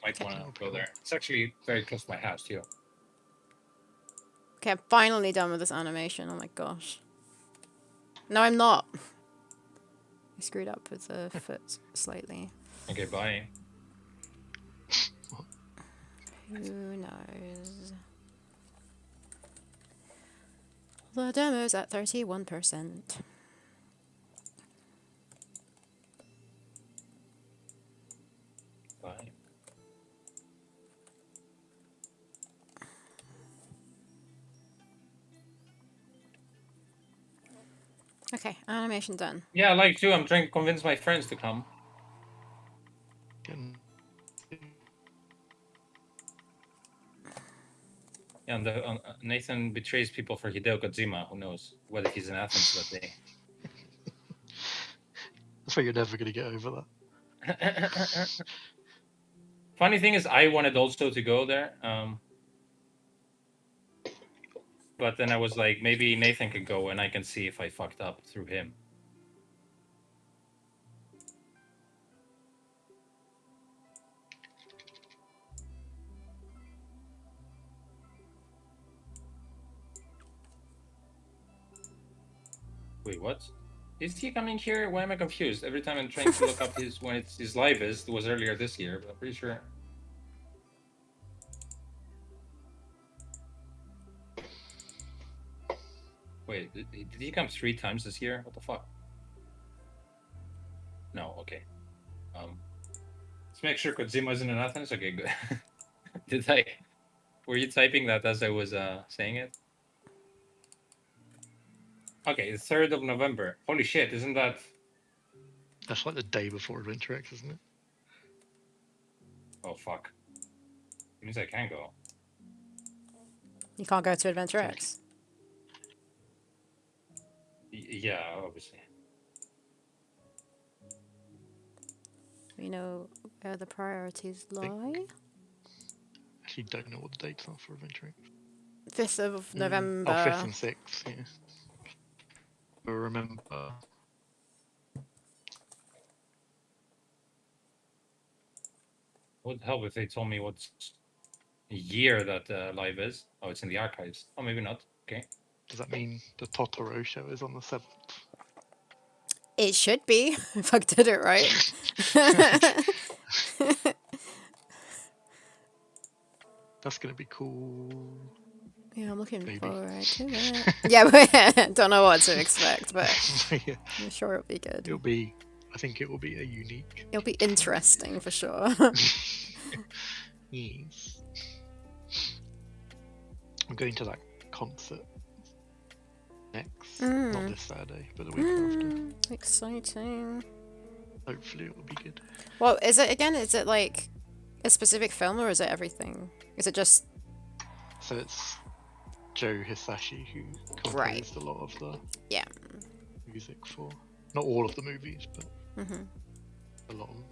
Might want to go there. It's actually very close to my house too. Okay, I'm finally done with this animation. Oh my gosh. No, I'm not. I screwed up with the foot slightly. Okay, bye. Who knows? The demo's at 31%. Okay, animation done. Yeah, I like too. I'm trying to convince my friends to come. Yeah, and Nathan betrays people for Hideo Kojima. Who knows? What if he's in Athens that day? That's why you're never going to get over that. Funny thing is, I wanted also to go there. But then I was like, maybe Nathan could go and I can see if I fucked up through him. Wait, what? Is he coming here? Why am I confused? Every time I'm trying to look up when his live is, it was earlier this year, but I'm pretty sure. Wait, did he come 3 times this year? What the fuck? No, okay. Let's make sure Kojima isn't in Athens. Okay, good. Were you typing that as I was saying it? Okay, the 3rd of November. Holy shit, isn't that... That's like the day before Adventure X, isn't it? Oh, fuck. It means I can go. You can't go to Adventure X. Yeah, obviously. We know where the priorities lie. Actually, don't know what the dates are for Adventure X. 5th of November. Oh, 5th and 6th, yeah. I remember. Would help if they told me what year that live is. Oh, it's in the archives. Oh, maybe not. Okay. Does that mean the Totoro show is on the 7th? It should be, if I did it right. That's going to be cool. Yeah, I'm looking Maybe. forward to it. Yeah, but don't know what to expect, but Yeah. I'm sure it'll be good. I think it will be a unique. It'll be interesting for sure. Yes. I'm going to that concert next. Not this Saturday, but the week after. Exciting. Hopefully it will be good. Well, is it again? Is it like a specific film or is it everything? Is it just... So it's Joe Hisashi who composed a lot of the music for, not all of the movies, but a lot of them.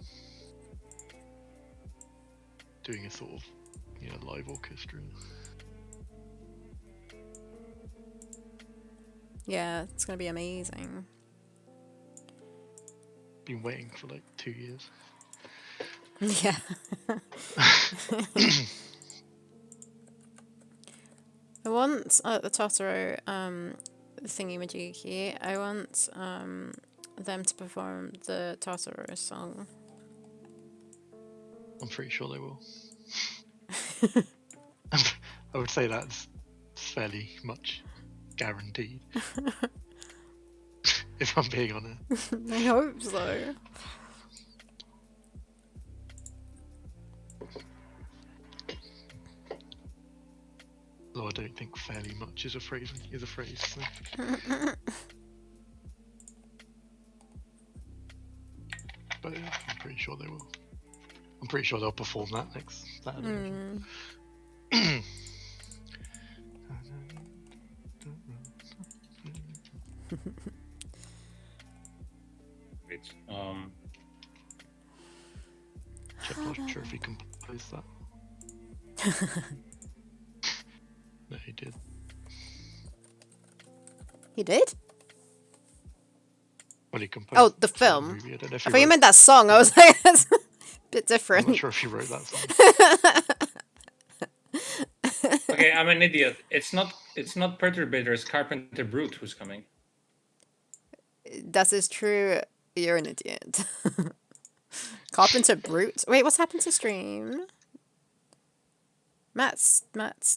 Doing a sort of, live orchestra. Yeah, it's gonna be amazing. Been waiting for like 2 years. Yeah. I want the Totoro thingy-majiggy. I want them to perform the Totoro song. I'm pretty sure they will. I would say that's fairly much guaranteed. If I'm being honest. I hope so. Though I don't think fairly much is a phrase. So. But yeah, I'm pretty sure they will. I'm pretty sure they'll perform that next Saturday. Wait, not sure if he composed that. No, he did. He did? Well, he composed. Oh, the film. Movie. I don't know if I thought you meant that song. I was like, that's a bit different. I'm not sure if he wrote that song. Okay, I'm an idiot. It's not Perturbator, it's Carpenter Brute who's coming. That is true. You're an idiot. Carpenter Brute. Wait, what's happened to stream? Matt's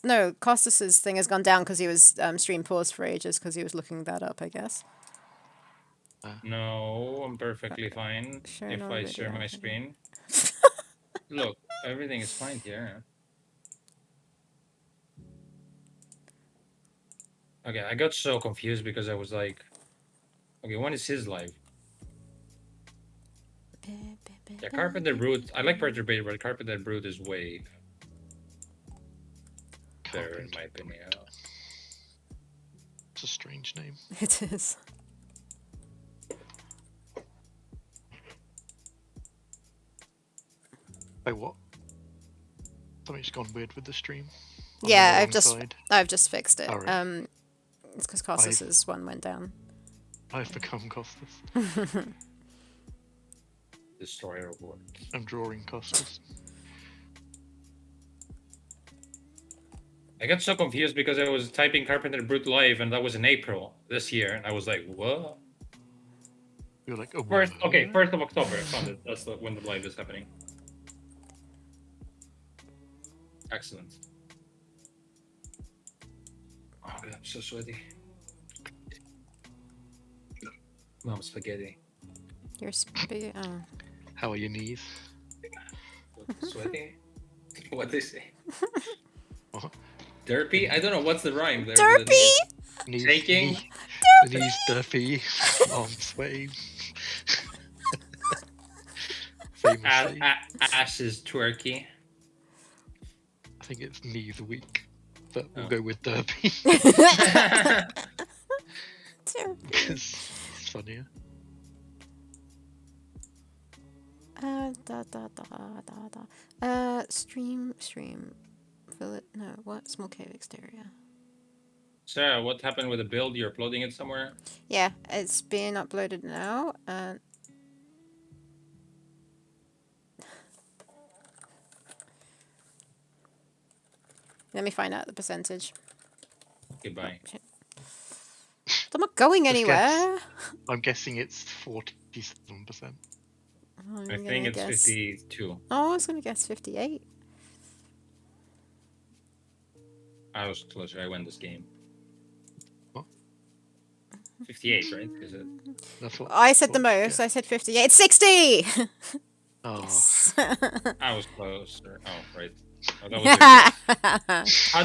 no, Costas's thing has gone down because he was stream paused for ages because he was looking that up, I guess. No, I'm perfectly fine if I share my screen. Look, everything is fine here. Okay, I got so confused because I was like, Okay, when is his live? Yeah, Carpenter Brute. I like Perturbator, but Carpenter Brute is way better in my opinion. It's a strange name. It is. Oh, what? Something's gone weird with the stream. Yeah, I've just fixed it. Oh, right. It's because Costas's one went down. I've become Costas. Destroyer of Worlds. I'm drawing Costas. I got so confused because I was typing Carpenter Brute live, and that was in April this year, and I was like, "What?" You're like, oh. First of October. I found it. That's when the live is happening. Excellent. Oh, God, I'm so sweaty. Mom, spaghetti. Your spaghetti. Oh. How are your knees? Sweaty? What they say? What? Derpy? I don't know. What's the rhyme there? Derpy! Shaking? Knees derpy. Arms sweaty. Ass is twerky. I think it's knees weak, but we'll go with derpy. It's funnier. Stream. Fill it. No, what? Small cave exterior. Sarah, what happened with the build? You're uploading it somewhere? Yeah, it's being uploaded now. Let me find out the percentage. Goodbye. I'm not going anywhere. I'm guessing it's 47%. I think it's 52. Oh, I was going to guess 58. I was closer. I won this game. What? 58, right? Is it? That's what I said the most. I said 58. 60! Oh. Yes. I was closer. Oh, right. Oh, that was how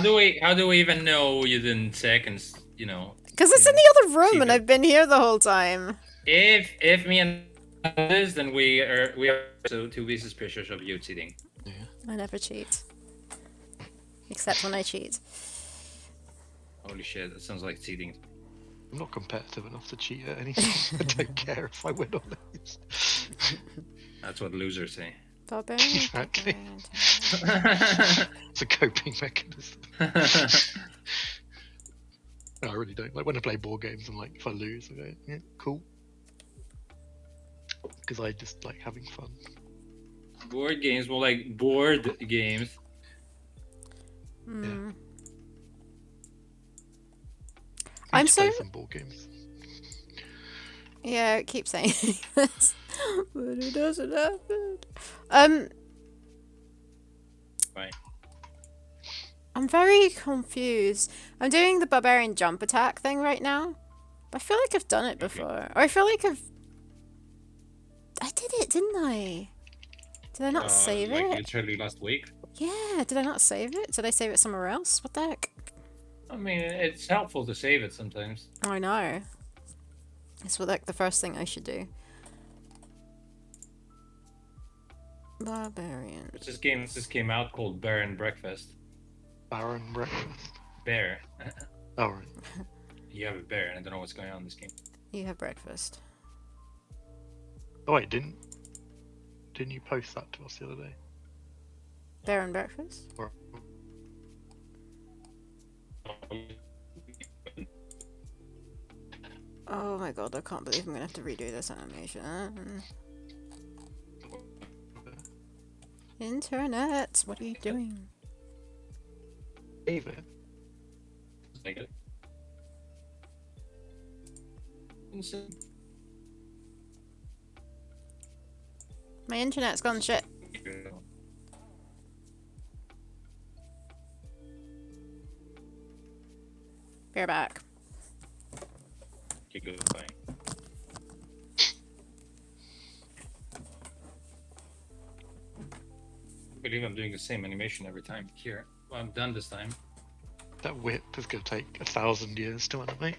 do we even know you didn't seconds? You know. Because it's in the other room, and I've been here the whole time. If me and this, then we are so to be suspicious of you cheating. Yeah. I never cheat, except when I cheat. Holy shit! That sounds like cheating. I'm not competitive enough to cheat at anything. I don't care if I win or lose. That's what losers say. Exactly. It's a coping mechanism. No, I really don't. Like when I play board games, I'm like, if I lose, I go, yeah, cool. Because I just like having fun. Board games, more like board games. Mm. Yeah. I'm so. Some board games. Yeah, keep saying this, but it doesn't happen. Bye. I'm very confused. I'm doing the barbarian jump attack thing right now. I feel like I've done it before. Or I feel like I did it, didn't I? Did I not save like it? literally last week. Yeah, did I not save it? Did I save it somewhere else? What the heck? I mean, it's helpful to save it sometimes. I know. It's like the first thing I should do. Barbarian. This game just came out called Bear and Breakfast. Baron breakfast. Bear. Oh, right. You have a bear, and I don't know what's going on in this game. You have breakfast. Oh wait, didn't you post that to us the other day? Bear and breakfast? Or... Oh my god, I can't believe I'm gonna have to redo this animation. Internet, what are you doing? Save it. Like it. My internet's gone shit. We're back. Okay, goodbye. I believe I'm doing the same animation every time. Here, well, I'm done this time. That whip is going to take 1,000 years to animate.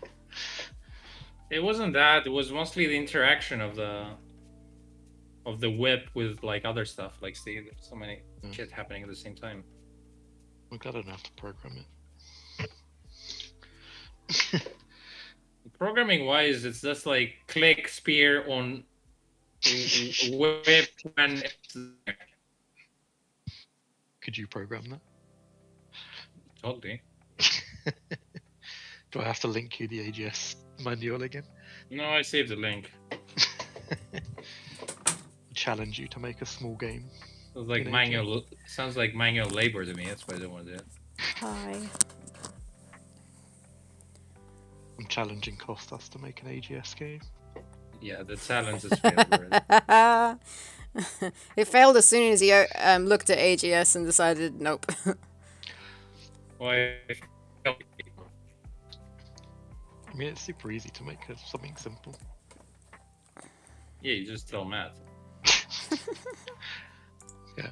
It wasn't that. It was mostly the interaction of the whip with like other stuff. Like, see, there's so many shit happening at the same time. I'm glad I don't have to program it. Programming wise, it's just like click spear on whip when it's there. Could you program that? Totally. Do I have to link you the AGS manual again? No, I saved the link. Challenge you to make a small game. Sounds like manual. Sounds like manual labor to me. That's why I don't want to do it. Hi. I'm challenging Costas to make an AGS game. Yeah, the challenge is failed. It failed as soon as he looked at AGS and decided nope. Why? I mean, it's super easy to make something simple. Yeah, you just tell Matt. Yeah.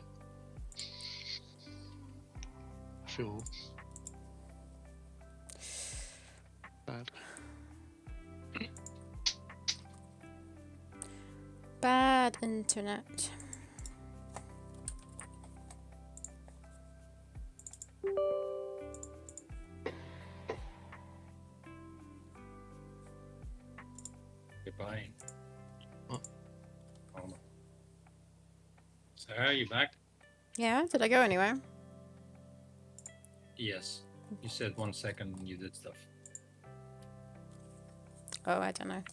I feel bad. Bad internet. Goodbye. What? Oh. Sarah, you back? Yeah, did I go anywhere? Yes. You said 1 second and you did stuff. Oh, I don't know.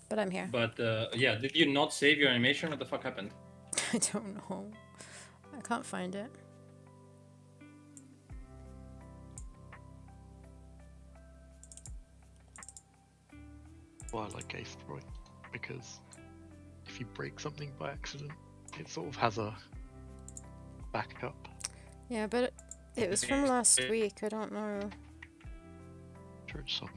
But I'm here. But yeah, did you not save your animation? What the fuck happened? I don't know. I can't find it. Well, I like Aethroid because if you break something by accident, it sort of has a backup. Yeah, but it was from last week. I don't know. Sure, it's some.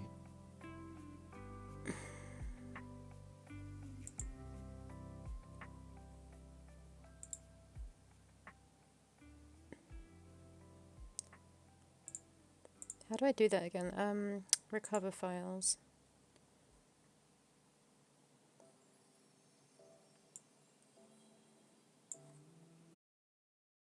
How do I do that again? Recover files.